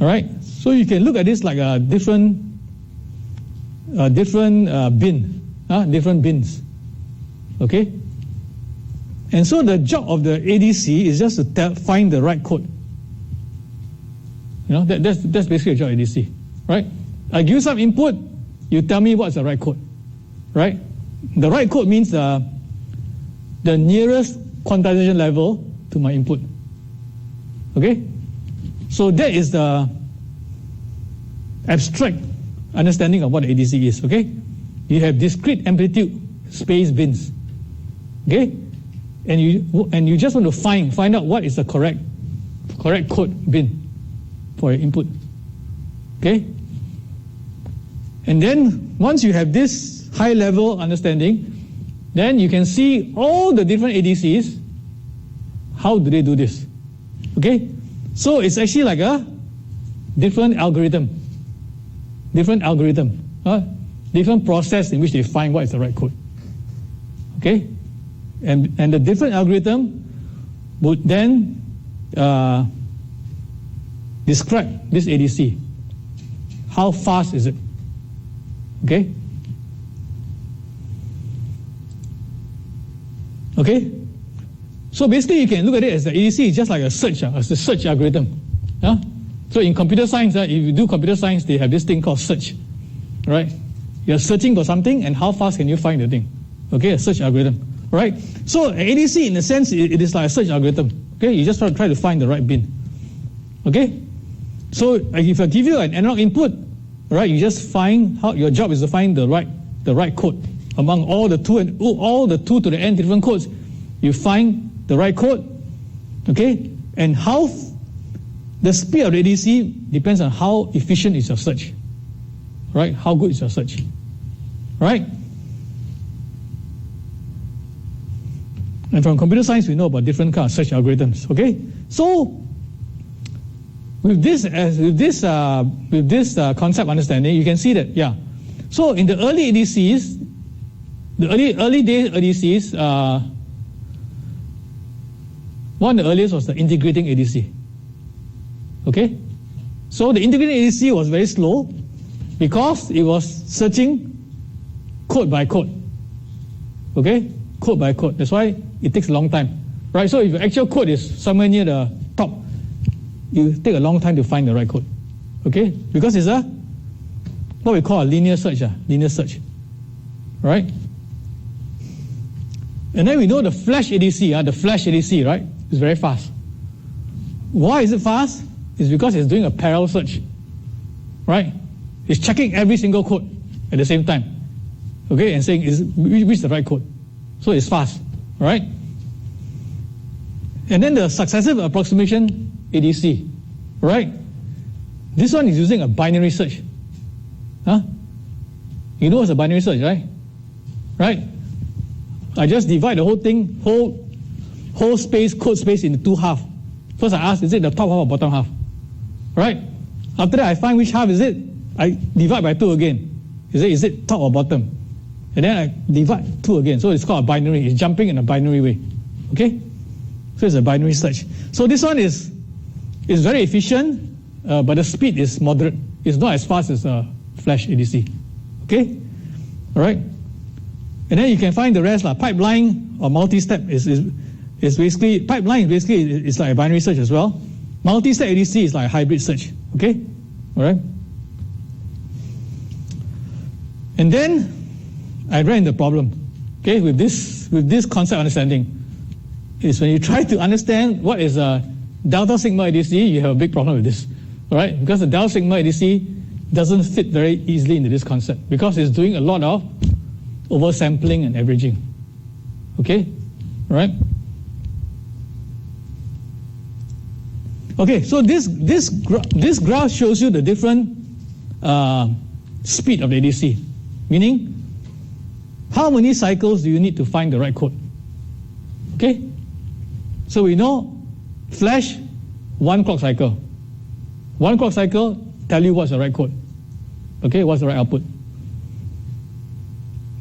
All right? So you can look at this like a different bin, different bins. Okay? And so the job of the ADC is just to find the right code. That's basically the job of ADC, right? I give you some input, you tell me what's the right code, right? The right code means the nearest quantization level to my input. Okay? So that is the abstract understanding of what ADC is. Okay? You have discrete amplitude space bins. Okay? And you just want to find out what is the correct code bin for your input. Okay? And then once you have this high level understanding, then you can see all the different ADCs, how do they do this? Okay? So it's actually like a different algorithm, different process in which they find what is the right code. Okay? And the different algorithm would then describe this ADC. How fast is it? Okay? Okay? So basically you can look at it as the ADC is just like a search algorithm. So in computer science, if you do computer science, they have this thing called search. Right? You're searching for something, and how fast can you find the thing? Okay, a search algorithm. Right? So ADC, in a sense, it is like a search algorithm. Okay? You just try to find the right bin. Okay? So if I give you an analog input, right, you just find your job is to find the right code among all the 2 to the n different codes. You find the right code. Okay? And how the speed of the ADC depends on how efficient is your search. Right? How good is your search? Right? And from computer science, we know about different kinds of search algorithms. Okay? So with this concept understanding, you can see that, yeah. So in the early ADCs, the early days ADCs, one of the earliest was the integrating ADC. Okay? So the integrating ADC was very slow because it was searching code by code. Okay? Code by code. That's why it takes a long time. Right? So if your actual code is somewhere near the top, you take a long time to find the right code. Okay? Because it's what we call a linear search. Right? And then we know the flash ADC, right? It's very fast. Why is it fast? It's because it's doing a parallel search. Right? It's checking every single code at the same time. Okay? And saying which is the right code. So it's fast. Right? And then the successive approximation ADC. Right? This one is using a binary search. Huh? You know what's a binary search, right? Right? I just divide the whole thing, whole space, code space into two halves. First I ask, is it the top half or bottom half? Right? After that I find which half is it. I divide by 2 again. Is it top or bottom? And then I divide 2 again. So it's called a binary. It's jumping in a binary way. Okay? So it's a binary search. So this one is very efficient, but the speed is moderate. It's not as fast as a flash ADC. Okay? Alright? And then you can find the rest. Pipeline or multi-step is basically, pipeline is basically it's like a binary search as well. Multi-step ADC is like a hybrid search. Okay? Alright? And then I ran the problem. Okay, with this concept understanding, is when you try to understand what is a delta sigma ADC, you have a big problem with this. Alright? Because the delta sigma ADC doesn't fit very easily into this concept because it's doing a lot of oversampling and averaging. Okay? Alright? Okay, so this graph shows you the different speed of the ADC. Meaning, how many cycles do you need to find the right code? Okay? So we know flash, 1 clock cycle. 1 clock cycle tell you what's the right code. Okay, what's the right output.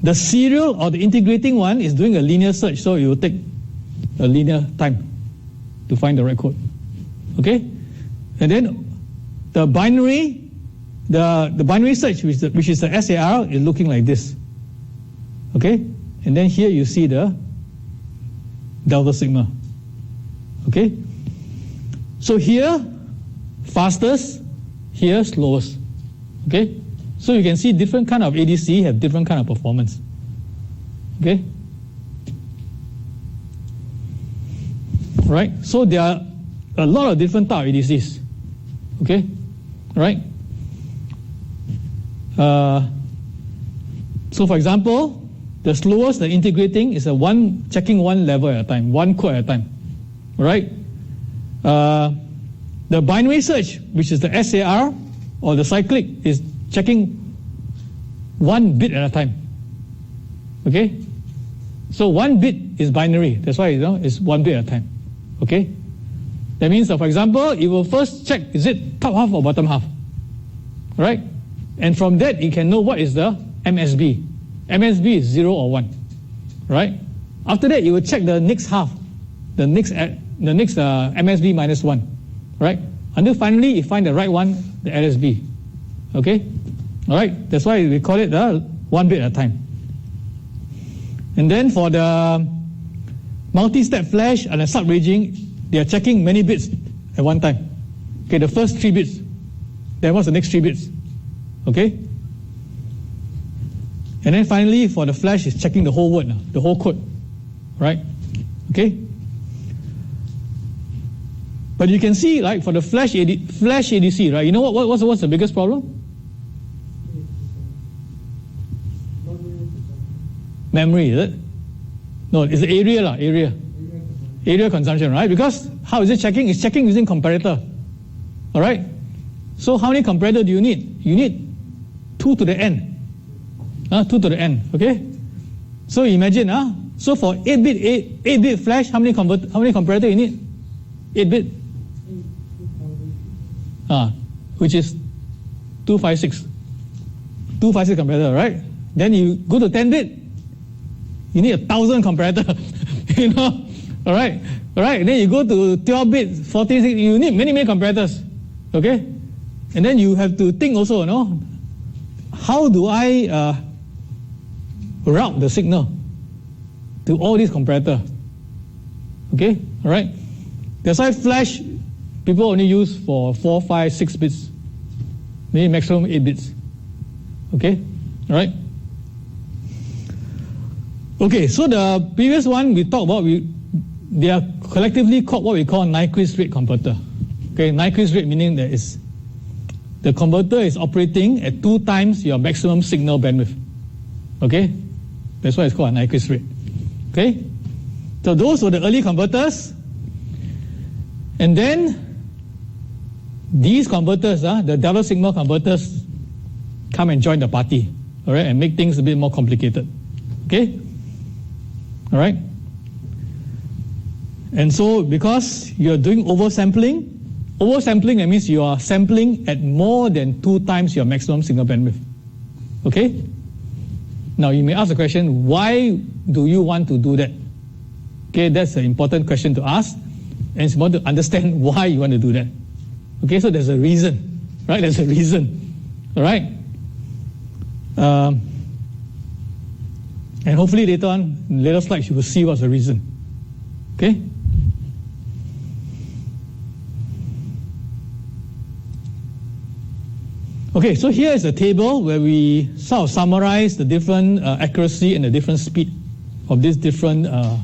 The serial or the integrating one is doing a linear search, so it will take a linear time to find the right code. Okay? And then the binary, the binary search, which is the SAR, is looking like this. Okay? And then here you see the delta sigma. Okay? So here, fastest, here, slowest. Okay? So you can see different kind of ADC have different kind of performance. Okay? Right? So there are a lot of different type of ADCs. Okay? Right? So for example, the slowest, the integrating, is checking one level at a time, one code at a time. Right? The binary search, which is the SAR or the cyclic, is checking 1 bit at a time. Okay? So 1 bit is binary. That's why it's 1 bit at a time. Okay? That means that, for example, it will first check, is it top half or bottom half? Right? And from that, you can know what is the MSB. MSB is 0 or 1. Right? After that, you will check the next half, the next MSB minus 1. Right? Until finally, you find the right one, the LSB. Okay? Alright? That's why we call it 1 bit at a time. And then for the multi-step flash and the sub-ranging, they are checking many bits at one time. Okay, the first 3 bits. Then what's the next 3 bits? Okay? And then finally, for the flash, it's checking the whole word now, the whole code. Right? Okay? But you can see, like, for the flash ADC, right? You know what's the biggest problem? Memory, is it? No, it's the area consumption, right? Because how is it checking? It's checking using comparator. All right? So how many comparator do you need? You need 2 to the n. 2 to the n, okay? So imagine, so for 8-bit flash, how many comparator you need? 8-bit? Which is 256. 256 comparator, right? Then you go to 10-bit, you need 1,000 comparator, you know, all right? And then you go to 12-bit, 14, you need many comparators, okay? And then you have to think also, you know, how do I route the signal to all these comparator? Okay, all right? That's why flash, people only use for 4, 5, 6 bits, maybe maximum 8 bits. Okay, all right? Okay, so the previous one we talked about, they are collectively called what we call Nyquist rate converter. Okay, Nyquist rate meaning that is the converter is operating at 2 times your maximum signal bandwidth. Okay, that's why it's called a Nyquist rate. Okay, so those were the early converters, and then these converters, the double signal converters, come and join the party, all right, and make things a bit more complicated. Okay, all right. And so, because you're doing oversampling, that means you are sampling at more than 2 times your maximum signal bandwidth. Okay? Now, you may ask the question, why do you want to do that? Okay, that's an important question to ask, and it's important to understand why you want to do that. Okay, so there's a reason, right? There's a reason, all right? And hopefully later on, in later slides, you will see what's the reason. Okay? Okay, so here is a table where we sort of summarize the different accuracy and the different speed of this different A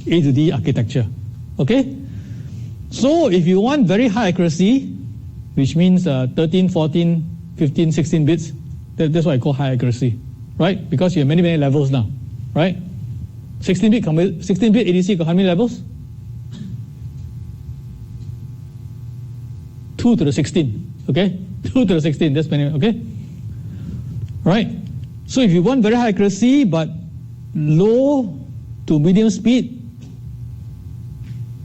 to D architecture. Okay? So if you want very high accuracy, which means 13, 14, 15, 16 bits, that's what I call high accuracy, right? Because you have many levels now, right? 16-bit ADC got how many levels? 2 to the 16, okay? 2 to the 16, that's many, okay? Right? So if you want very high accuracy but low to medium speed,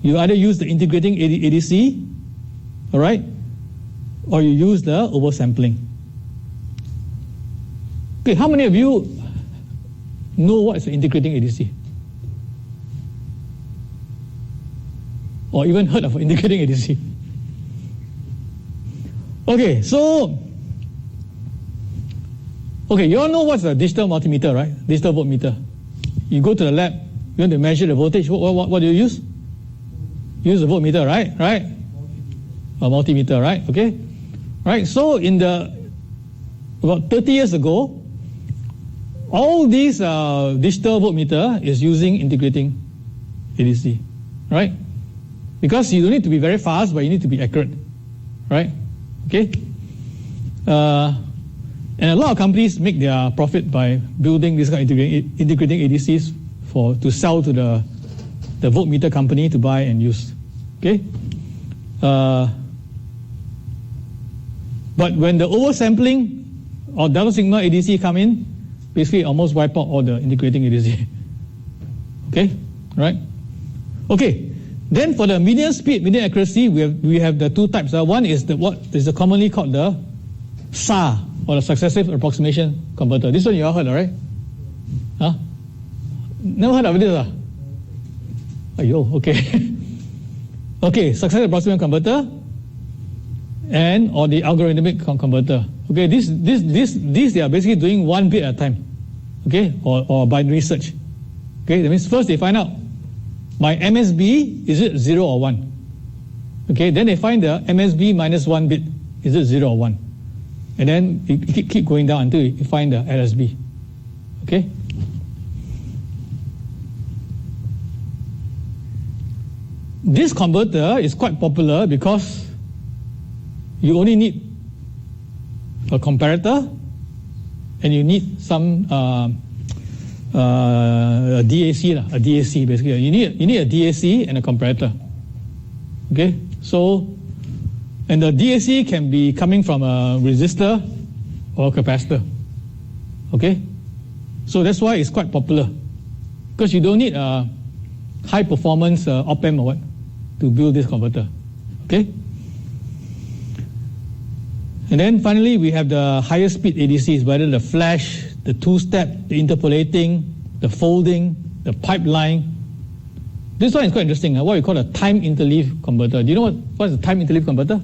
you either use the integrating ADC, all right? Or you use the oversampling. Okay, how many of you know what is an integrating ADC? Or even heard of an integrating ADC? Okay, so, you all know what's a digital multimeter, right? Digital voltmeter. You go to the lab, you want to measure the voltage, what do you use? You use a voltmeter, right? A multimeter, right? Okay? Right, so about 30 years ago, all these digital voltmeter is using integrating ADC, right? Because you don't need to be very fast, but you need to be accurate, right? Okay? And a lot of companies make their profit by building this kind of integrating ADCs to sell to the voltmeter company to buy and use. Okay? But when the oversampling or double signal ADC come in, basically almost wipe out all the integrating ADC. Okay? Right? Okay. Then for the medium speed, medium accuracy, we have the 2 types. One is what is commonly called the SAR, or the successive approximation converter. This one you all heard, right? Huh? Never heard of this? Ayo, okay. Okay, successive approximation converter or the algorithmic converter. Okay, these they are basically doing 1 bit at a time. Okay, or binary search. Okay, that means first they find out my MSB, is it 0 or 1? Okay, then they find the MSB minus 1 bit, is it 0 or 1? And then you keep going down until you find the LSB. Okay? This converter is quite popular because you only need a comparator and you need some a DAC basically. You need a DAC and a comparator. Okay, so and the DAC can be coming from a resistor or a capacitor. Okay, so that's why it's quite popular because you don't need a high performance op-amp or what. to build this converter. Okay? And then finally, we have the higher speed ADCs, whether the flash, the two-step, the interpolating, the folding, the pipeline. This one is quite interesting, what we call a time interleave converter. Do you know what is a time interleave converter?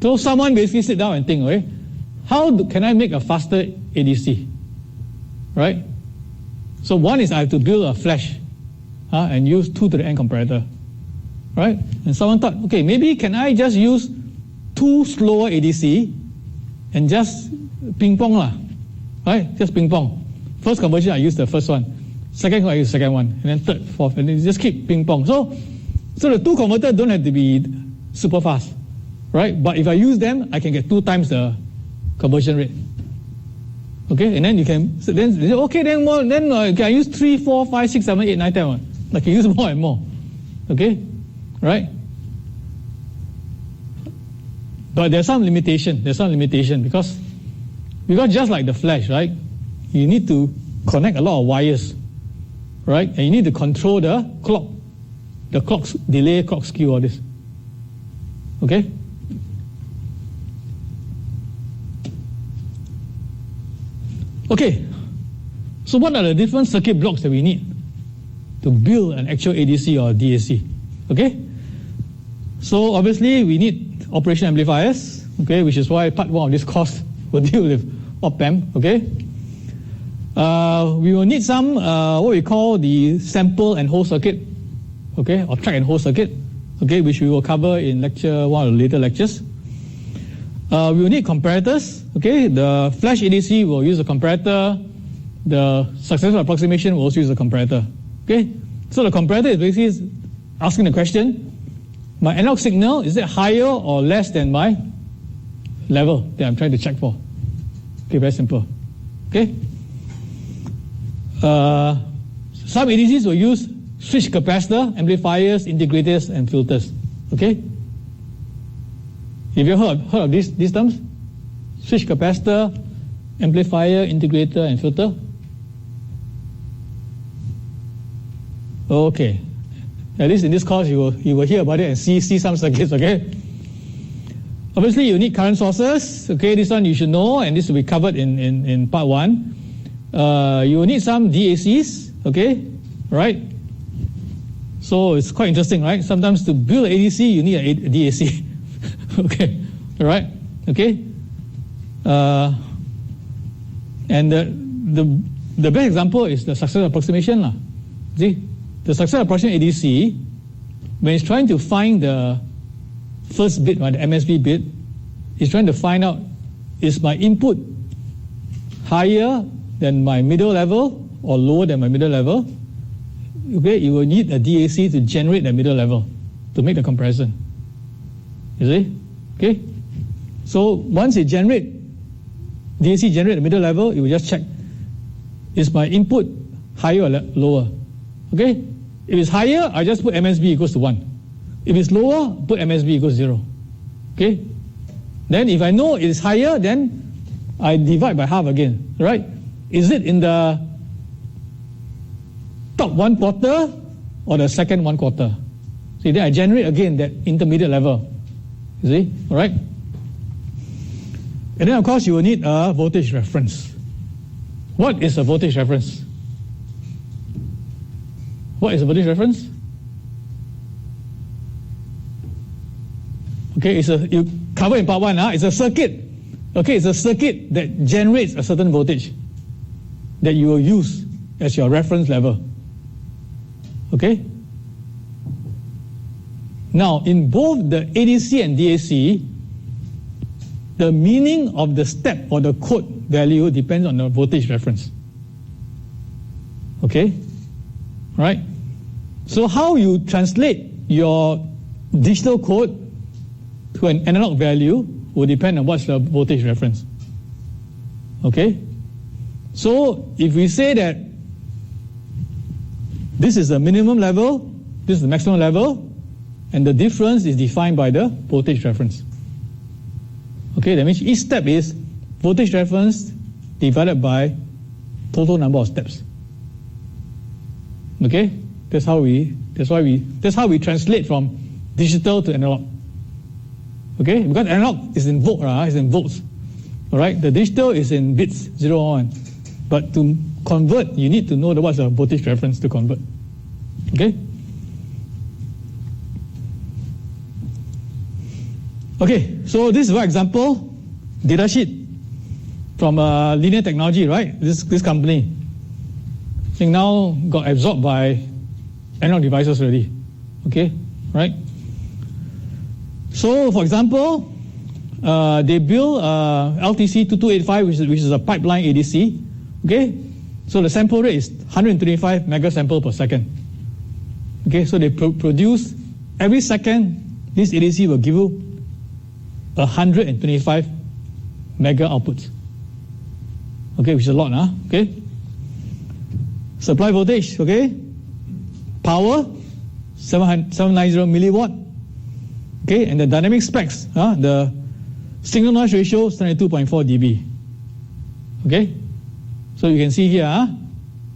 So someone basically sit down and think, okay, can I make a faster ADC? Right? So one is I have to build a flash and use 2 to the n comparator. Right? And someone thought, okay, maybe can I just use 2 slower ADC and just ping pong lah. Right? Just ping pong. First conversion I use the first one. Second one I use the second one. And then third, fourth, and then you just keep ping pong. So the 2 converters don't have to be super fast. Right? But if I use them, I can get 2 times the conversion rate. Okay? And then you can, so then okay, then can I use 3, 4, 5, 6, 7, 8, 9, 10? I can use more and more. Okay? Right? But there's some limitation. Because just like the flash, right? You need to connect a lot of wires. Right? And you need to control the clock. The clock's delay, clock skew, all this. Okay? Okay, so what are the different circuit blocks that we need to build an actual ADC or DAC? Okay, so obviously we need operation amplifiers, okay, which is why part 1 of this course will deal with op-amp, okay. We will need some what we call the sample and hold circuit, okay, or track and hold circuit, okay, which we will cover in lecture 1 of the later lectures. We will need comparators. Okay, the flash ADC will use a comparator. The successful approximation will also use a comparator. Okay, so the comparator is basically asking the question: my analog signal, is it higher or less than my level that I'm trying to check for? Okay, very simple. Okay. Some ADCs will use switch capacitor, amplifiers, integrators, and filters. Okay. Have you heard of these terms? Switch capacitor, amplifier, integrator, and filter? Okay. At least in this course, you will hear about it and see some circuits, okay? Obviously, you need current sources. Okay, this one you should know, and this will be covered in part 1. You will need some DACs, okay? Right? So it's quite interesting, right? Sometimes to build an ADC, you need a DAC. Okay, all right, okay. And the best example is the successor approximation lah. See, the successor approximation ADC, when it's trying to find the first bit, right, the MSB bit, it's trying to find out, is my input higher than my middle level or lower than my middle level? Okay, you will need a DAC to generate the middle level to make the comparison. You see? Okay? So once it DAC generate the middle level, it will just check, is my input higher or lower? Okay? If it's higher, I just put MSB equals to 1. If it's lower, put MSB equals 0. Okay? Then if I know it is higher, then I divide by half again. Right? Is it in the top 1 quarter or the second 1 quarter? See, then I generate again that intermediate level. You see? All right? And then, of course, you will need a voltage reference. What is a voltage reference? What is a voltage reference? Okay, you cover in part 1. It's a circuit. Okay, it's a circuit that generates a certain voltage that you will use as your reference level. Okay? Now, in both the ADC and DAC, the meaning of the step or the code value depends on the voltage reference. Okay? Right? So how you translate your digital code to an analog value will depend on what's the voltage reference. Okay? So if we say that this is the minimum level, this is the maximum level, and the difference is defined by the voltage reference. Okay, that means each step is voltage reference divided by total number of steps. Okay? That's how we translate from digital to analog. Okay, because analog is in is in volts. All right, the digital is in bits, 0 or 1. But to convert, you need to know what's the voltage reference to convert. Okay. Okay, so this is one example, data sheet from linear technology, right? This company. I think now got absorbed by analog devices already. Okay, right? So, for example, they build LTC 2285, which is a pipeline ADC. Okay, so the sample rate is 125 megasample per second. Okay, so they produce every second. This ADC will give you 125 mega outputs. Okay, which is a lot, huh? Okay. Supply voltage, okay. Power, 790 milliwatt. Okay, and the dynamic specs, the signal noise ratio is 92.4 dB. Okay, so you can see here,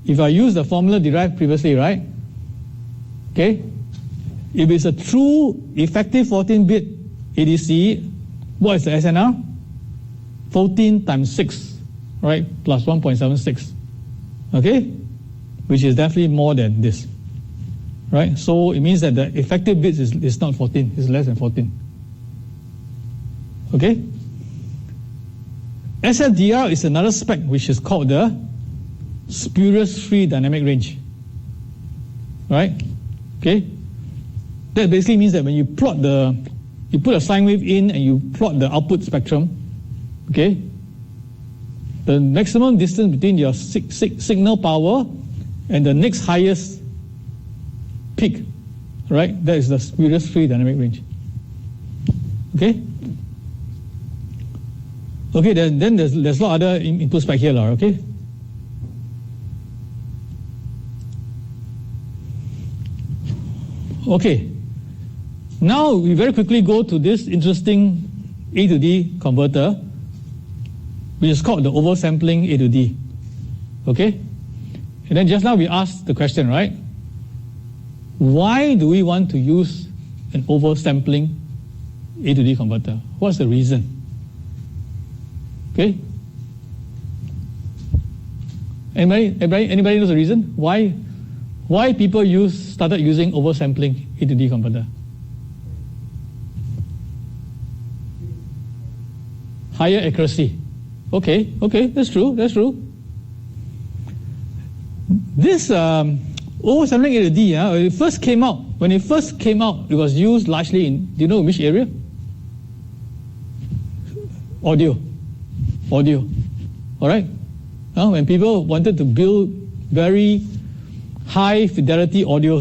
if I use the formula derived previously, right? Okay, if it's a true effective 14-bit ADC, what is the SNR? 14 times 6, right? Plus 1.76. Okay, which is definitely more than this. Right, so it means that the effective bits is not 14, it's less than 14. Okay? SFDR is another spec which is called the spurious free dynamic range. Right? Okay? That basically means that when you plot you put a sine wave in and you plot the output spectrum, okay? The maximum distance between your signal power and the next highest peak, right? That is the spurious free dynamic range. Okay? Okay, then there's a lot other input spec here, okay? Okay. Now we very quickly go to this interesting A to D converter, which is called the oversampling A to D. Okay? And then just now we asked the question, right? Why do we want to use an oversampling A to D converter? What's the reason? Okay? Anybody knows the reason? Why people started using oversampling A to D converter? Higher accuracy. Okay, that's true. This oversampling A to D, when it first came out, it was used largely in, do you know which area? Audio. All right? When people wanted to build very high fidelity audio,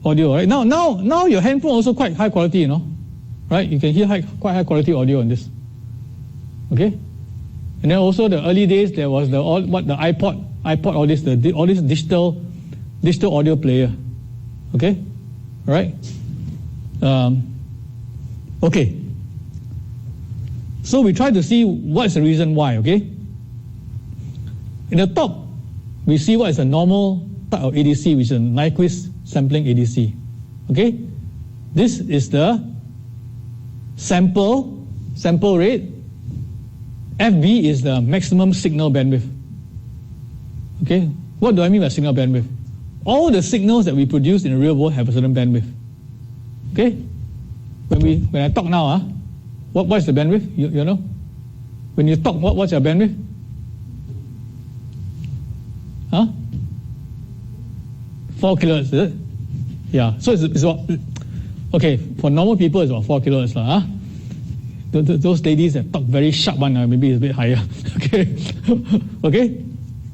right? Now your handphone also quite high quality, you know, right? You can hear quite high quality audio on this. Okay? And then also the early days there was the iPod, all this digital audio player. Okay? All right? Okay. So we try to see what's the reason why, okay? In the top, we see what is a normal type of ADC, which is a Nyquist sampling ADC. Okay? This is the sample rate. FB is the maximum signal bandwidth. Okay? What do I mean by signal bandwidth? All the signals that we produce in the real world have a certain bandwidth. Okay? When I talk now, what is the bandwidth? You know? When you talk, what's your bandwidth? 4 kilohertz, is it? Yeah. So it's about, okay, for normal people it's about 4 kilohertz. Those ladies that talk very sharp maybe it's a bit higher. Okay. Okay?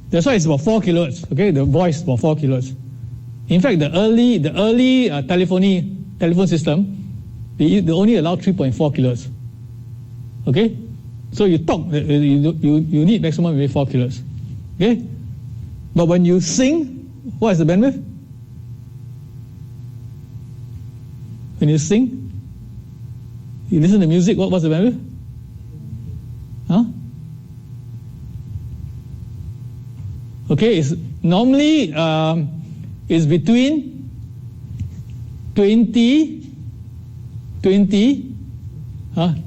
That's why it's about 4 kilohertz. Okay, the voice about 4 kilohertz. In fact, the early telephone system, they only allow 3.4 kilohertz. Okay? So you talk, you need maximum maybe 4 kilohertz. Okay? But when you sing, what is the bandwidth? When you sing, you listen to music, what's the bandwidth? Okay, it's normally it's between 20, 20,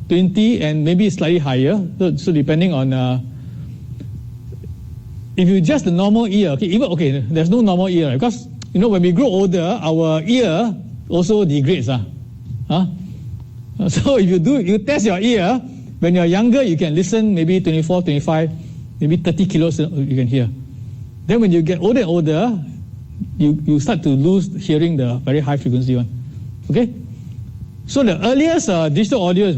20, and maybe slightly higher. So depending on, if you just the normal ear, okay, there's no normal ear, right? Because when we grow older, our ear also degrades. So if you test your ear, when you're younger, you can listen maybe 24, 25, maybe 30 kilos you can hear. Then when you get older and older, you start to lose hearing the very high frequency one. Okay? So the earliest digital audio is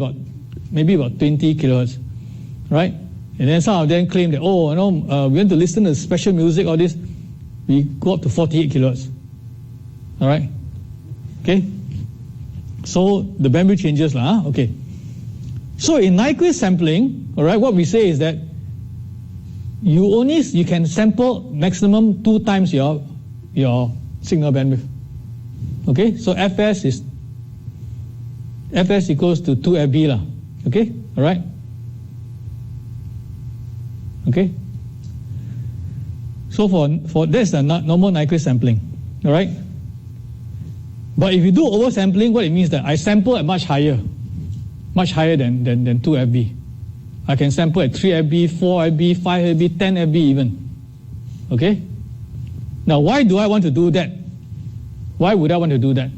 maybe about 20 kilohertz, right? And then some of them claim that, we want to listen to special music, all this, we go up to 48 kilohertz. All right? Okay? So the bandwidth changes. Okay. So in Nyquist sampling, all right, what we say is that you can sample maximum 2 times your signal bandwidth. Okay? So Fs equals to 2 FB. Okay? All right? Okay? So for that's the normal Nyquist sampling. All right? But if you do oversampling, what it means that I sample at much higher than 2 FB. I can sample at 3 FB, 4 FB, 5 FB, 10 FB even. Okay? Now, why do I want to do that? Why would I want to do that?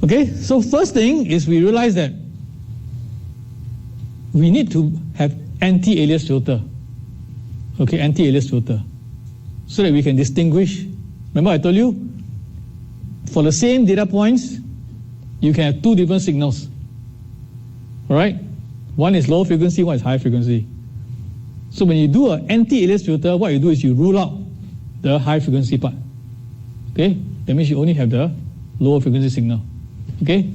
Okay, so first thing is we realize that we need to have anti-alias filter. Okay, anti-alias filter. So that we can distinguish. Remember I told you, for the same data points, you can have 2 different signals. Alright? One is low frequency, one is high frequency. So when you do an anti-alias filter, what you do is you rule out the high frequency part. Okay? That means you only have the lower frequency signal. Okay?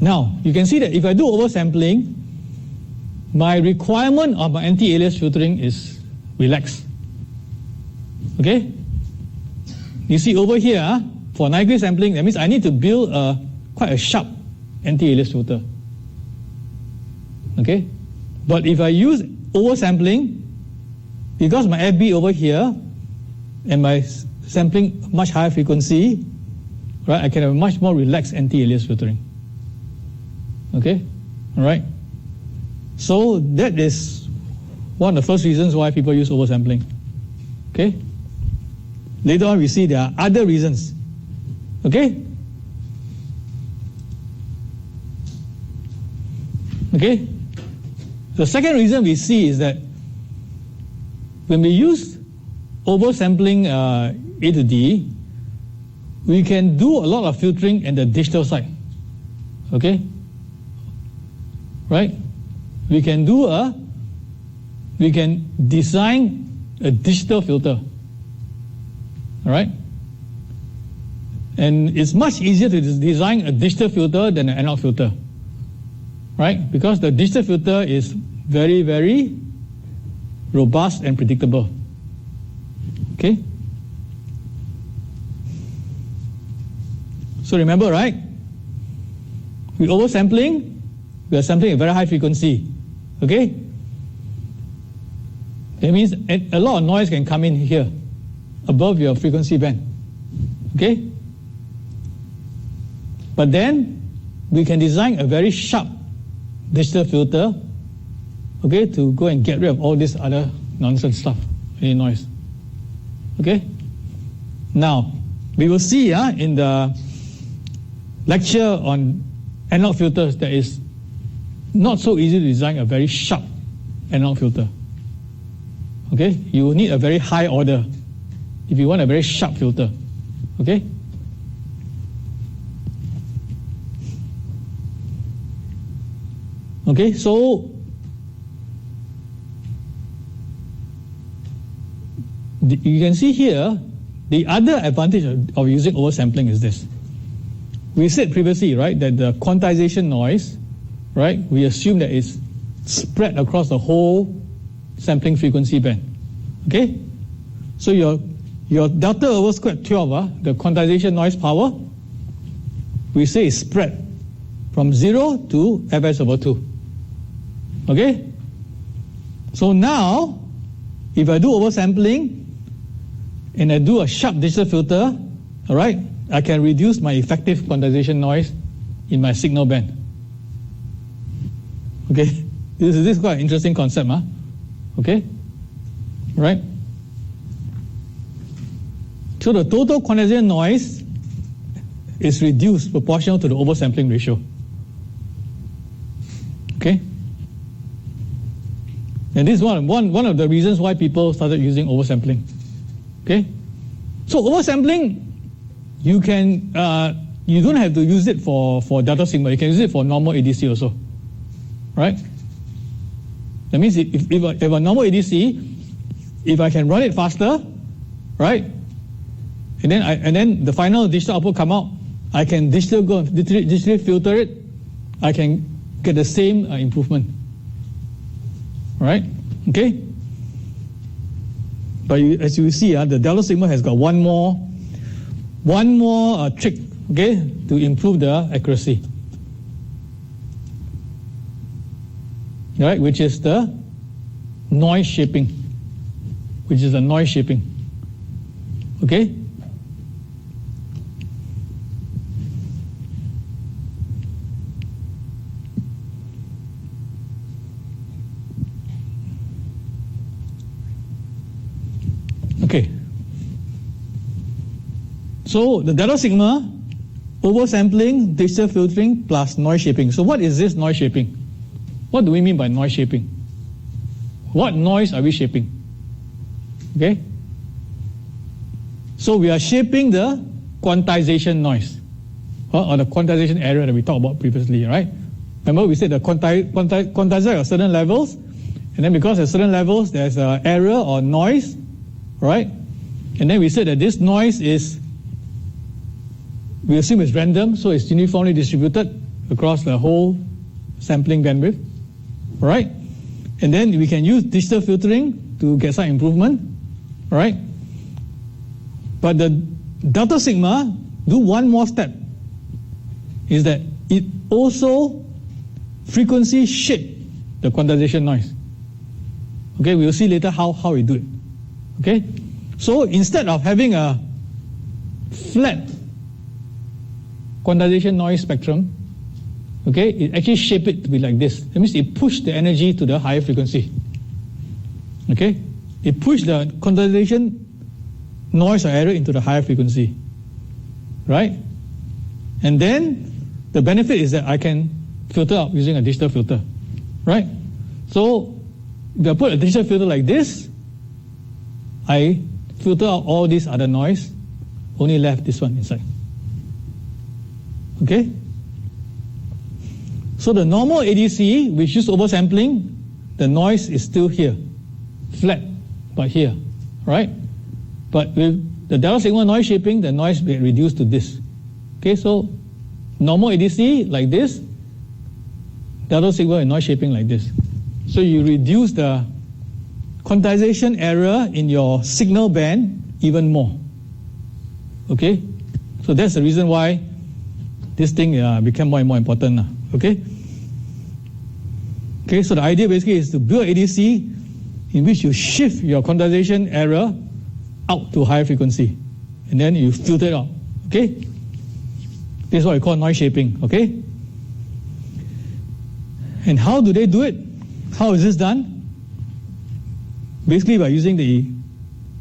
Now, you can see that if I do oversampling, my requirement of my anti-alias filtering is relaxed. Okay? You see over here, for Nyquist sampling, that means I need to build quite a sharp anti-alias filter. Okay? But if I use oversampling, because my FB over here and my sampling much higher frequency, right, I can have a much more relaxed anti-alias filtering. Okay? Alright? So that is one of the first reasons why people use oversampling. Okay? Later on we see there are other reasons. Okay? Okay? The second reason we see is that when we use oversampling A to D, we can do a lot of filtering in the digital side. Okay? Right? We can design a digital filter. Alright? And it's much easier to design a digital filter than an analog filter. Right? Because the digital filter is very, very robust and predictable. Okay? So remember, right? With oversampling, we are sampling a very high frequency. Okay? That means a lot of noise can come in here, above your frequency band. Okay? But then, we can design a very sharp digital filter, okay, to go and get rid of all this other nonsense stuff, any noise. Okay? Now, we will see in the lecture on analog filters that is not so easy to design a very sharp analog filter. Okay? You will need a very high order if you want a very sharp filter. Okay? Okay, so you can see here, the other advantage of using oversampling is this. We said previously, right, that the quantization noise, right, we assume that it's spread across the whole sampling frequency band. Okay? So your delta over squared 12, the quantization noise power, we say is spread from 0 to Fs over 2. Okay? So now, if I do oversampling, and I do a sharp digital filter, all right, I can reduce my effective quantization noise in my signal band. Okay, this is quite an interesting concept, huh? Okay, right? So the total quantization noise is reduced proportional to the oversampling ratio. Okay? And this is one of the reasons why people started using oversampling. Okay? So oversampling, you don't have to use it for delta sigma. You can use it for normal ADC also. Right? That means if a normal ADC, if I can run it faster, right? And then the final digital output come out, I can digitally filter it, I can get the same improvement. Right? Okay? But as you see, the delta sigma has got one more trick, okay, to improve the accuracy. Right? Which is the noise shaping. Okay? Okay. So the delta sigma, oversampling, digital filtering, plus noise shaping. So what is this noise shaping? What do we mean by noise shaping? What noise are we shaping? Okay? So we are shaping the quantization noise, or the quantization error that we talked about previously, right? Remember we said the quantizer at certain levels, and then because at certain levels there's an error or noise, right? And then we said that this noise we assume it's random, so it's uniformly distributed across the whole sampling bandwidth, right? And then we can use digital filtering to get some improvement, right? But the delta sigma do one more step, is that it also frequency shape the quantization noise. Okay, we'll see later how we do it. Okay, so instead of having a flat quantization noise spectrum, okay, it actually shape it to be like this. That means it push the energy to the higher frequency. Okay, it push the quantization noise or error into the higher frequency, right? And then the benefit is that I can filter out using a digital filter, right? So if I put a digital filter like this, I filter out all this other noise, only left this one inside. Okay? So the normal ADC, which uses oversampling, the noise is still here, flat, but here, right? But with the delta sigma noise shaping, the noise will be reduced to this. Okay, so normal ADC like this, delta sigma and noise shaping like this. So you reduce the quantization error in your signal band even more. Okay, so that's the reason why this thing became more and more important now. Okay. Okay, so the idea basically is to build ADC in which you shift your quantization error out to higher frequency, and then you filter it out. Okay, this is what we call noise shaping. Okay, and how do they do it? How is this done? Basically by using the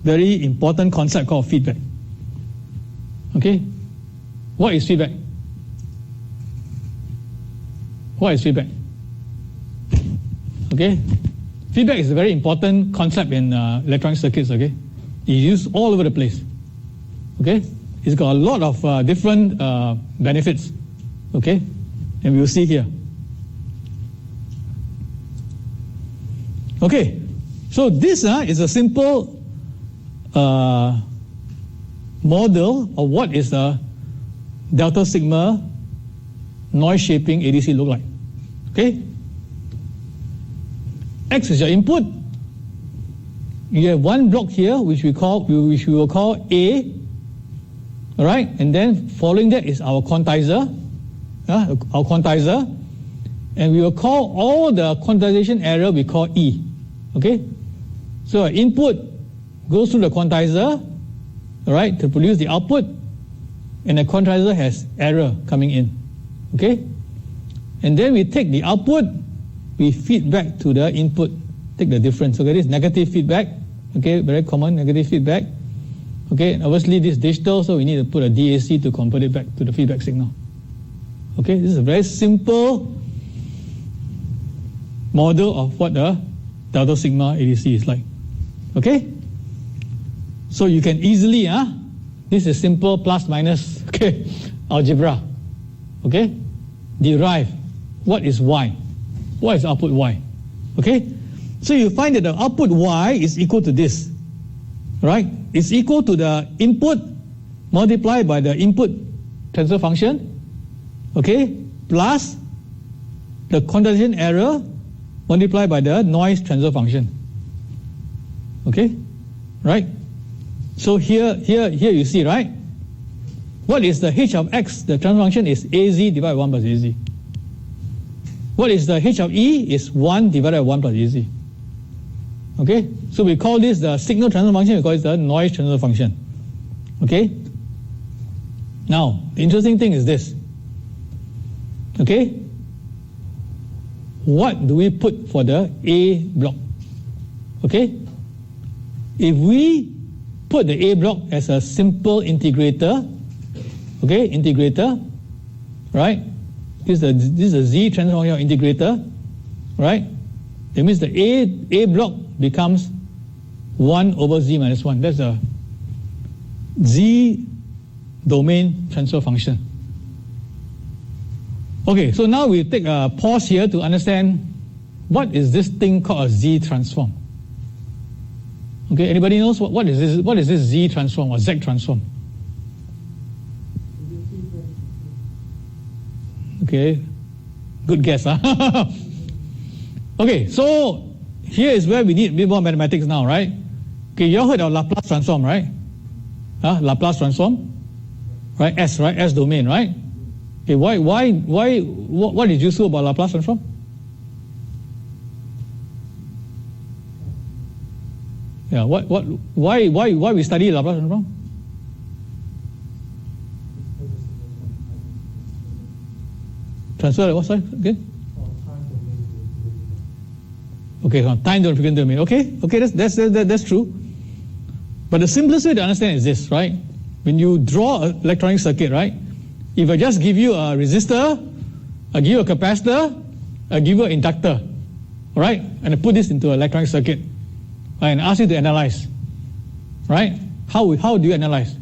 very important concept called feedback. Okay, what is feedback? What is feedback? Okay, feedback is a very important concept in electronic circuits. Okay, it's used all over the place. Okay, it's got a lot of different benefits. Okay, and we'll see here. Okay, so this is a simple model of what is a delta sigma noise shaping ADC look like. Okay, X is your input. You have one block here which we will call A. All right, and then following that is our quantizer, and we will call all the quantization error we call E. Okay, so our input goes through the quantizer, right, to produce the output, and the quantizer has error coming in. Okay? And then we take the output, we feed back to the input, take the difference. Okay, this is negative feedback. Okay, very common negative feedback. Okay, and obviously this is digital, so we need to put a DAC to convert it back to the feedback signal. Okay, this is a very simple model of what the delta sigma ADC is like. Okay? So you can easily, this is simple plus minus, okay, algebra. Okay? Derive what is Y. What is output Y? Okay? So you find that the output Y is equal to this. Right? It's equal to the input multiplied by the input transfer function. Okay? Plus the quantization error multiplied by the noise transfer function. Okay? Right? So here you see, right? What is the h of x? The transfer function is az divided by 1 plus az. What is the h of e? Is 1 divided by 1 plus az. Okay? So we call this the signal transfer function, we call it the noise transfer function. Okay? Now, the interesting thing is this. Okay? What do we put for the A block? Okay? If we put the A block as a simple integrator, okay, integrator, right? This is a Z transfer function of integrator, right? That means the A block becomes 1 over Z minus 1. That's a Z domain transfer function. Okay, so now we take a pause here to understand what is this thing called a Z transform. Okay, anybody knows what is this? What is this Z transform or Z transform? Okay, good guess, huh? Okay, so here is where we need a bit more mathematics now, right? Okay, you all heard of Laplace transform, right? Laplace transform, right? S, right? S domain, right? Okay, what is useful about Laplace transform? Yeah, why we study Laplace transform? Transfer, what, sorry, again? Okay, time to frequency domain. Okay, that's true. But the simplest way to understand is this, right? When you draw an electronic circuit, right? If I just give you a resistor, I give you a capacitor, I give you an inductor, all right? And I put this into an electronic circuit, right? And ask you to analyze, right? How do you analyze?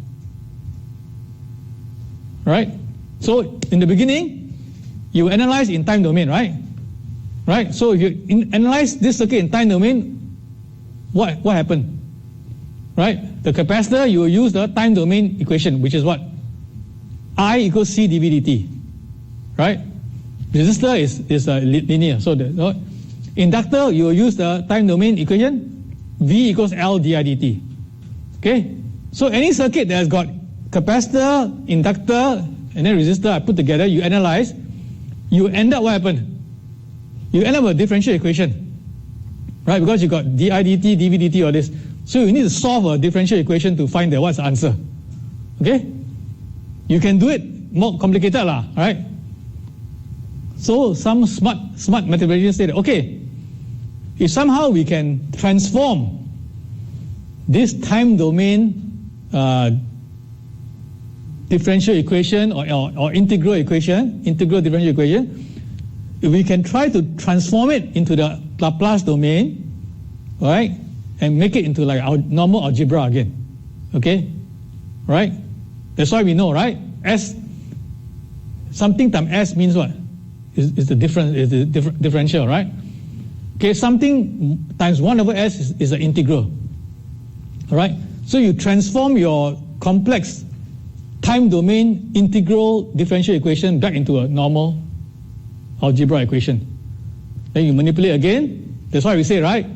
Right? So in the beginning, you analyze in time domain, right? Right? So if you analyze this circuit in time domain, what happened? Right? The capacitor, you will use the time domain equation, which is what? I equals C dV dt. Right? Resistor is linear. So the inductor, you will use the time domain equation, V equals L di dt. Okay? So any circuit that has got capacitor, inductor, and then resistor, I put together, you analyze, you end up what happened? You end up with a differential equation, right? Because you got di dt, dv dt, all this. So you need to solve a differential equation to find what's the answer. Okay? You can do it more complicated, right? So some smart mathematicians say that, okay, if somehow we can transform this time domain differential equation or integral differential equation, if we can try to transform it into the Laplace domain, right, and make it into like our normal algebra again, okay, right? That's why we know, right? S, something times S means what? Is the differential, right? Okay, something times 1 over S is the integral, all right? So you transform your complex time domain integral differential equation back into a normal algebra equation. Then you manipulate again. That's why we say, right?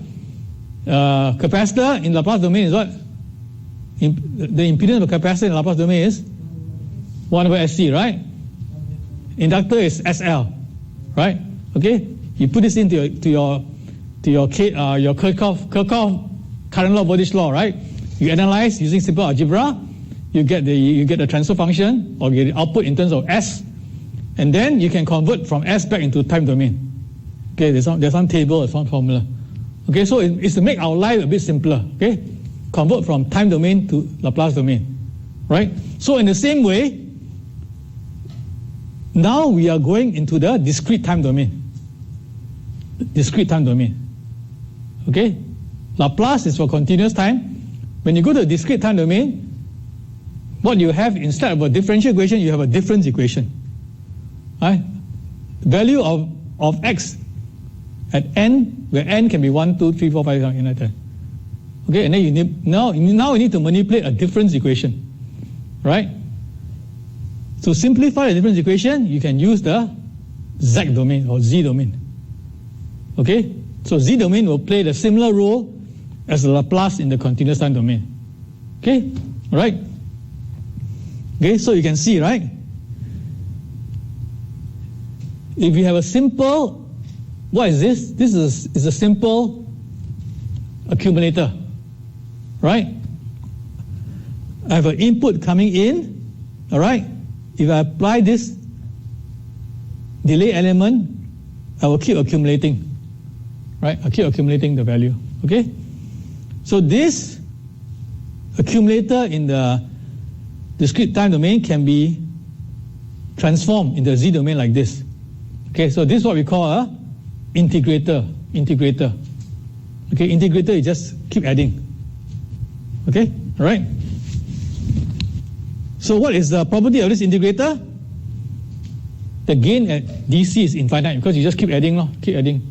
Capacitor in Laplace domain is what? The impedance of a capacitor in Laplace domain is 1 over SC, right? Inductor is SL, right? Okay. You put this into your Kirchhoff current law voltage law, right? You analyze using simple algebra. you get the transfer function, or you get the output in terms of S, and then you can convert from S back into time domain. Okay, there's some table or some formula. Okay, so it's to make our life a bit simpler. Okay, convert from time domain to Laplace domain, right? So in the same way, now we are going into the discrete time domain. Discrete time domain. Okay, Laplace is for continuous time. When you go to the discrete time domain, what you have instead of a differential equation, you have a difference equation. Right? Value of x at n, where n can be 1, 2, 3, 4, 5, 6, 7, 8, 9, 10. Okay, and then now you need to manipulate a difference equation. Right? To simplify the difference equation, you can use the z domain or z domain. Okay? So z domain will play the similar role as the Laplace in the continuous time domain. Okay? Right? Okay, so you can see, right? If you have a simple, what is this? This is a simple accumulator, right? I have an input coming in, all right? If I apply this delay element, I will keep accumulating, right? I'll keep accumulating the value, okay? So this accumulator in the discrete time domain can be transformed in the z domain like this. Okay, so this is what we call a integrator. Okay, integrator, you just keep adding. Okay, all right. So what is the property of this integrator? The gain at DC is infinite because you just keep adding, keep adding.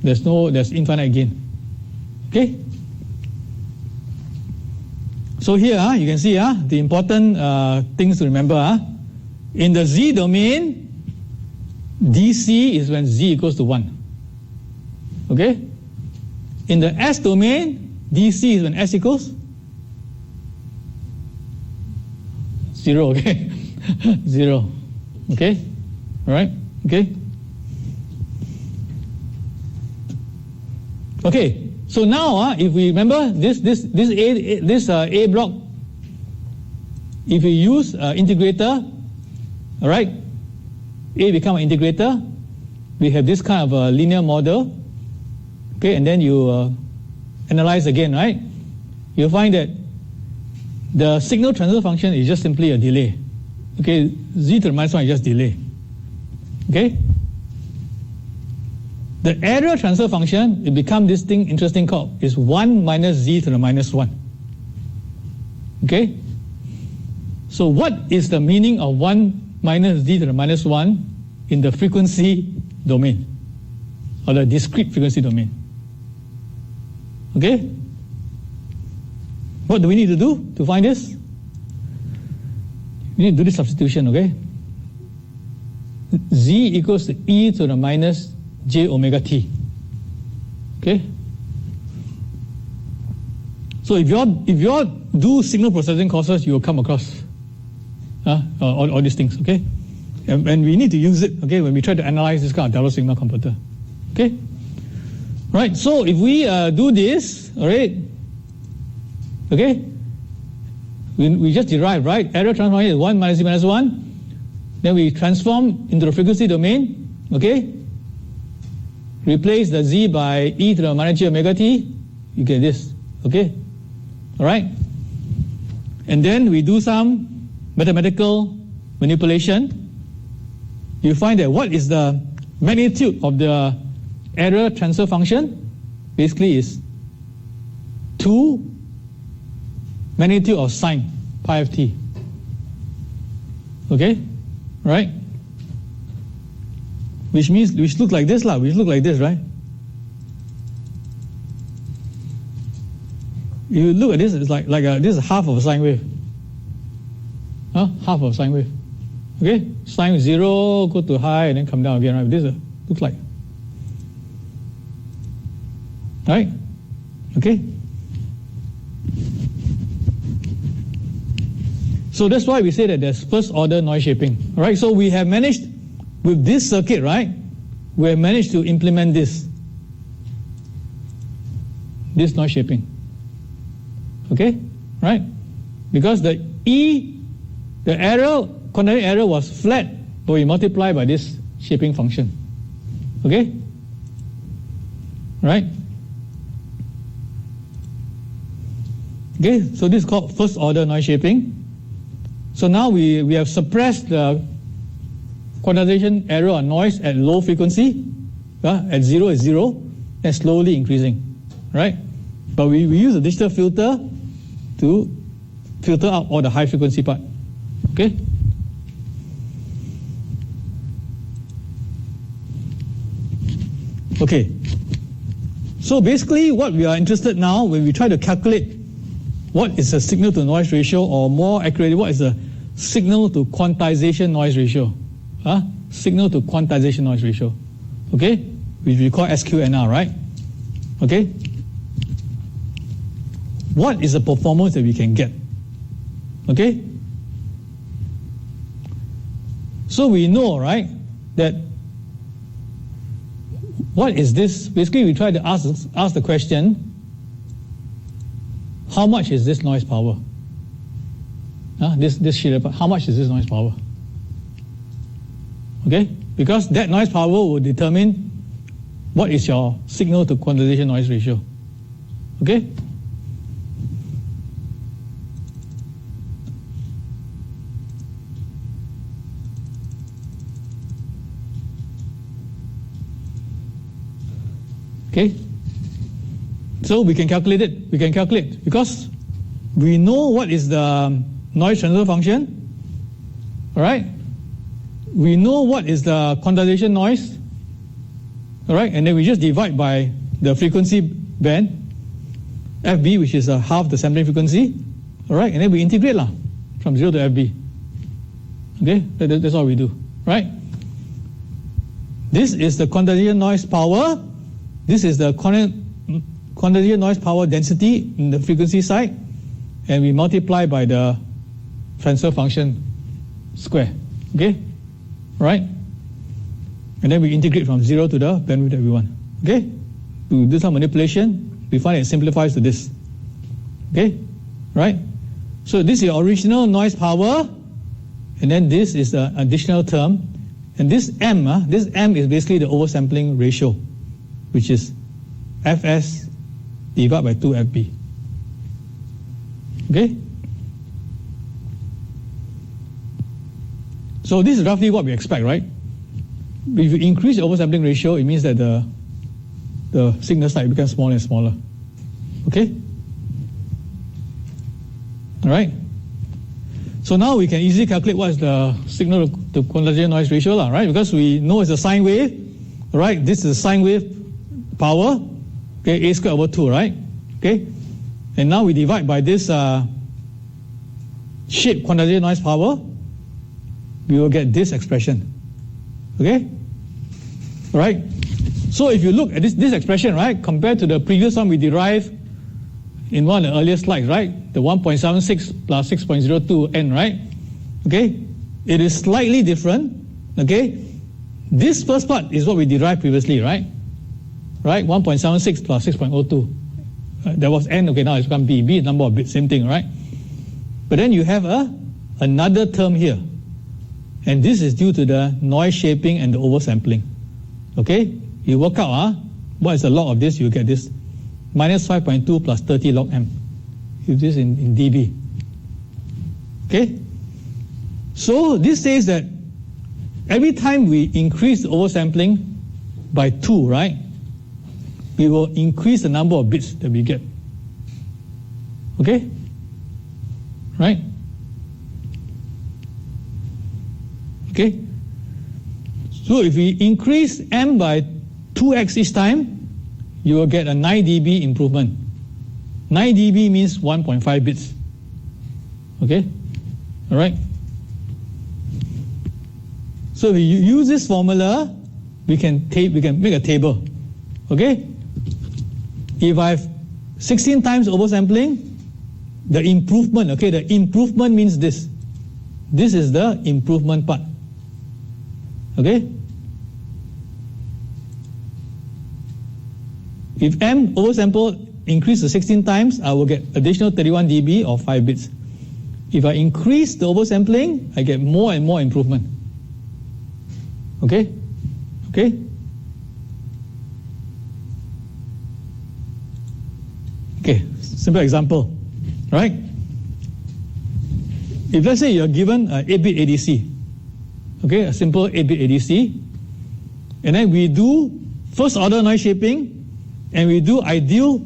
There's infinite gain. Okay. So here you can see the important things to remember. In the z domain, DC is when z equals to 1. Okay? In the S domain, DC is when S equals 0. Okay? 0. Okay? All right? Okay? Okay. So now, if we remember this A block, if we use integrator, all right, A become an integrator, we have this kind of a linear model, okay, and then you analyze again, right? You'll find that the signal transfer function is just simply a delay. Okay, z to the minus 1 is just delay. Okay? The area transfer function, it becomes this thing interesting called is 1 minus z to the minus 1. Okay? So what is the meaning of 1 minus z to the minus 1 in the frequency domain or the discrete frequency domain? Okay? What do we need to do to find this? We need to do this substitution, okay? Z equals to e to the minus j omega t. Okay? So if you all do signal processing courses, you will come across all these things, okay? And we need to use it, okay, when we try to analyze this kind of dialogue signal converter. Okay? Right, so if we do this, all right, okay, we just derive, right? Error transform is 1 minus z minus 1. Then we transform into the frequency domain, okay? Replace the z by e to the minus j omega t, you get this, okay? All right? And then we do some mathematical manipulation. You find that what is the magnitude of the error transfer function? Basically is 2 magnitude of sine pi of t. Okay? Right? Which look like this, right? You look at this, it's like this is half of a sine wave. Half of a sine wave. Okay? Sine 0, go to high, and then come down again, right? This looks like. Right? Okay? So that's why we say that there's first order noise shaping. Right? So we have managed, with this circuit, right? We have managed to implement this noise shaping. Okay? Right? Because the E, the error, quantitative error was flat, but we multiply by this shaping function. Okay? Right? Okay, so this is called first order noise shaping. So now we have suppressed the quantization error or noise at low frequency. At 0 is 0, and slowly increasing. Right? But we use a digital filter to filter out all the high frequency part. Okay? Okay. So basically what we are interested now, when we try to calculate what is the signal to noise ratio, or more accurately, what is the signal to quantization noise ratio? Signal to quantization noise ratio. Okay? Which we call SQNR, right? Okay? What is the performance that we can get? Okay? So we know, right, that what is this? Basically, we try to ask the question, how much is this noise power? This sheet, how much is this noise power? Okay? Because that noise power will determine what is your signal to quantization noise ratio. Okay? Okay? So we can calculate it. We can calculate because we know what is the noise transfer function. All right? We know what is the quantization noise. All right? And then we just divide by the frequency band, FB, which is half the sampling frequency. All right? And then we integrate from 0 to FB. Okay? That's all we do. Right? This is the quantization noise power. This is the quantization noise power density in the frequency side, and we multiply by the transfer function square. Okay? Right? And then we integrate from 0 to the bandwidth that we want. Okay? We do some manipulation, we find it simplifies to this. Okay? Right? So this is your original noise power, and then this is the additional term, and this M is basically the oversampling ratio, which is Fs divided by 2Fb. Okay? So this is roughly what we expect, right? If you increase the oversampling ratio, it means that the signal side becomes smaller and smaller. Okay? Alright? So now we can easily calculate what is the signal to quantization noise ratio, right? Because we know it's a sine wave, right? This is a sine wave power, okay, a squared over 2, right? Okay? And now we divide by this shape quantization noise power, we will get this expression. Okay? Right? So if you look at this expression, right, compared to the previous one we derived in one of the earlier slides, right? The 1.76 plus 6.02 n, right? Okay? It is slightly different. Okay? This first part is what we derived previously, right? Right? 1.76 plus 6.02. There was n, okay, now it's become b. B is number of bits, same thing, right? But then you have another term here. And this is due to the noise shaping and the oversampling. Okay? You work out what is the log of this, you get this. Minus 5.2 plus 30 log m. If this in dB. Okay? So this says that every time we increase the oversampling by 2, right, we will increase the number of bits that we get. Okay? Right? Okay? So if we increase m by 2x each time, you will get a 9 dB improvement. 9 dB means 1.5 bits. Okay? All right? So if you use this formula, we can make a table. Okay? If I have 16 times oversampling, the improvement, okay, the improvement means this. This is the improvement part. Okay? If m oversample increase to 16 times, I will get additional 31 dB or 5 bits. If I increase the oversampling, I get more and more improvement. Okay? Okay? Okay, simple example, right? If let's say you're given an 8-bit ADC, okay, a simple 8-bit ADC, and then we do first order noise shaping, and we do ideal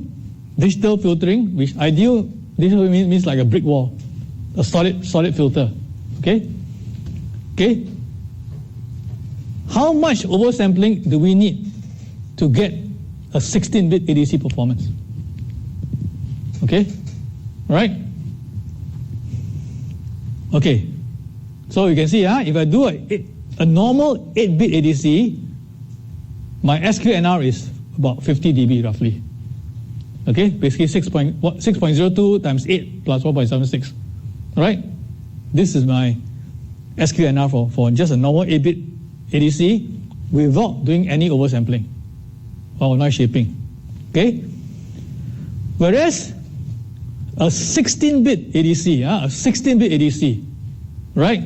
digital filtering, which ideal digital means like a brick wall, a solid filter, okay? Okay? How much oversampling do we need to get a 16-bit ADC performance? Okay, right? Okay, so you can see, if I do a normal 8-bit ADC, my SQNR is about 50 dB roughly. Okay, basically 6.02 times 8 plus 1.76. All right, this is my SQNR for just a normal 8-bit ADC without doing any oversampling or noise shaping. Okay, whereas a 16-bit ADC, a 16-bit ADC, right?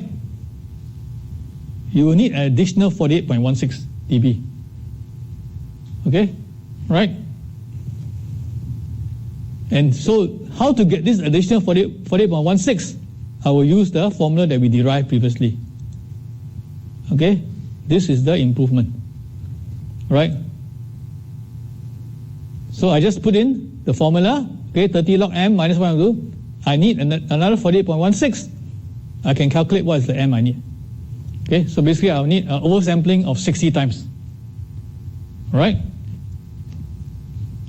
You will need an additional 48.16 dB. Okay, right? And so, how to get this additional 48.16? I will use the formula that we derived previously. Okay, this is the improvement, right? So I just put in the formula. Okay, 30 log m minus 1/2. I need another 48.16. I can calculate what is the m I need. Okay, so basically I'll need an oversampling of 60 times. Right?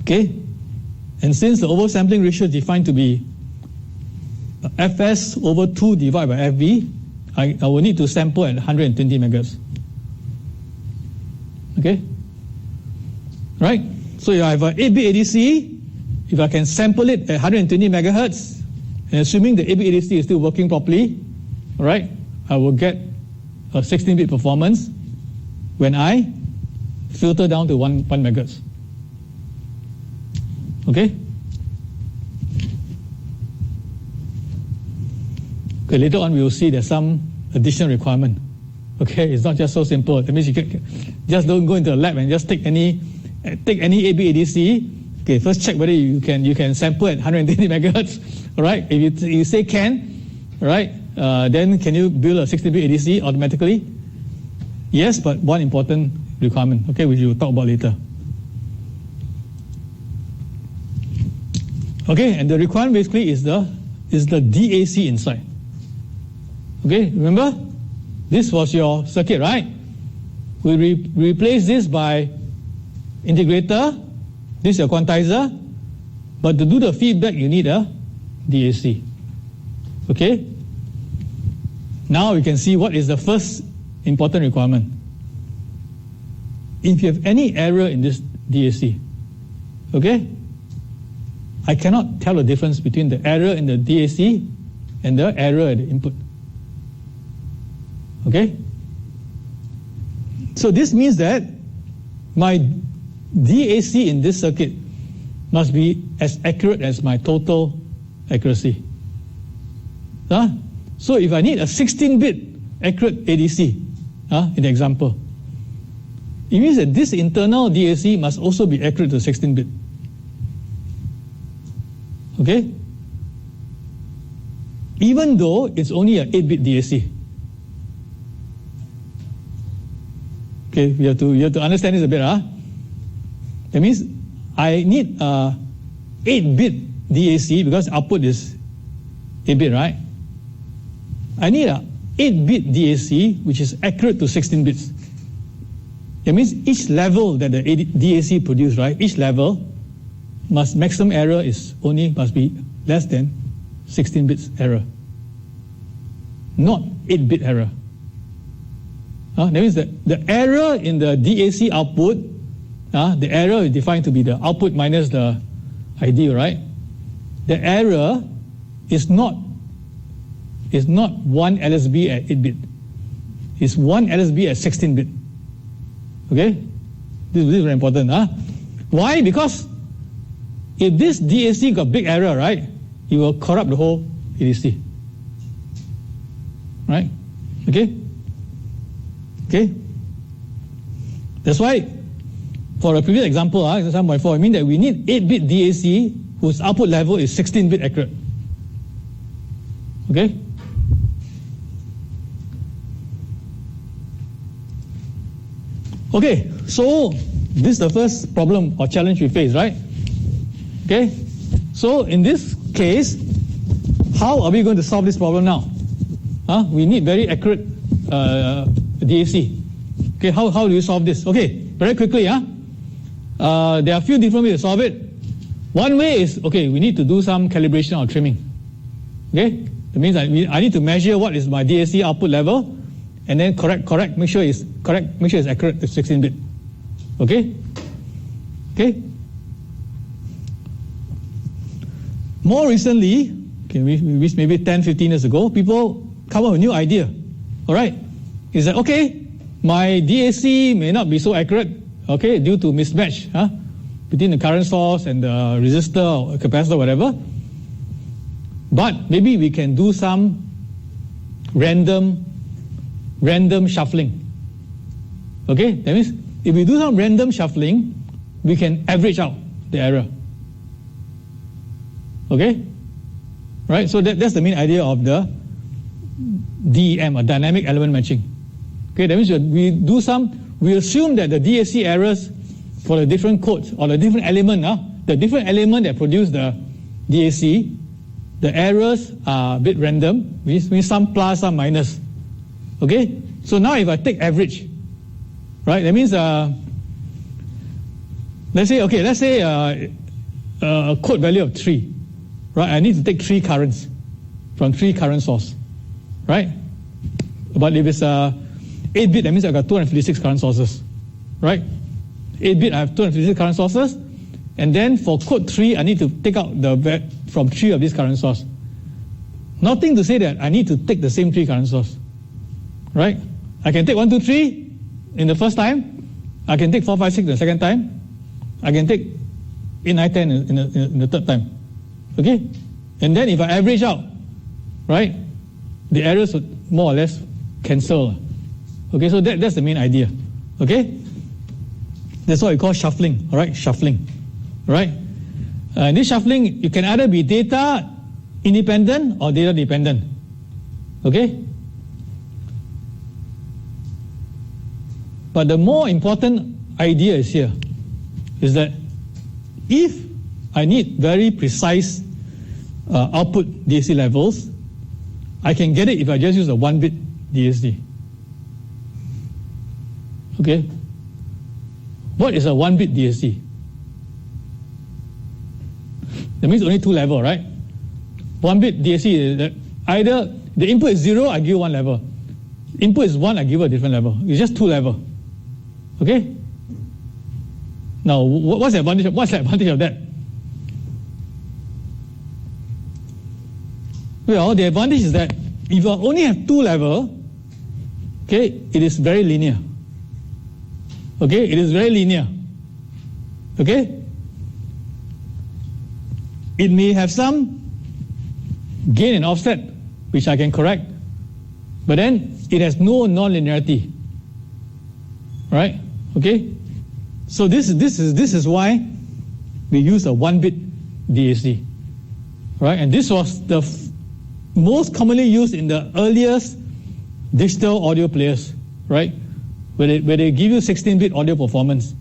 Okay, and since the oversampling ratio is defined to be Fs over 2 divided by Fv, I will need to sample at 120 megahertz. Okay? Right? So if I have an 8-bit ADC, if I can sample it at 120 megahertz, and assuming the 8-bit ADC is still working properly, right, I will get a 16-bit performance when I filter down to 1 megahertz. Okay? Okay, later on we will see there's some additional requirement. Okay, it's not just so simple. That means you can just don't go into a lab and just take any 8-bit ADC. Okay, first check whether you can sample at 120 megahertz. All right, if you say can, all right, then can you build a 16-bit ADC automatically? Yes, but one important requirement, okay, which we'll talk about later. Okay, and the requirement basically is the DAC inside. Okay, remember? This was your circuit, right? We replace this by integrator. This is a quantizer. But to do the feedback, you need a DAC. Okay? Now we can see what is the first important requirement. If you have any error in this DAC, okay, I cannot tell the difference between the error in the DAC and the error at the input. Okay? So this means that my DAC in this circuit must be as accurate as my total accuracy. So if I need a 16-bit accurate ADC, in the example, it means that this internal DAC must also be accurate to 16-bit. Okay? Even though it's only an 8-bit DAC. Okay, you have to understand this a bit. That means I need a 8-bit DAC because output is 8-bit, right? I need a 8-bit DAC which is accurate to 16 bits. That means each level that the DAC produces, right? Each level maximum error must be less than 16 bits error, not 8-bit error. That means that the error in the DAC output, the error is defined to be the output minus the ideal, right? The error is not 1 LSB at 8-bit. It's 1 LSB at 16-bit. Okay? This is very important. Why? Because if this DAC got big error, right, it will corrupt the whole ADC. right? Okay? Okay? That's why, for a previous example, example 7.4, I mean that we need 8-bit DAC whose output level is 16-bit accurate. Okay? Okay, so this is the first problem or challenge we face, right? Okay? So in this case, how are we going to solve this problem now? We need very accurate DAC. Okay, how do you solve this? Okay, very quickly, there are a few different ways to solve it. One way is, okay, we need to do some calibration or trimming. Okay, that means I need to measure what is my DAC output level, and then correct, make sure it's correct, make sure it's accurate to 16-bit. Okay? Okay? More recently, okay, maybe 10, 15 years ago, people come up with a new idea. All right? Is that, okay, my DAC may not be so accurate, okay, due to mismatch between the current source and the resistor or capacitor, whatever. But maybe we can do some random shuffling. Okay, that means if we do some random shuffling, we can average out the error. Okay, right? So that's the main idea of the DEM, or dynamic element matching. Okay, that means we assume that the DAC errors for the different codes or the different element, the different element that produce the DAC, the errors are a bit random, means some plus, some minus. Okay, so now if I take average, right, that means let's say a code value of 3, right? I need to take 3 currents from 3 current source, right? But if it's 8-bit, that means I've got 256 current sources, right? 8-bit, I have 256 current sources, and then for code 3, I need to take out the from 3 of these current source. Nothing to say that I need to take the same 3 current source, right? I can take 1, 2, 3 in the first time. I can take 4, 5, 6 the second time. I can take 8, 9, 10 in the third time. Okay? And then if I average out, right, the errors would more or less cancel. Okay, so that's the main idea. Okay? That's what we call shuffling. All right? Shuffling. All right? In this shuffling, you can either be data independent or data dependent. Okay? But the more important idea is here, is that if I need very precise output DAC levels, I can get it if I just use a 1-bit DAC. Okay? What is a 1-bit DAC? That means only 2 level, right? 1-bit DAC is that either the input is 0, I give 1 level. Input is 1, I give a different level. It's just 2 level. Okay? Now, what's the advantage of that? Well, the advantage is that if you only have 2 level, okay, it is very linear. Okay, it is very linear. Okay? It may have some gain and offset, which I can correct, but then it has no non-linearity. Right? Okay? So this is why we use a 1-bit DAC. Right? And this was the most commonly used in the earliest digital audio players, right? Where they give you 16-bit audio performance,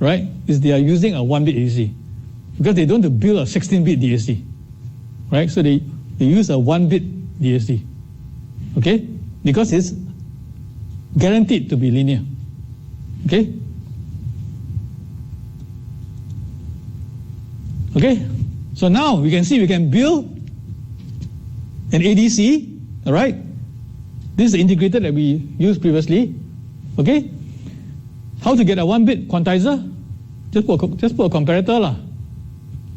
right? Is they are using a 1-bit DAC because they don't build a 16-bit DAC, right? So they use a 1-bit DAC, okay? Because it's guaranteed to be linear, okay? Okay, so now we can see we can build an ADC, all right? This is the integrator that we used previously, okay? How to get a 1-bit quantizer? Just put a comparator lah.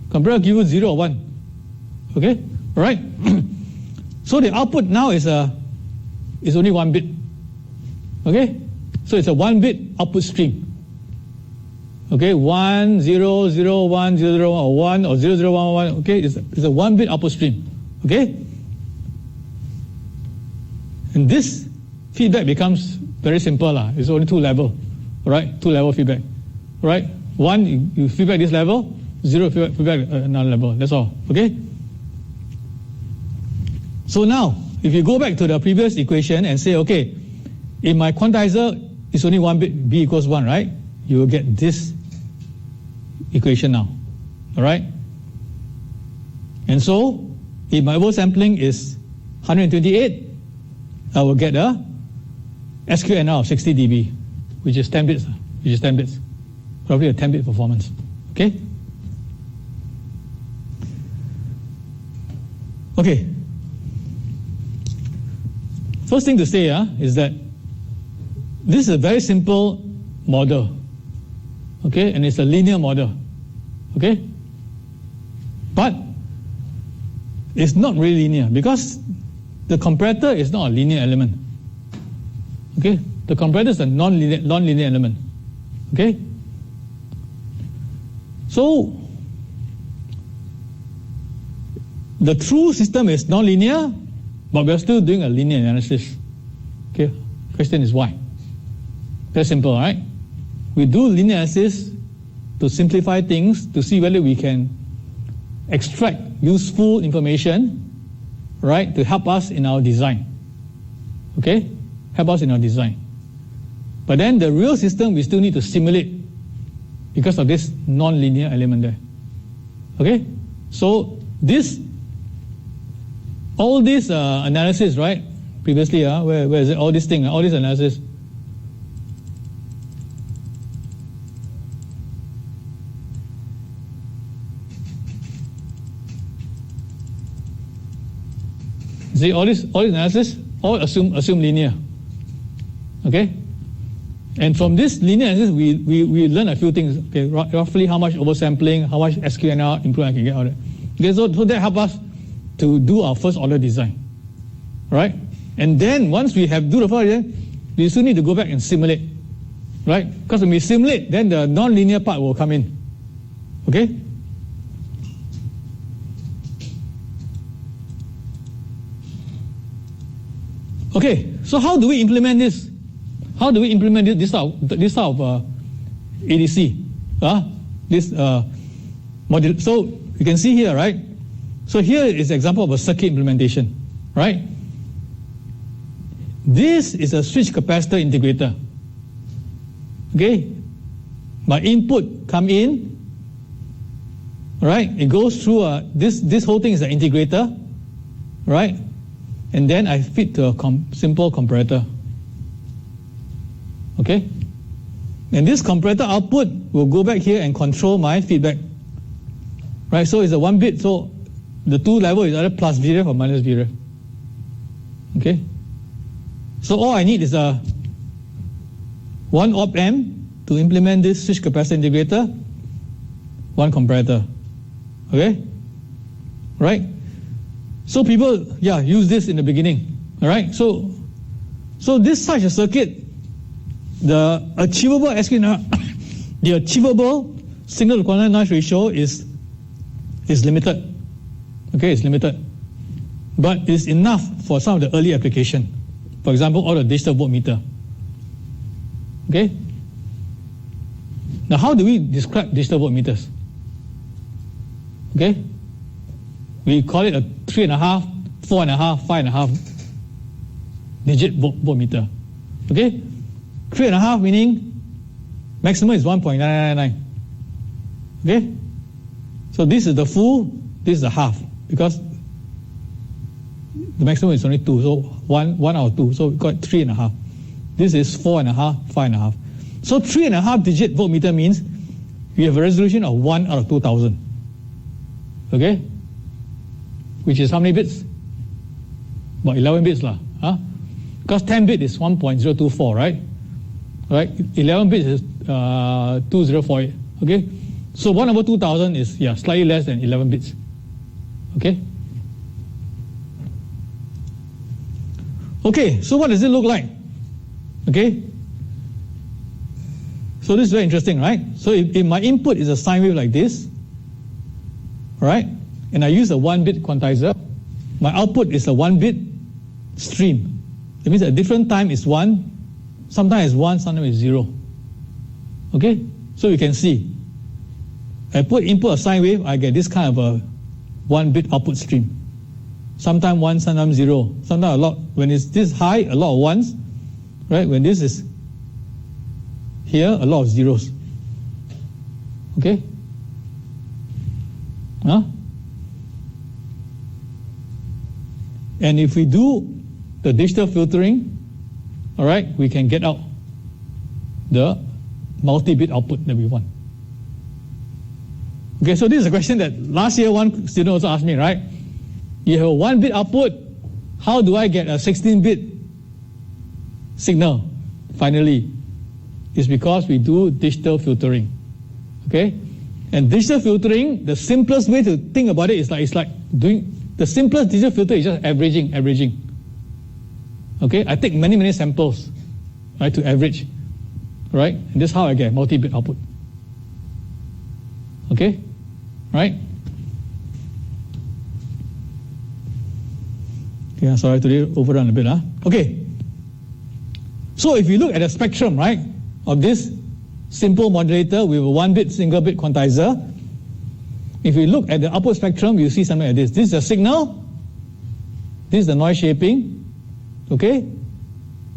Comparator give you 0 or 1, okay? All right? So the output now is only 1 bit, okay? So it's a 1-bit output stream. Okay, 1 0 0 1 0 0 or 1 or 0 0 1 1. Okay, it's a 1-bit output stream. Okay, And this feedback becomes very simple. It's only 2 level, right? 2 level feedback, right? 1, you feedback this level, 0, feedback another level. That's all, okay? So now, if you go back to the previous equation and say, okay, if my quantizer is only 1 bit, b equals 1, right? You will get this equation now, all right? And so, if my oversampling is 128, I will get a SQNR of 60 dB, which is 10 bits, probably a 10-bit performance, okay? Okay. First thing to say is that this is a very simple model, okay, and it's a linear model, okay? But it's not really linear because the comparator is not a linear element, okay? The comparator is a non-linear element, okay? So the true system is non-linear, but we're still doing a linear analysis. Okay, question is why? Very simple, right? We do linear analysis to simplify things, to see whether we can extract useful information, right, to help us in our design. Okay, help us in our design. But then the real system we still need to simulate because of this non-linear element there. Okay, so all this analysis, right? Previously, where is it? All this analysis. See, all this analysis, all assume linear. Okay? And from this linear analysis, we learn a few things. Okay, roughly how much oversampling, how much SQNR improvement I can get out of it. Okay, so that helps us to do our first order design, right? And then once we have do the first order, we still need to go back and simulate, right? Because when we simulate, then the non-linear part will come in, okay? Okay, so how do we implement this? How do we implement this type of ADC? This module. So you can see here, right? So here is an example of a circuit implementation, right? This is a switch capacitor integrator. Okay? My input come in, right? It goes through this whole thing is an integrator, right? And then I feed to a simple comparator. Okay? And this comparator output will go back here and control my feedback. Right? So it's a 1 bit, so the 2 level is either plus VREF or minus VREF. Okay? So all I need is a 1 op-amp to implement this switch capacitor integrator, 1 comparator. Okay? Right? So people, use this in the beginning. All right? So this such a circuit, the achievable SQNR, the achievable signal to quantum noise ratio is limited. Okay, it's limited. But it's enough for some of the early application. For example, all the digital voltmeter. Okay? Now, how do we describe digital voltmeters? Okay? We call it a 3.5, 4.5, 5.5 digit voltmeter. Okay? 3.5 meaning maximum is 1.999. Okay? So this is the full, this is the half, because the maximum is only 2, so 1 out of 2, so we got 3.5. This is 4.5, 5.5. So 3.5 digit voltmeter means we have a resolution of 1 out of 2,000. Okay? Which is how many bits? About 11 bits lah. Because 10 bit is 1.024, right? Right? 11 bits is 2048. Okay? So 1 over 2,000 is slightly less than 11 bits. Okay? Okay, so what does it look like? Okay? So this is very interesting, right? So if my input is a sine wave like this, right? And I use a 1-bit quantizer, my output is a 1-bit stream. That means at different time is 1, sometimes it's 1, sometimes it's 0. Okay? So you can see, I input a sine wave, I get this kind of a 1-bit output stream. Sometimes 1, sometimes 0. Sometimes a lot. When it's this high, a lot of 1s. Right? When this is here, a lot of 0s. Okay? Huh? And if we do the digital filtering, all right, we can get out the multi-bit output that we want. Okay, so this is a question that last year one student also asked me, right? You have a 1-bit output, how do I get a 16-bit signal finally? It's because we do digital filtering. Okay? And digital filtering, the simplest way to think about it is like doing the simplest digital filter is just averaging. Okay? I take many samples, right, to average. Right? And this is how I get multi-bit output. Okay? Right? Okay, sorry, today overrun a bit. Okay. So if you look at the spectrum, right, of this simple modulator with a 1-bit single-bit quantizer, if you look at the output spectrum, you see something like this. This is a signal. This is the noise shaping. Okay?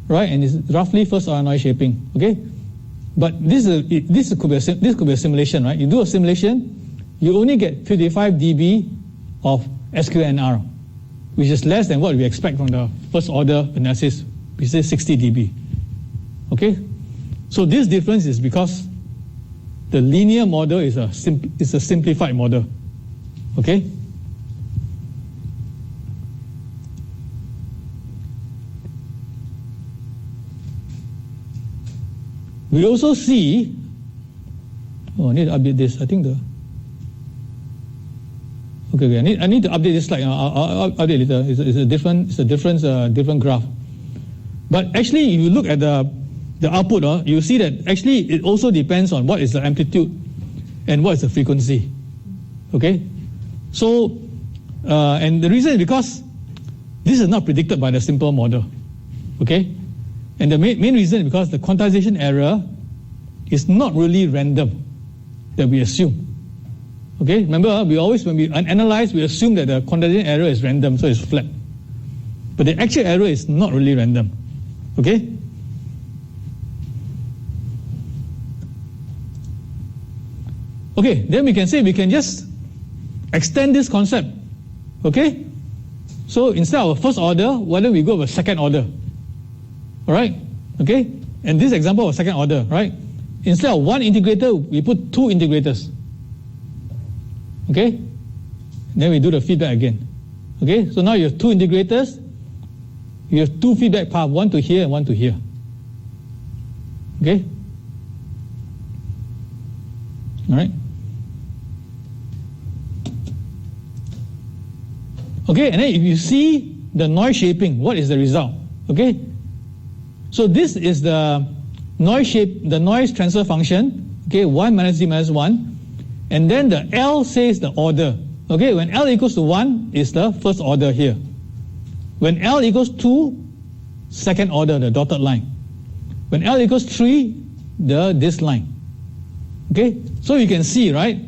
Right? And it's roughly first order noise shaping. Okay? But this could be a simulation, right? You do a simulation, you only get 55 dB of SQNR, which is less than what we expect from the first order analysis, which is 60 dB. Okay? So this difference is because the linear model is a simplified model. Okay? We also see, I need to update this. I think okay. I need to update this slide. I'll update later. It's a different graph. But actually, if you look at the output, you see that actually it also depends on what is the amplitude and what is the frequency. Okay? So, and the reason is because this is not predicted by the simple model. Okay? And the main reason is because the quantization error is not really random that we assume. Okay? Remember, when we analyze, we assume that the quantization error is random, so it's flat. But the actual error is not really random. Okay? Okay, then we can say we can just extend this concept. Okay? So instead of a first order, why don't we go with a second order? Alright? Okay? And this example of second order, right? Instead of one integrator, we put 2 integrators. Okay? Then we do the feedback again. Okay? So now you have 2 integrators. You have 2 feedback paths, one to here and one to here. Okay? Alright? Okay, and then if you see the noise shaping, what is the result? Okay? So this is the noise transfer function, okay, 1 minus z minus 1, and then the L says the order. Okay, when L equals to 1 is the first order here. When L equals 2, second order, the dotted line. When L equals 3, this line. Okay, so you can see, right?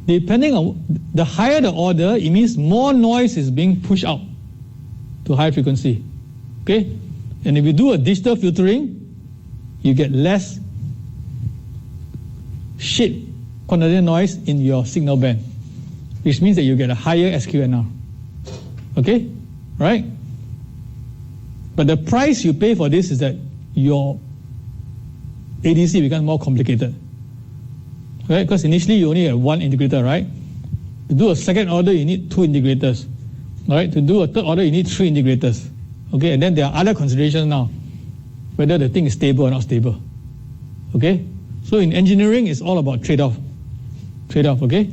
Depending on the higher the order, it means more noise is being pushed out to high frequency. Okay, and if you do a digital filtering, you get less shade quantity noise in your signal band, which means that you get a higher SQNR. Okay, right? But the price you pay for this is that your ADC becomes more complicated. Right? Because initially you only have 1 integrator, right? To do a second order, you need 2 integrators. Right? To do a third order, you need 3 integrators. Okay, and then there are other considerations now, whether the thing is stable or not stable. Okay? So in engineering, it's all about trade-off. Trade-off, okay?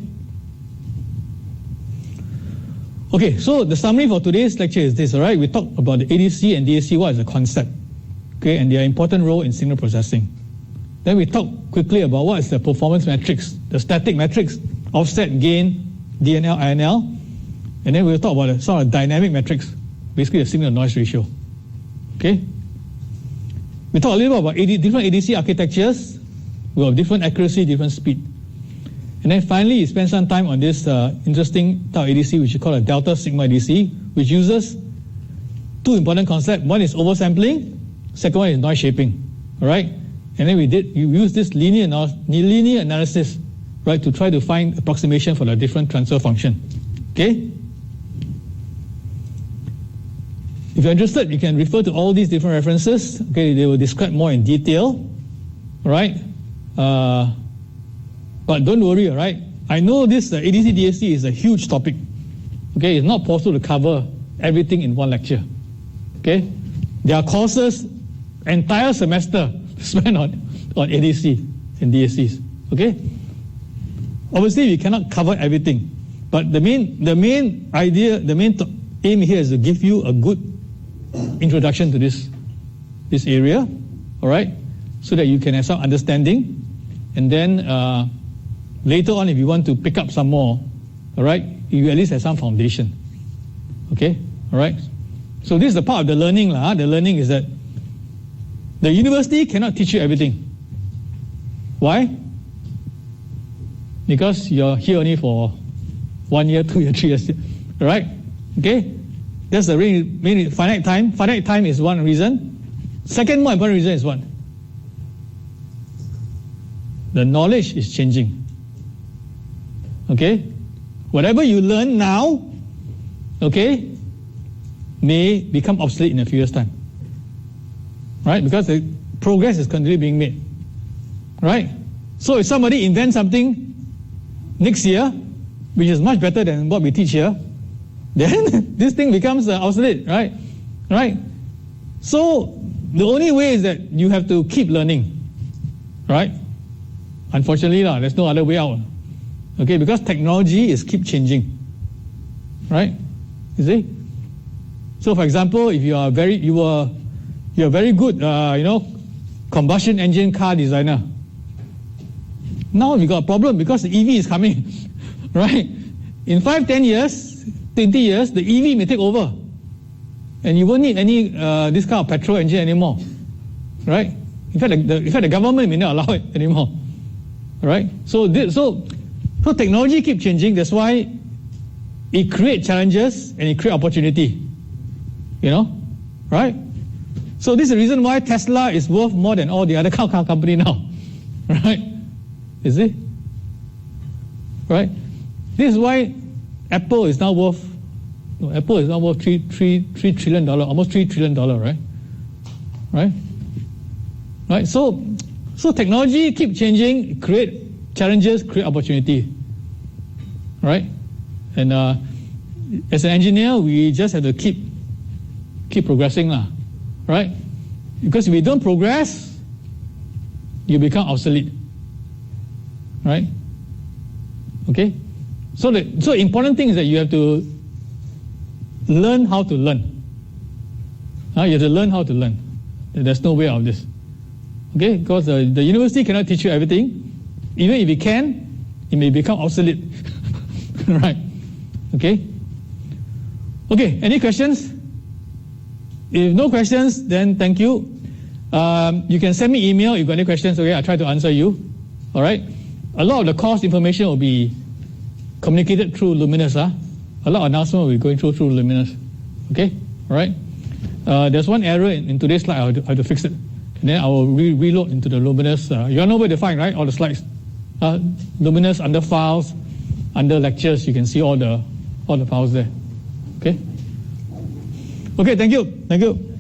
Okay, so the summary for today's lecture is this, all right? We talked about the ADC and DAC, what is the concept, okay, and their important role in signal processing. Then we talk quickly about what is the performance metrics, the static metrics, offset, gain, DNL, INL, and then we'll talk about some of the dynamic metrics, basically the signal-noise ratio. Okay. We talk a little bit about different ADC architectures. We have different accuracy, different speed. And then finally, you spend some time on this interesting type of ADC, which is called a delta sigma ADC, which uses two important concepts. One is oversampling, second one is noise shaping. All right? And then you use this linear analysis, right, to try to find approximation for the different transfer function. Okay? If you're interested, you can refer to all these different references. Okay, they will describe more in detail. All right? But don't worry, all right? I know this ADC DAC is a huge topic. Okay, it's not possible to cover everything in one lecture. Okay? There are courses, entire semester spent on ADC and DACs. Okay? Obviously, we cannot cover everything. But the main idea, the main aim here is to give you a good introduction to this area, all right? So that you can have some understanding. And then later on, if you want to pick up some more, all right, you at least have some foundation. Okay? All right? So this is the part of the learning. The learning is that the university cannot teach you everything. Why? Because you're here only for 1 year, 2 years, 3 years. All right? Okay? That's the main finite time. Finite time is one reason. Second more important reason is what? The knowledge is changing. Okay? Whatever you learn now, okay, may become obsolete in a few years' time. Right? Because the progress is continually being made. Right? So if somebody invents something next year, which is much better than what we teach here, then this thing becomes obsolete, right? Right? So the only way is that you have to keep learning, right? Unfortunately, there's no other way out. Okay, because technology is keep changing, right? You see? So, for example, if you are very good, combustion engine car designer. Now you got a problem because the EV is coming, right? In 5, 10 years, 20 years, the EV may take over, and you won't need any this kind of petrol engine anymore, right? In fact, the government may not allow it anymore, right? So technology keeps changing. That's why it creates challenges and it creates opportunity. Right? So this is the reason why Tesla is worth more than all the other car company now, right? Is it? Right? This is why Apple is now worth $3 trillion, almost $3 trillion, right? Right? Right? So technology keep changing, create challenges, create opportunity. Right? And as an engineer, we just have to keep progressing, right? Because if we don't progress, you become obsolete. Right? Okay? So important thing is that you have to learn how to learn. You have to learn how to learn. There's no way out of this. Okay? Because the university cannot teach you everything. Even if it can, it may become obsolete. Right? Okay? Okay, any questions? If no questions, then thank you. You can send me email if you got any questions. Okay, I'll try to answer you. All right? A lot of the course information will be communicated through Luminous. A lot of announcement will be going through Luminous. Okay? All right? There's one error in today's slide. I have to fix it. And then I will reload into the Luminous. You all know where to find, right? All the slides. Luminous under files, under lectures. You can see all the files there. Okay? Okay, thank you. Thank you.